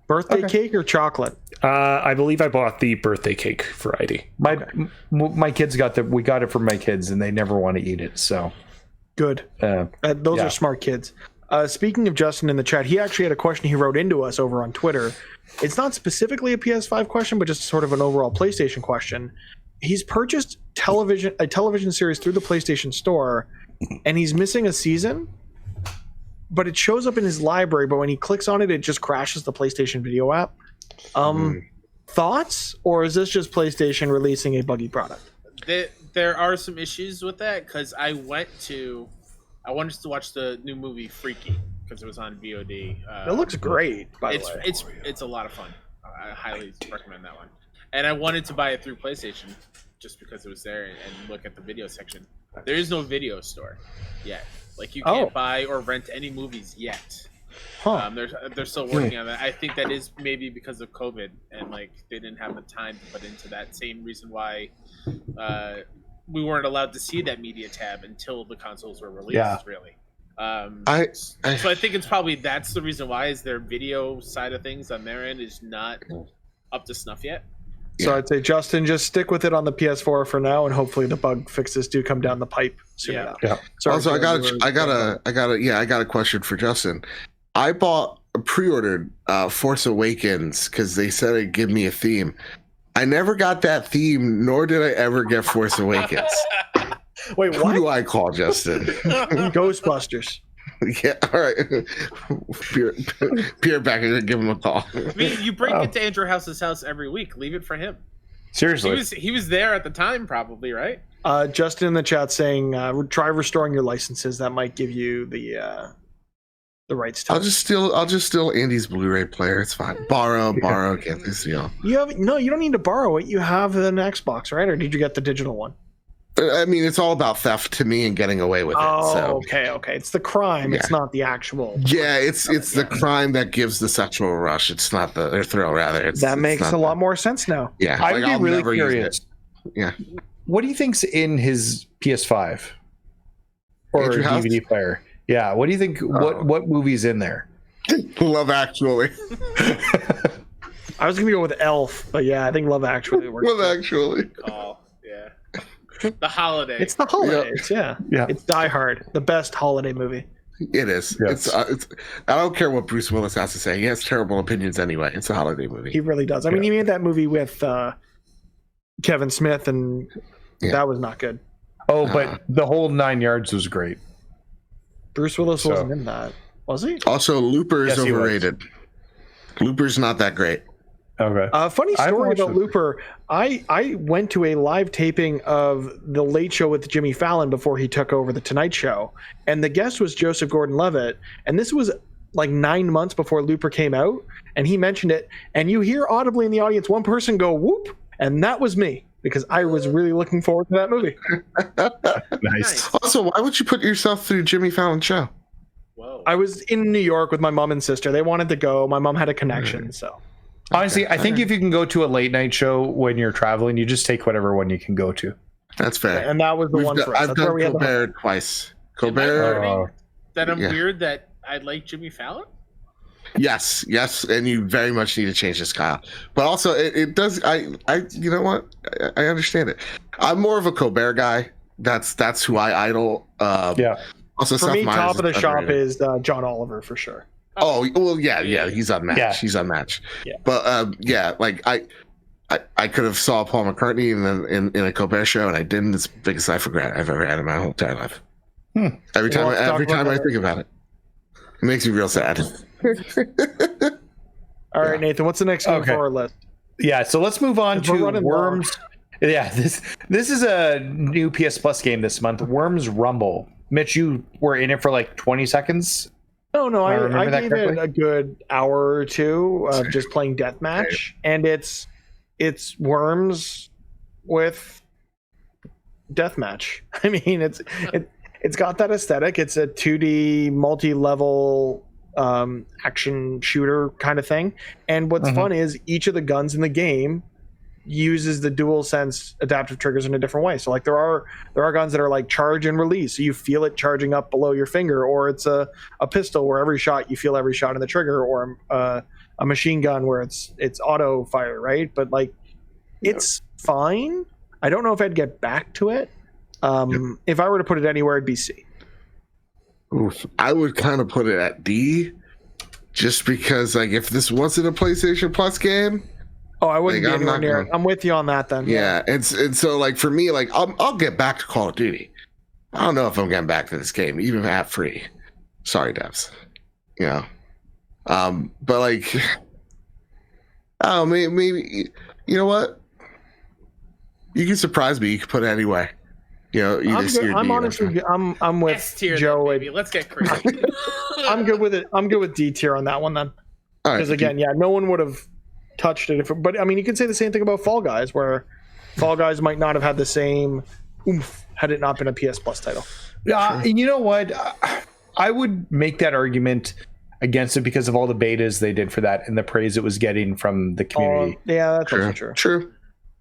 Birthday cake or chocolate? I believe I bought the birthday cake variety. My kids we got it for my kids, and they never want to eat it. So good. Those are smart kids. Speaking of Justin in the chat, he actually had a question he wrote into us over on Twitter. It's not specifically a PS5 question, but just sort of an overall PlayStation question. He's purchased a television series through the PlayStation Store, and he's missing a season, but it shows up in his library, but when he clicks on it, it just crashes the PlayStation Video app. Thoughts? Or is this just PlayStation releasing a buggy product? There are some issues with that, because I wanted to watch the new movie Freaky because it was on VOD. It looks great, by the way. It's a lot of fun. I highly recommend that one. And I wanted to buy it through PlayStation just because it was there and look at the video section. There is no video store yet. Like, you can't buy or rent any movies yet. They're still working on that. I think that is maybe because of COVID and like they didn't have the time to put into that same reason why we weren't allowed to see that media tab until the consoles were released, really. So I think it's probably that's the reason why is their video side of things on their end is not up to snuff yet. So I'd say, Justin, just stick with it on the PS4 for now, and hopefully the bug fixes do come down the pipe soon enough. Yeah. Sorry, also, I got a question for Justin. I pre-ordered Force Awakens because they said it'd give me a theme. I never got that theme, nor did I ever get Force Awakens. Wait, what? Who do I call, Justin? Ghostbusters. Yeah, all right. Pierre Becker, give him a call. I mean, you bring it to Andrew House's house every week. Leave it for him. Seriously. He was there at the time, probably, right? Justin in the chat saying, try restoring your licenses. That might give you the rights to I'll just steal Andy's Blu-ray player. It's fine. Borrow, get this deal. You don't need to borrow it. You have an Xbox, right? Or did you get the digital one? I mean, it's all about theft to me and getting away with it. So. Okay. It's the crime. Yeah. It's not the actual. Yeah, it's the crime that gives the sexual rush. It's not the thrill, rather. That makes a lot more sense now. Yeah, I'd be really curious. Yeah. What do you think's in his PS5 or DVD player? Yeah. What do you think? What movie's in there? Love Actually. I was gonna go with Elf, but yeah, I think Love Actually works. Love Actually. Oh yeah. The holiday. It's the holidays. Yeah. It's Die Hard, the best holiday movie. It is. Yes. It's. I don't care what Bruce Willis has to say. He has terrible opinions anyway. It's a holiday movie. He really does. I mean, he made that movie with Kevin Smith, and that was not good. Oh, but the whole 9 yards was great. Bruce Willis wasn't in that, was he? Also, Looper is overrated. Looper's not that great. Okay. Funny story about Looper. I went to a live taping of The Late Show with Jimmy Fallon before he took over The Tonight Show, and the guest was Joseph Gordon-Levitt, and this was like 9 months before Looper came out, and he mentioned it, and you hear audibly in the audience one person go whoop, and that was me, because I was really looking forward to that movie. Nice. Also, why would you put yourself through Jimmy Fallon's show? Whoa. I was in New York with my mom and sister. They wanted to go. My mom had a connection, so. Honestly, I think if you can go to a late night show when you're traveling, you just take whatever one you can go to. That's fair. And that was the one for us. I've done Colbert twice. Colbert. That I'm weird that I like Jimmy Fallon? Yes, and you very much need to change this, Kyle. But also, it does. You know what? I understand it. I'm more of a Colbert guy. That's who I idol. Also, for Seth me, Meyers top of the shop is John Oliver for sure. Oh well, yeah, he's unmatched. Yeah. He's unmatched. Yeah. But like I could have saw Paul McCartney in a Colbert show, and I didn't. It's the biggest life regret I've ever had in my whole entire life. Every time I think about it, it makes me real sad. All right, Nathan, what's the next game for our list? Yeah, so let's move on to Worms. Yeah, this is a new PS Plus game this month, Worms Rumble. Mitch, you were in it for like 20 seconds. No, I gave it a good hour or two of just playing deathmatch, and it's Worms with deathmatch. I mean, it's got that aesthetic. It's a 2D multi-level action shooter kind of thing, and what's fun is each of the guns in the game uses the DualSense adaptive triggers in a different way. So like there are guns that are like charge and release, so you feel it charging up below your finger, or it's a pistol where every shot you feel every shot in the trigger, or a machine gun where it's auto fire, right? But like it's fine. I don't know if I'd get back to it. If I were to put it anywhere, it'd be C. Oof. I would kind of put it at D, just because like if this wasn't a PlayStation Plus game, I wouldn't be anywhere near it. I'm with you on that then. Yeah, and so like for me, like I'll get back to Call of Duty. I don't know if I'm getting back to this game, even at free. Sorry, devs. You know, but like, oh, maybe you know what? You can surprise me. You can put it anywhere. You know, I'm honestly, I'm with S-tier Joe. Then, baby. Let's get crazy. I'm good with it. I'm good with D tier on that one then. Because again, no one would have touched it. But I mean, you can say the same thing about Fall Guys, where Fall Guys might not have had the same oomph had it not been a PS Plus title. And you know what? I would make that argument against it because of all the betas they did for that and the praise it was getting from the community. Yeah, that's also true. True.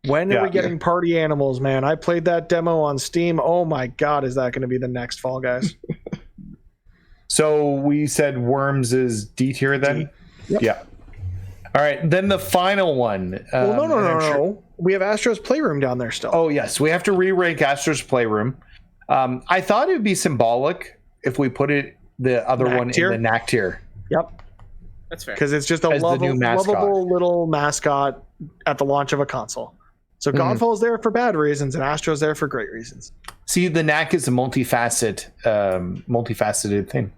When are we getting Party Animals, man? I played that demo on Steam. Oh my God, is that going to be the next Fall Guys? So we said Worms is D tier then? Yep. Yeah. All right, then the final one. Well, no. We have Astro's Playroom down there still. Oh, yes. We have to re-rank Astro's Playroom. I thought it would be symbolic if we put the other one in the knack tier. Yep. That's fair. Because it's just a lovable little mascot at the launch of a console. So Godfall's there for bad reasons, and Astro's there for great reasons. See, the knack is a multifaceted thing.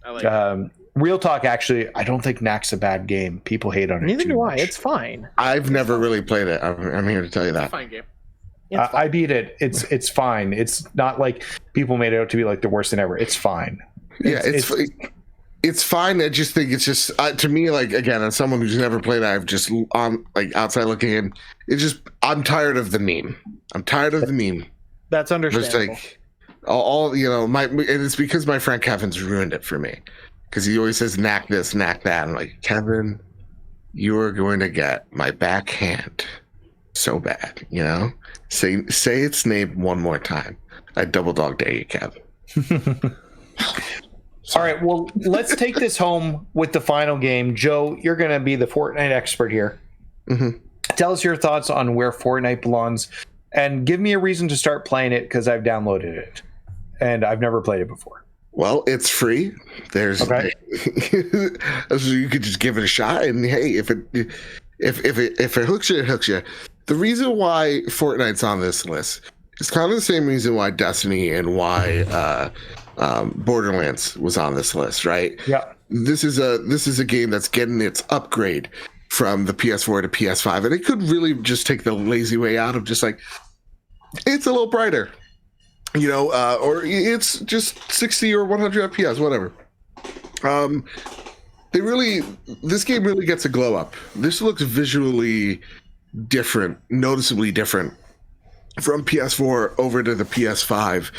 I like it. Real talk, actually, I don't think Knack's a bad game. People hate on it. Neither too do I. much. It's fine. I've never really played it. I'm here to tell you that. Fine game. I beat it. It's fine. It's not like people made it out to be like the worst thing ever. It's fine. It's fine. I just think it's just to me, like, again, as someone who's never played, I've just like outside looking in. It's just I'm tired of the meme. That's understandable. Just like all and it's because my friend Kevin's ruined it for me, because he always says knack this, knack that. I'm like, Kevin, you are going to get my backhand so bad. Say its name one more time. I double dog dare you, Kevin. All right, well, let's take this home with the final game. Joe, you're going to be the Fortnite expert here. Mm-hmm. Tell us your thoughts on where Fortnite belongs, and give me a reason to start playing it, because I've downloaded it, and I've never played it before. Well, it's free. There's okay. So you could just give it a shot, and hey, if it hooks you, it hooks you. The reason why Fortnite's on this list is kind of the same reason why Destiny and why Borderlands was on this list, right? Yeah. This is a game that's getting its upgrade from the PS4 to PS5, and it could really just take the lazy way out of just like it's a little brighter, or it's just 60 or 100 FPS, whatever. This game really gets a glow up. This looks visually different, noticeably different from PS4 over to the PS5.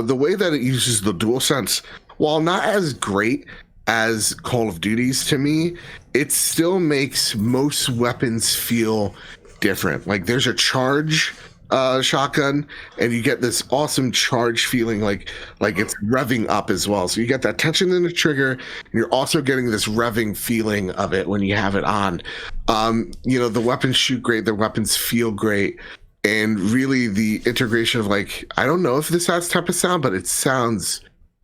The way that it uses the DualSense, while not as great as Call of Duty's to me, it still makes most weapons feel different. Like there's a charge shotgun, and you get this awesome charge feeling, like it's revving up as well. So you get that tension in the trigger, and you're also getting this revving feeling of it when you have it on. The weapons shoot great, the weapons feel great. And really the integration of I don't know if this has type of sound, but it sounds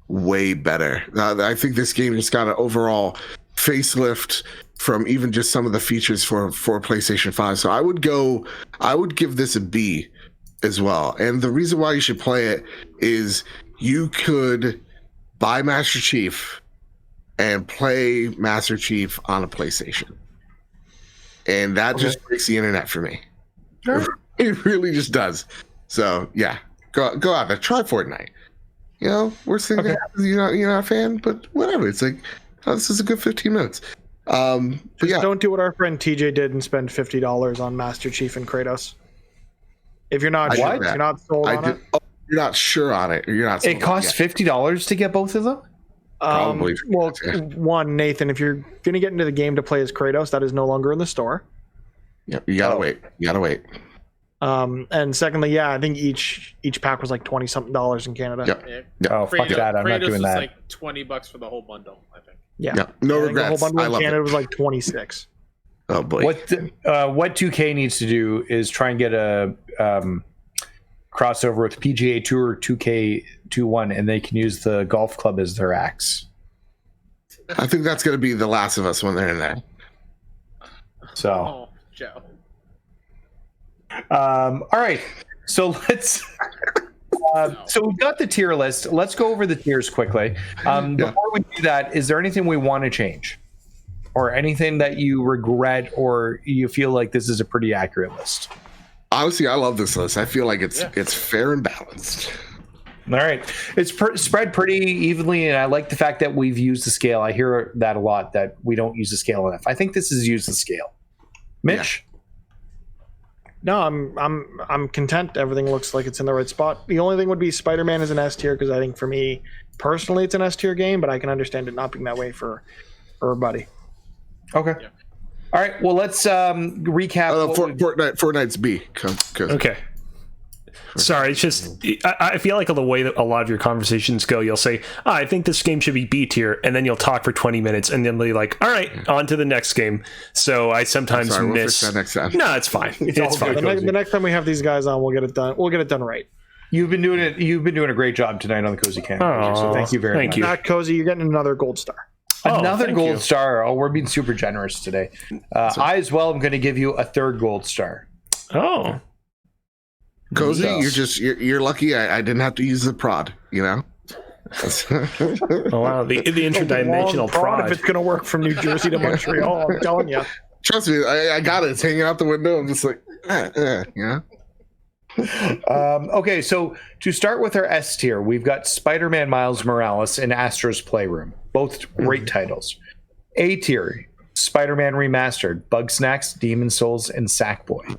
way better. I think this game just got an overall facelift from even just some of the features for PlayStation 5. So I would give this a B as well. And the reason why you should play it is you could buy Master Chief and play Master Chief on a PlayStation. And that just breaks the internet for me. Sure. It really just does. So yeah, go out there, try Fortnite. Worst thing that happens, you're not a fan, but whatever. It's like, this is a good 15 minutes. Don't do what our friend TJ did and spend $50 on Master Chief and Kratos. If you're not sold on it. Oh, you're not sure on it, or you're not. It costs $50 to get both of them. Probably. Well, one, Nathan, if you're gonna get into the game to play as Kratos, that is no longer in the store. Yep, you gotta wait. And secondly, I think each pack was like $20-something in Canada. Yep. Oh, fuck that! I'm not doing that. Like $20 for the whole bundle, I think. Yeah. No regrets. The whole bundle I in love Canada it. was like 26. Oh boy. What 2K needs to do is try and get a crossover with PGA Tour 2K21, and they can use the golf club as their axe. I think that's going to be The Last of Us when they're in there. So, Joe. all right. So let's. So we've got the tier list. Let's go over the tiers quickly. Before we do that, is there anything we want to change, or anything that you regret, or you feel like this is a pretty accurate list? Honestly, I love this list. I feel like it's fair and balanced. All right. It's spread pretty evenly, and I like the fact that we've used the scale. I hear that a lot, that we don't use the scale enough. I think this is use the scale. Mitch? No, I'm content. Everything looks like it's in the right spot. The only thing would be Spider-Man is an S tier, because I think for me personally it's an S tier game, but I can understand it not being that way for everybody. Okay. Yeah. All right. Well, let's recap. Fortnite's B. Okay. Sorry, it's just I feel like the way that a lot of your conversations go, you'll say, I think this game should be B tier, and then you'll talk for 20 minutes, and then be like, all right, on to the next game. So I sometimes miss. We'll fix that next time. No, it's fine. It's fine. The next time we have these guys on, we'll get it done. We'll get it done right. You've been doing it. You've been doing a great job tonight on the Cozy Can. So thank you very much. Not Cozy, you're getting another gold star. Another gold star. Oh, we're being super generous today. I as well am going to give you a third gold star. Oh. Cozy, you're lucky I didn't have to use the prod, Oh wow, the interdimensional If it's prod. gonna work from New Jersey to Montreal, I'm telling you. Trust me, I got it. It's hanging out the window. I'm just like, yeah. Okay, so to start with our S tier, we've got Spider-Man Miles Morales and Astro's Playroom, both great titles. A tier, Spider-Man Remastered, Bugsnax, Demon Souls, and Sackboy.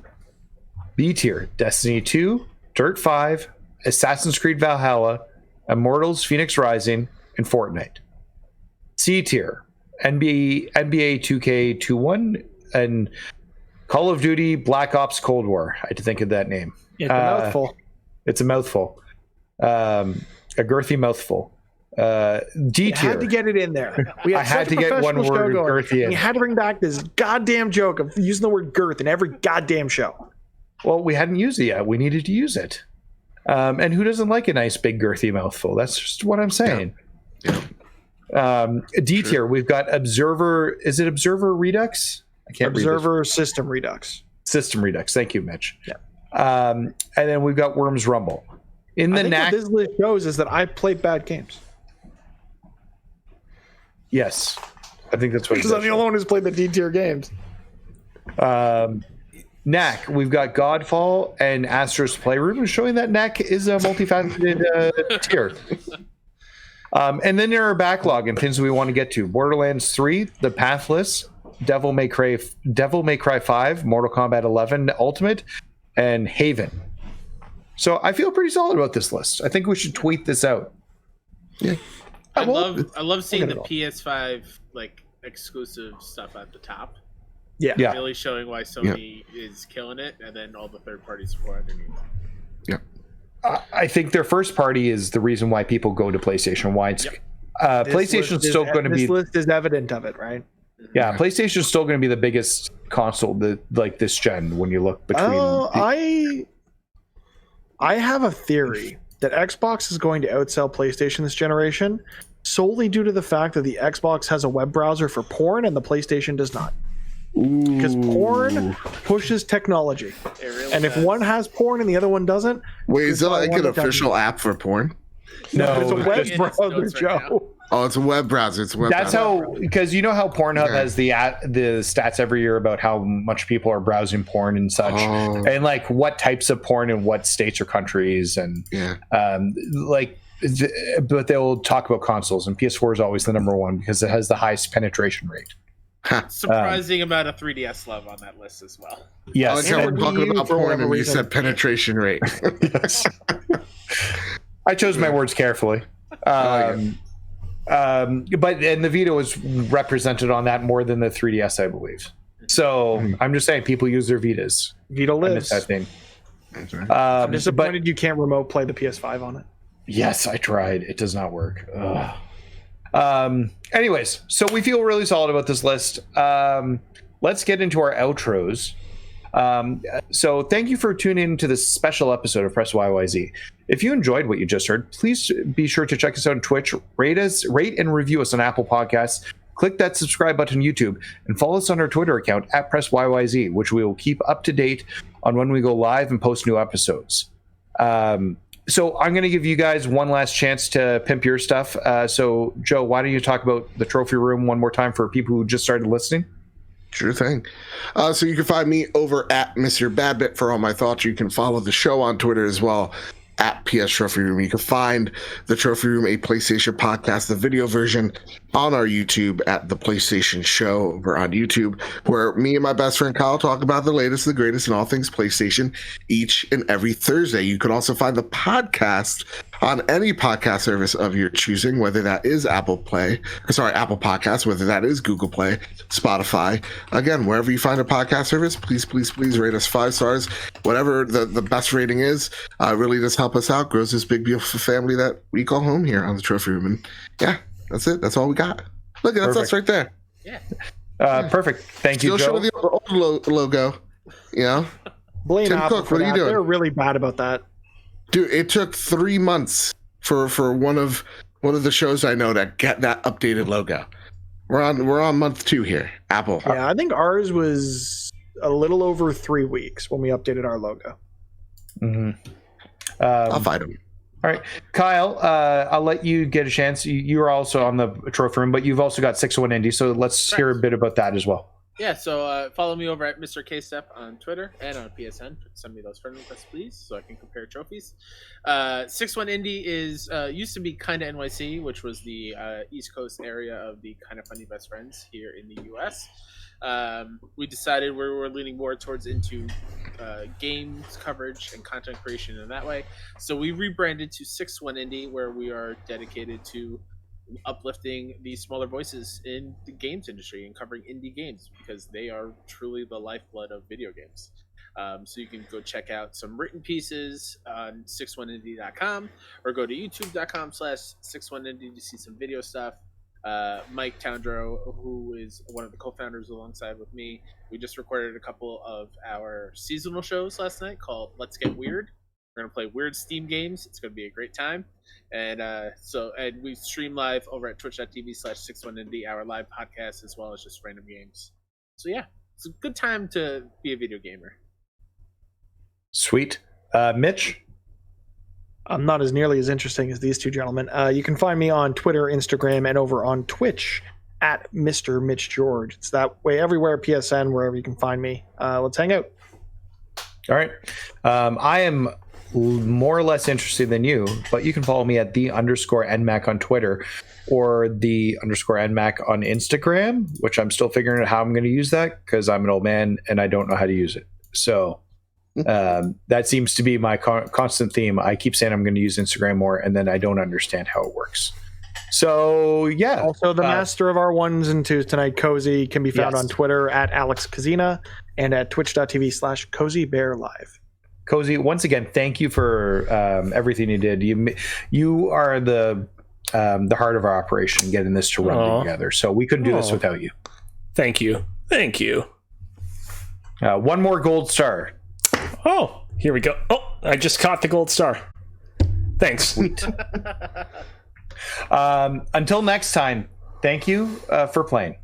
B tier, Destiny 2, Dirt 5, Assassin's Creed Valhalla, Immortals Phoenix Rising, and Fortnite. C tier, NBA 2K21 and Call of Duty Black Ops Cold War. I had to think of that name. It's a mouthful. It's a mouthful. A girthy mouthful. D You had to tier. get it in there. We I had to get one word girthy in. You had to bring back this goddamn joke of using the word girth in every goddamn show. Well, we hadn't used it yet. We needed to use it. And who doesn't like a nice big girthy mouthful? That's just what I'm saying. D tier, we've got Observer. Is it Observer Redux? I can't read this. Observer System Redux. System Redux. Thank you, Mitch. Yeah. And then we've got Worms Rumble. In the I think knack, what this list shows is that I played bad games. yes, I think that's what. Because I'm the only one who's played the D tier games. Knack, we've got Godfall and Astro's Playroom, showing that Knack is a multifaceted tier. And then there are backlog and things we want to get to: Borderlands 3, The Pathless, Devil May Cry 5, Mortal Kombat 11 Ultimate, and Haven. So I feel pretty solid about this list. I think we should tweet this out. Yeah. I love seeing get the it all. PS5 like exclusive stuff at the top. Yeah. Yeah. Really showing why Sony is killing it, and then all the third party support underneath. Yeah. I think their first party is the reason why people go to PlayStation. Why it's PlayStation's still going to be. This list is evident of it, right? Yeah, PlayStation's still going to be the biggest console like this gen when you look between. I have a theory that Xbox is going to outsell PlayStation this generation solely due to the fact that the Xbox has a web browser for porn and the PlayStation does not. Because porn pushes technology. It really And if does. one has porn and the other one doesn't, Wait, is that like one an that doesn't. official app for porn? No, it's a web just- browser, It's right Joe. Oh, it's a web browser. It's a web That's browser. how, because you know how Pornhub Yeah. has the stats every year about how much people are browsing porn and such, Oh. and like what types of porn in what states or countries, and Yeah. but they'll talk about consoles, and PS4 is always the number one because it has the highest penetration rate. Surprising amount of 3DS love on that list as well. I Yes, like how we're and talking Wii U about for porn whatever and you reason. said penetration rate. yes. I chose my words carefully. But and the Vita was represented on that more than the 3DS, I believe. So I'm just saying, people use their Vitas. Vita I miss lives. that thing. I'm But disappointed you can't remote play the PS5 on it. yes, I tried. It does not work. Ugh. Anyways, so we feel really solid about this list. Let's get into our outros. So thank you for tuning in to this special episode of Press YYZ. If you enjoyed what you just heard, please be sure to check us out on Twitch, rate and review us on Apple Podcasts, click that subscribe button on YouTube, and follow us on our Twitter account at Press YYZ, which we will keep up to date on when we go live and post new episodes. So I'm going to give you guys one last chance to pimp your stuff. So Joe, why don't you talk about the trophy room one more time for people who just started listening? Sure thing. So you can find me over at Mr. Badbit for all my thoughts. You can follow the show on Twitter as well at PS Trophy Room. You can find the Trophy Room, a PlayStation podcast, the video version on our YouTube at the PlayStation Show over on YouTube, where me and my best friend Kyle talk about the latest, the greatest in all things PlayStation each and every Thursday. You can also find the podcast on any podcast service of your choosing, whether that is Apple Podcasts, whether that is Google Play, Spotify. Again, wherever you find a podcast service, please rate us 5 stars. Whatever the best rating is, really does help us out, grows this big, beautiful family that we call home here on the Trophy Room. And yeah, that's it. That's all we got. Look, that's us right there. Yeah. Perfect. Thank you, Still Joe. show the old logo. You know? Blame Tim Apple Cook, for what are you that. doing? They're really bad about that. Dude, it took 3 months for one of the shows I know to get that updated logo. We're on month 2 here. Apple. Yeah, I think ours was a little over 3 weeks when we updated our logo. Mhm. I'll fight him. All right, Kyle, I'll let you get a chance. You are also on the trophy room, but you've also got 601 Indie, so let's hear a bit about that as well. Yeah, so follow me over at Mr. KStep on Twitter and on PSN. Send me those friend requests, please, so I can compare trophies. 61 Indie is used to be Kinda NYC, which was the East Coast area of the Kinda Funny Best Friends here in the U.S. We decided we were leaning more towards into games coverage and content creation in that way. So we rebranded to 61 Indie, where we are dedicated to uplifting the smaller voices in the games industry and covering indie games because they are truly the lifeblood of video games. So you can go check out some written pieces on 61indie.com or go to youtube.com/61indie to see some video stuff. Mike Towndrow, who is one of the co-founders alongside with me, we just recorded a couple of our seasonal shows last night called Let's Get Weird. We're going to play weird Steam games. It's going to be a great time. And we stream live over at twitch.tv/61indie, our live podcast, as well as just random games. So yeah, it's a good time to be a video gamer. Sweet. Mitch? I'm not as nearly as interesting as these two gentlemen. You can find me on Twitter, Instagram, and over on Twitch at Mr. Mitch George. It's that way everywhere, PSN, wherever you can find me. Let's hang out. All right. I am more or less interested than you, but you can follow me at _NMAC on Twitter or _NMAC on Instagram, which I'm still figuring out how I'm going to use that because I'm an old man and I don't know how to use it. So that seems to be my constant theme. I keep saying I'm going to use Instagram more, and then I don't understand how it works. So yeah. Also, the master of our ones and twos tonight, Cozy, can be found on Twitter at Alex Kazina and at twitch.tv/CozyBearLive. Cozy, once again, thank you for everything you did. You are the heart of our operation, getting this to run together. So we couldn't do this without you. Thank you. One more gold star. Oh, here we go. Oh, I just caught the gold star. Thanks. Sweet. Until next time, thank you for playing.